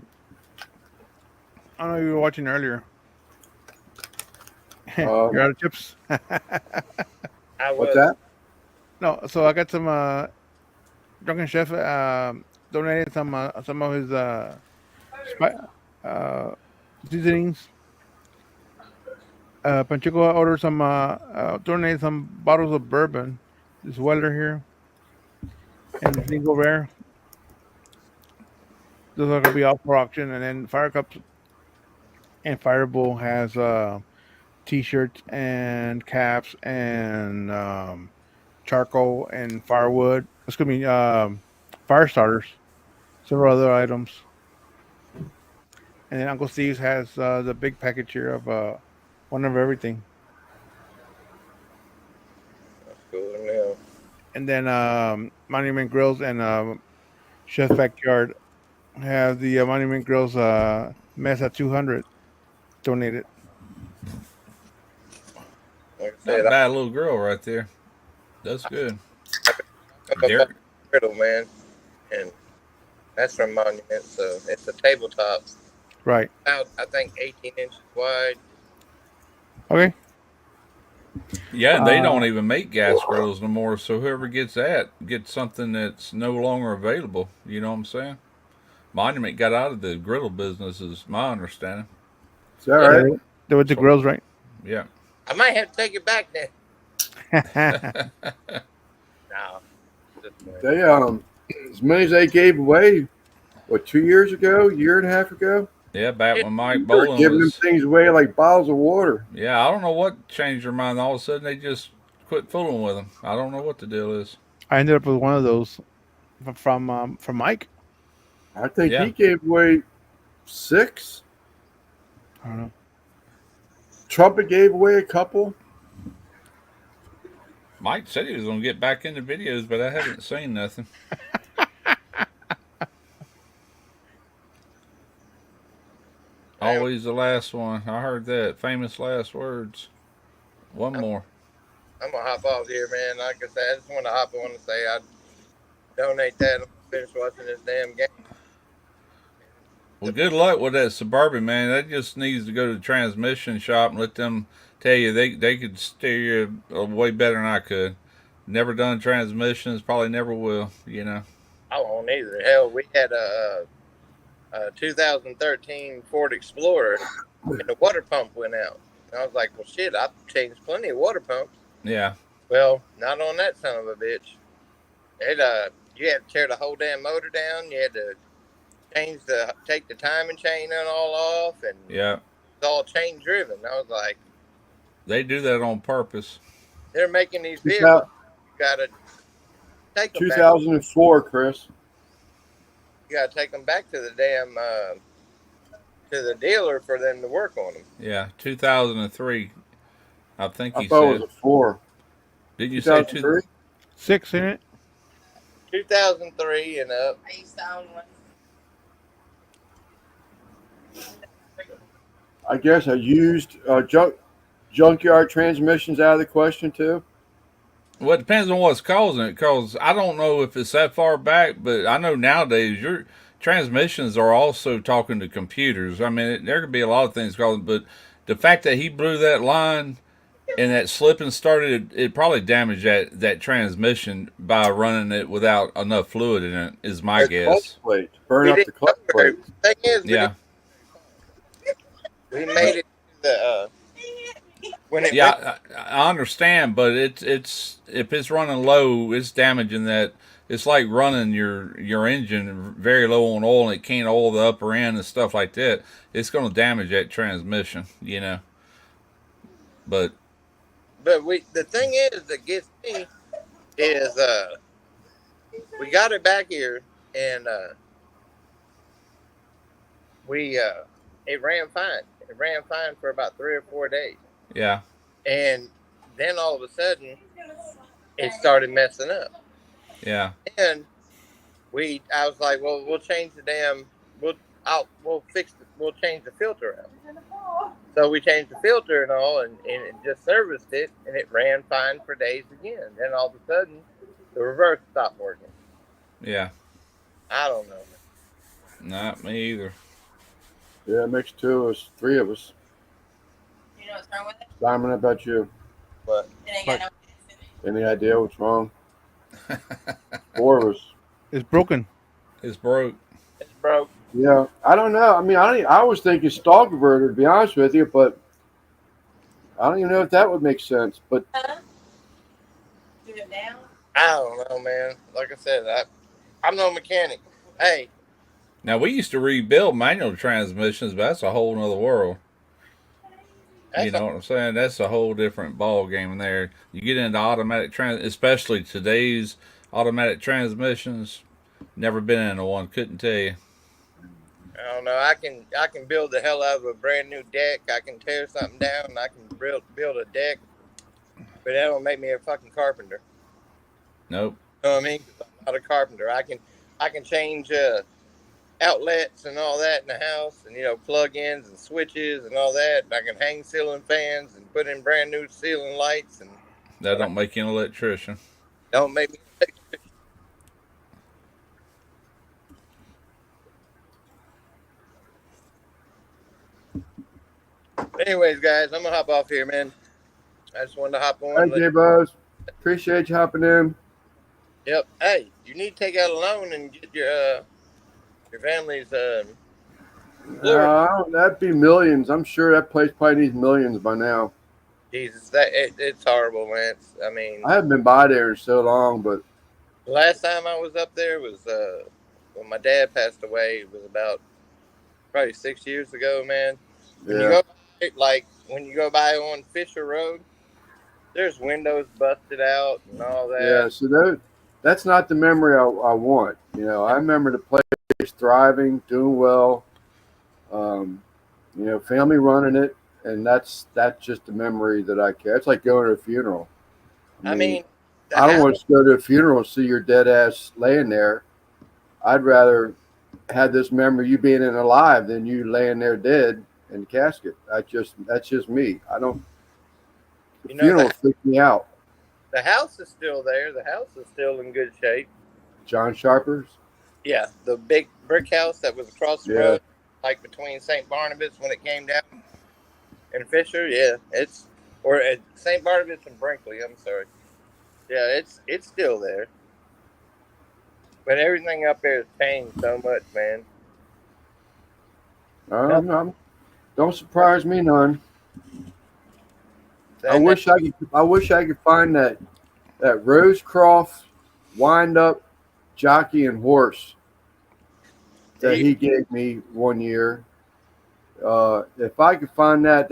don't know if you were watching earlier. You're out of chips. I What's was. that? No, so I got some Drunken Chef donated some of his seasonings. Panchico ordered some donated some bottles of bourbon. This Weller here and Single Rare. Those are gonna be out for auction, and then Fire Cups and Fireball has t-shirts and caps and charcoal and firewood. Excuse me, fire starters, several other items. And then Uncle Steve's has the big package here of one of everything. That's cool now. And then Monument Grills and Chef's Backyard have the Monument Grills Mesa 200 donated. Like I Not said, a bad little girl right there. That's good. I'm a Derek. griddle, man, and that's from Monument. So it's a tabletop, Right. about I think 18 inches wide. Okay. Yeah, and they don't even make gas grills no more. So whoever gets that gets something that's no longer available. You know what I'm saying? Monument got out of the griddle business, is my understanding. Is that right? They were the grills, right? Yeah. I might have to take it back then. No. They as many as they gave away, what, 2 years ago, year and a half ago? Yeah, back when Mike They were Boland giving them was. things away like bottles of water. Yeah, I don't know what changed their mind. All of a sudden, they just quit fooling with them. I don't know what the deal is. I ended up with one of those from Mike. I think Yeah. he gave away 6. I don't know. Trumpet gave away a couple. Mike said he was going to get back into videos, but I haven't seen nothing. Always the last one. I heard that. Famous last words. One more. I'm gonna hop off here, man. Like I said, I just want to hop on and say I donate that. I'm finish watching this damn game. Well, good luck with that Suburban, man. That just needs to go to the transmission shop and let them tell you they could steer you way better than I could. Never done transmissions, probably never will, you know. I won't either. Hell, we had a 2013 Ford Explorer, and the water pump went out. And I was like, well, shit, I've changed plenty of water pumps. Yeah. Well, not on that son of a bitch. It you had to tear the whole damn motor down. You had to take the timing chain and all off, and Yeah, it's all chain driven. I was like, they do that on purpose. they're making these vehicles. You gotta take them back. 2004, Chris. You gotta take them back to the damn to the dealer for them to work on them. Yeah, 2003. I think I he thought said. it was a 4. Did you say 2003? 6 in it. 2003 and up. I used to own one. I guess I used junkyard transmissions out of the question too. Well, it depends on what's causing it, because I don't know if it's that far back, but I know nowadays your transmissions are also talking to computers. I mean, there could be a lot of things causing, but the fact that he blew that line and that slip and started, it probably damaged that transmission by running it without enough fluid in it, is my guess. Clutch plate. Burn We up the didn't clutch cover plate. it. The thing is, Yeah. we made it the when it went, Yeah, I understand, but it's if it's running low, it's damaging that. It's like running your engine very low on oil and it can't oil the upper end and stuff like that. It's going to damage that transmission, you know. But the thing is that gets me is we got it back here and we it ran fine. It ran fine for about 3 or 4 days. yeah, And then all of a sudden, it started messing up. yeah, And I was like, well, we'll change the damn, we'll change the filter out. So we changed the filter and all, and it just serviced it, and it ran fine for days again. Then all of a sudden, the reverse stopped working. yeah. I don't know. Not me either. Yeah, it makes 2 of us, 3 of us. You know what's wrong with it? Simon, how about you? But It ain't got no gas in it. Any idea what's wrong? 4 of us. It's broken. It's broke. it's broke. Yeah, I don't know. I mean, I was thinking stall converter, to be honest with you, but I don't even know if that would make sense. But Do it down. I don't know, man. Like I said, I'm no mechanic. Hey, Now, we used to rebuild manual transmissions, but that's a whole nother world. that's You know what I'm saying? That's a whole different ball game there. You get into automatic especially today's automatic transmissions. Never been into one. Couldn't tell you. I don't know. I can build the hell out of a brand new deck. I can tear something down. I can build a deck, but that don't make me a fucking carpenter. Nope. You know what I mean? 'Cause I'm not a carpenter. I can change outlets and all that in the house, and plug-ins and switches and all that. And I can hang ceiling fans and put in brand new ceiling lights, and That don't make you an electrician. don't make me. Anyways, guys, I'm gonna hop off here, man. I just wanted to hop on. hey, J-Buzz, appreciate you hopping in. Yep. Hey, you need to take out a loan and get your family's. That'd be millions. I'm sure that place probably needs millions by now. Jesus, it's horrible, man. I mean, I haven't been by there in so long, but the last time I was up there was when my dad passed away. It was about probably 6 years ago, man. When you yeah. go when you go by on Fisher Road, there's windows busted out and all that. Yeah, so that's not the memory I want. I remember the place thriving, doing well, family running it, and that's just the memory that I care. It's like going to a funeral. I mean, I don't want to go to a funeral and see your dead ass laying there. I'd rather have this memory of you being in alive than you laying there dead in the casket. That's just me. I don't. The funeral freaked me out. The house is still there. The house is still in good shape. John Sharper's. Yeah, the big brick house that was across the Yeah. road, like between St. Barnabas when it came down, and Fisher. Yeah, it's at St. Barnabas and Brinkley. I'm sorry. Yeah, it's still there. But everything up there has changed so much, man. Don't surprise me none. I wish I could find that Rosecroft wind up Jockey and Horse that he gave me one year. If I could find that,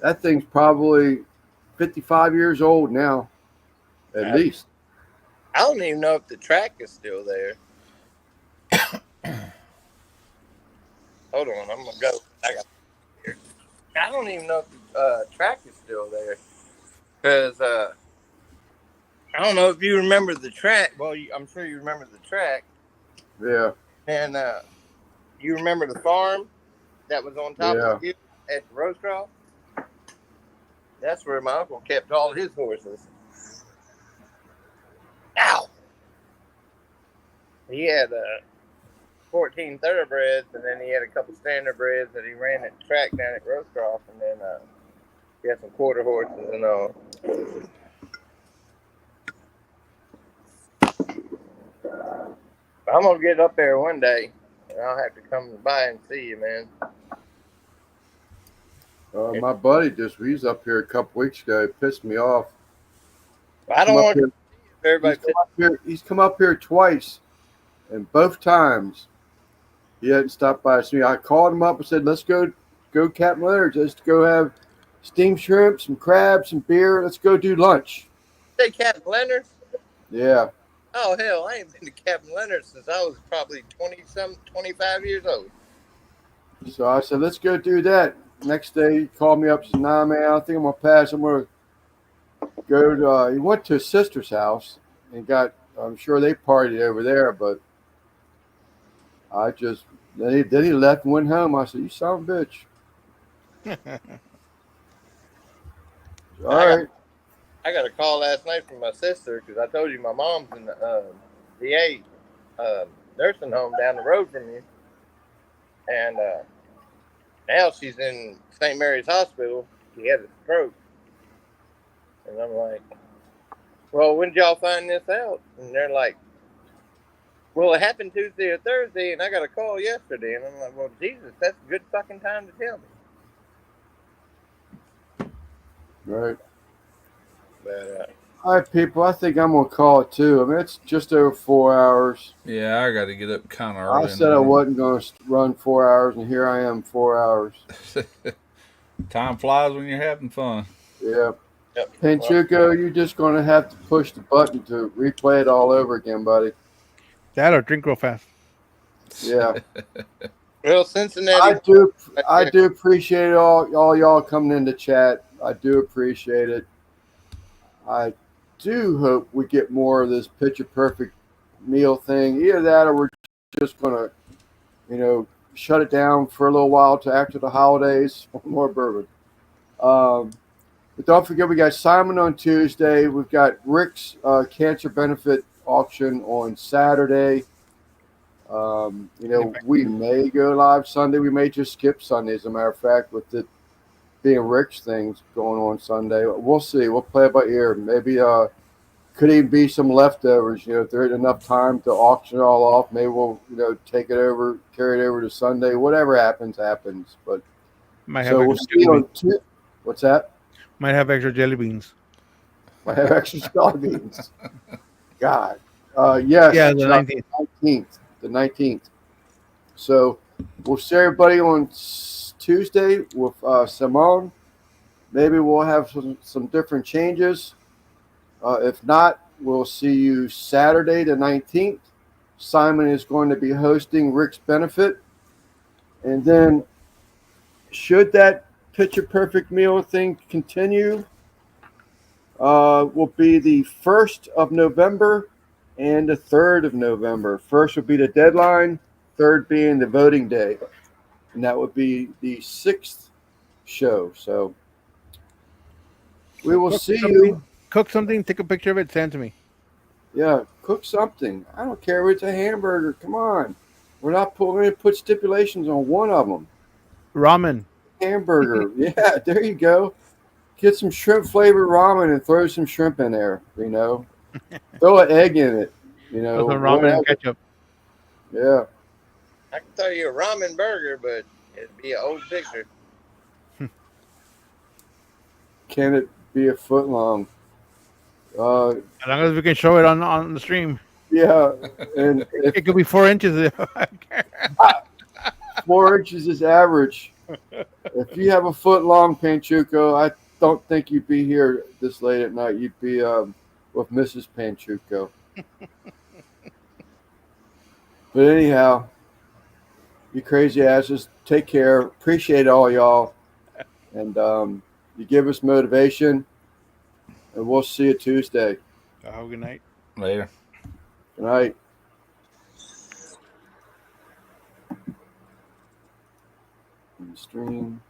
that thing's probably 55 years old now, at least. I don't even know if the track is still there. Hold on, I'm gonna go. I don't even know if the track is still there, because I don't know if you remember the track. Well, I'm sure you remember the track. Yeah. And you remember the farm that was on top of the hill at the Rosecroft? That's where my uncle kept all his horses. Ow! He had 14 thoroughbreds, and then he had a couple standardbreds that he ran at the track down at Rosecroft, and then he had some quarter horses and all. I'm gonna get up there one day, and I'll have to come by and see you, man. My buddy he's up here a couple weeks ago. It pissed me off. I don't want to. Everybody, he's come up here twice, and both times he hadn't stopped by to see me. I called him up and said, "Let's go Captain Leonard's. Let's go have steamed shrimp, some crabs, some beer. Let's go do lunch." Say Captain Leonard's? Yeah. Oh hell, I ain't been to Captain Leonard's since I was probably 25 years old. So I said, "Let's go do that." Next day, he called me up and said, "Nah, man, I think I'm gonna pass. I'm gonna go to." He went to his sister's house and I'm sure they partied over there, but then he left and went home. I said, "You son of a bitch." All right. I got a call last night from my sister because I told you my mom's in the VA nursing home down the road from you, and now she's in St. Mary's Hospital. She had a stroke, and I'm like, "Well, when did y'all find this out?" And they're like, "Well, it happened Tuesday or Thursday, and I got a call yesterday." And I'm like, "Well, Jesus, that's a good fucking time to tell me." Right. But, all right, people. I think I'm gonna call it too. I mean, it's just over 4 hours. Yeah, I got to get up kind of early. I said I wasn't gonna run 4 hours, and here I am, 4 hours. Time flies when you're having fun. Yeah. Panchuco, you're just gonna have to push the button to replay it all over again, buddy. That or drink real fast. Yeah. Well, Cincinnati. I do appreciate all y'all coming in the chat. I do appreciate it. I do hope we get more of this picture perfect meal thing. Either that or we're just gonna, shut it down for a little while to after the holidays. More bourbon. But don't forget, we got Simon on Tuesday. We've got Rick's cancer benefit auction on Saturday. We may go live Sunday. We may just skip Sunday, as a matter of fact, with it being Rick's things going on Sunday. We'll see. We'll play it by ear. Maybe could even be some leftovers. If there isn't enough time to auction it all off, maybe we'll take it over, carry it over to Sunday. Whatever happens. But we'll see on what's that? Might have extra jelly beans. Might have extra jelly beans. God. Yes. Yeah, the 19th. The 19th. So we'll see everybody on Tuesday with Simone. Maybe we'll have some different changes. If not, we'll see you Saturday the 19th. Simon is going to be hosting Rick's Benefit. And then should that picture perfect meal thing continue, will be the 1st of November and the 3rd of November. First would be the deadline, 3rd being the voting day. And that would be the 6th show. So we will see you. Cook something, take a picture of it, send it to me. Yeah, cook something. I don't care if it's a hamburger. Come on. We're going to put stipulations on one of them. Ramen. Hamburger. Yeah, there you go. Get some shrimp flavored ramen and throw some shrimp in there, Throw an egg in it, Some ramen and ketchup. Yeah. I can throw you a ramen burger, but it'd be an old picture. Can it be a foot long? Uh, As long as we can show it on the stream. yeah, and if It could be 4 inches. 4 inches is average, if you have a foot long Panchuco, I don't think you'd be here this late at night. You'd be with Mrs. Panchuco. But anyhow, you crazy asses, take care. Appreciate all y'all, and you give us motivation, and we'll see you Tuesday. Oh, good night. Later. Good night. Stream.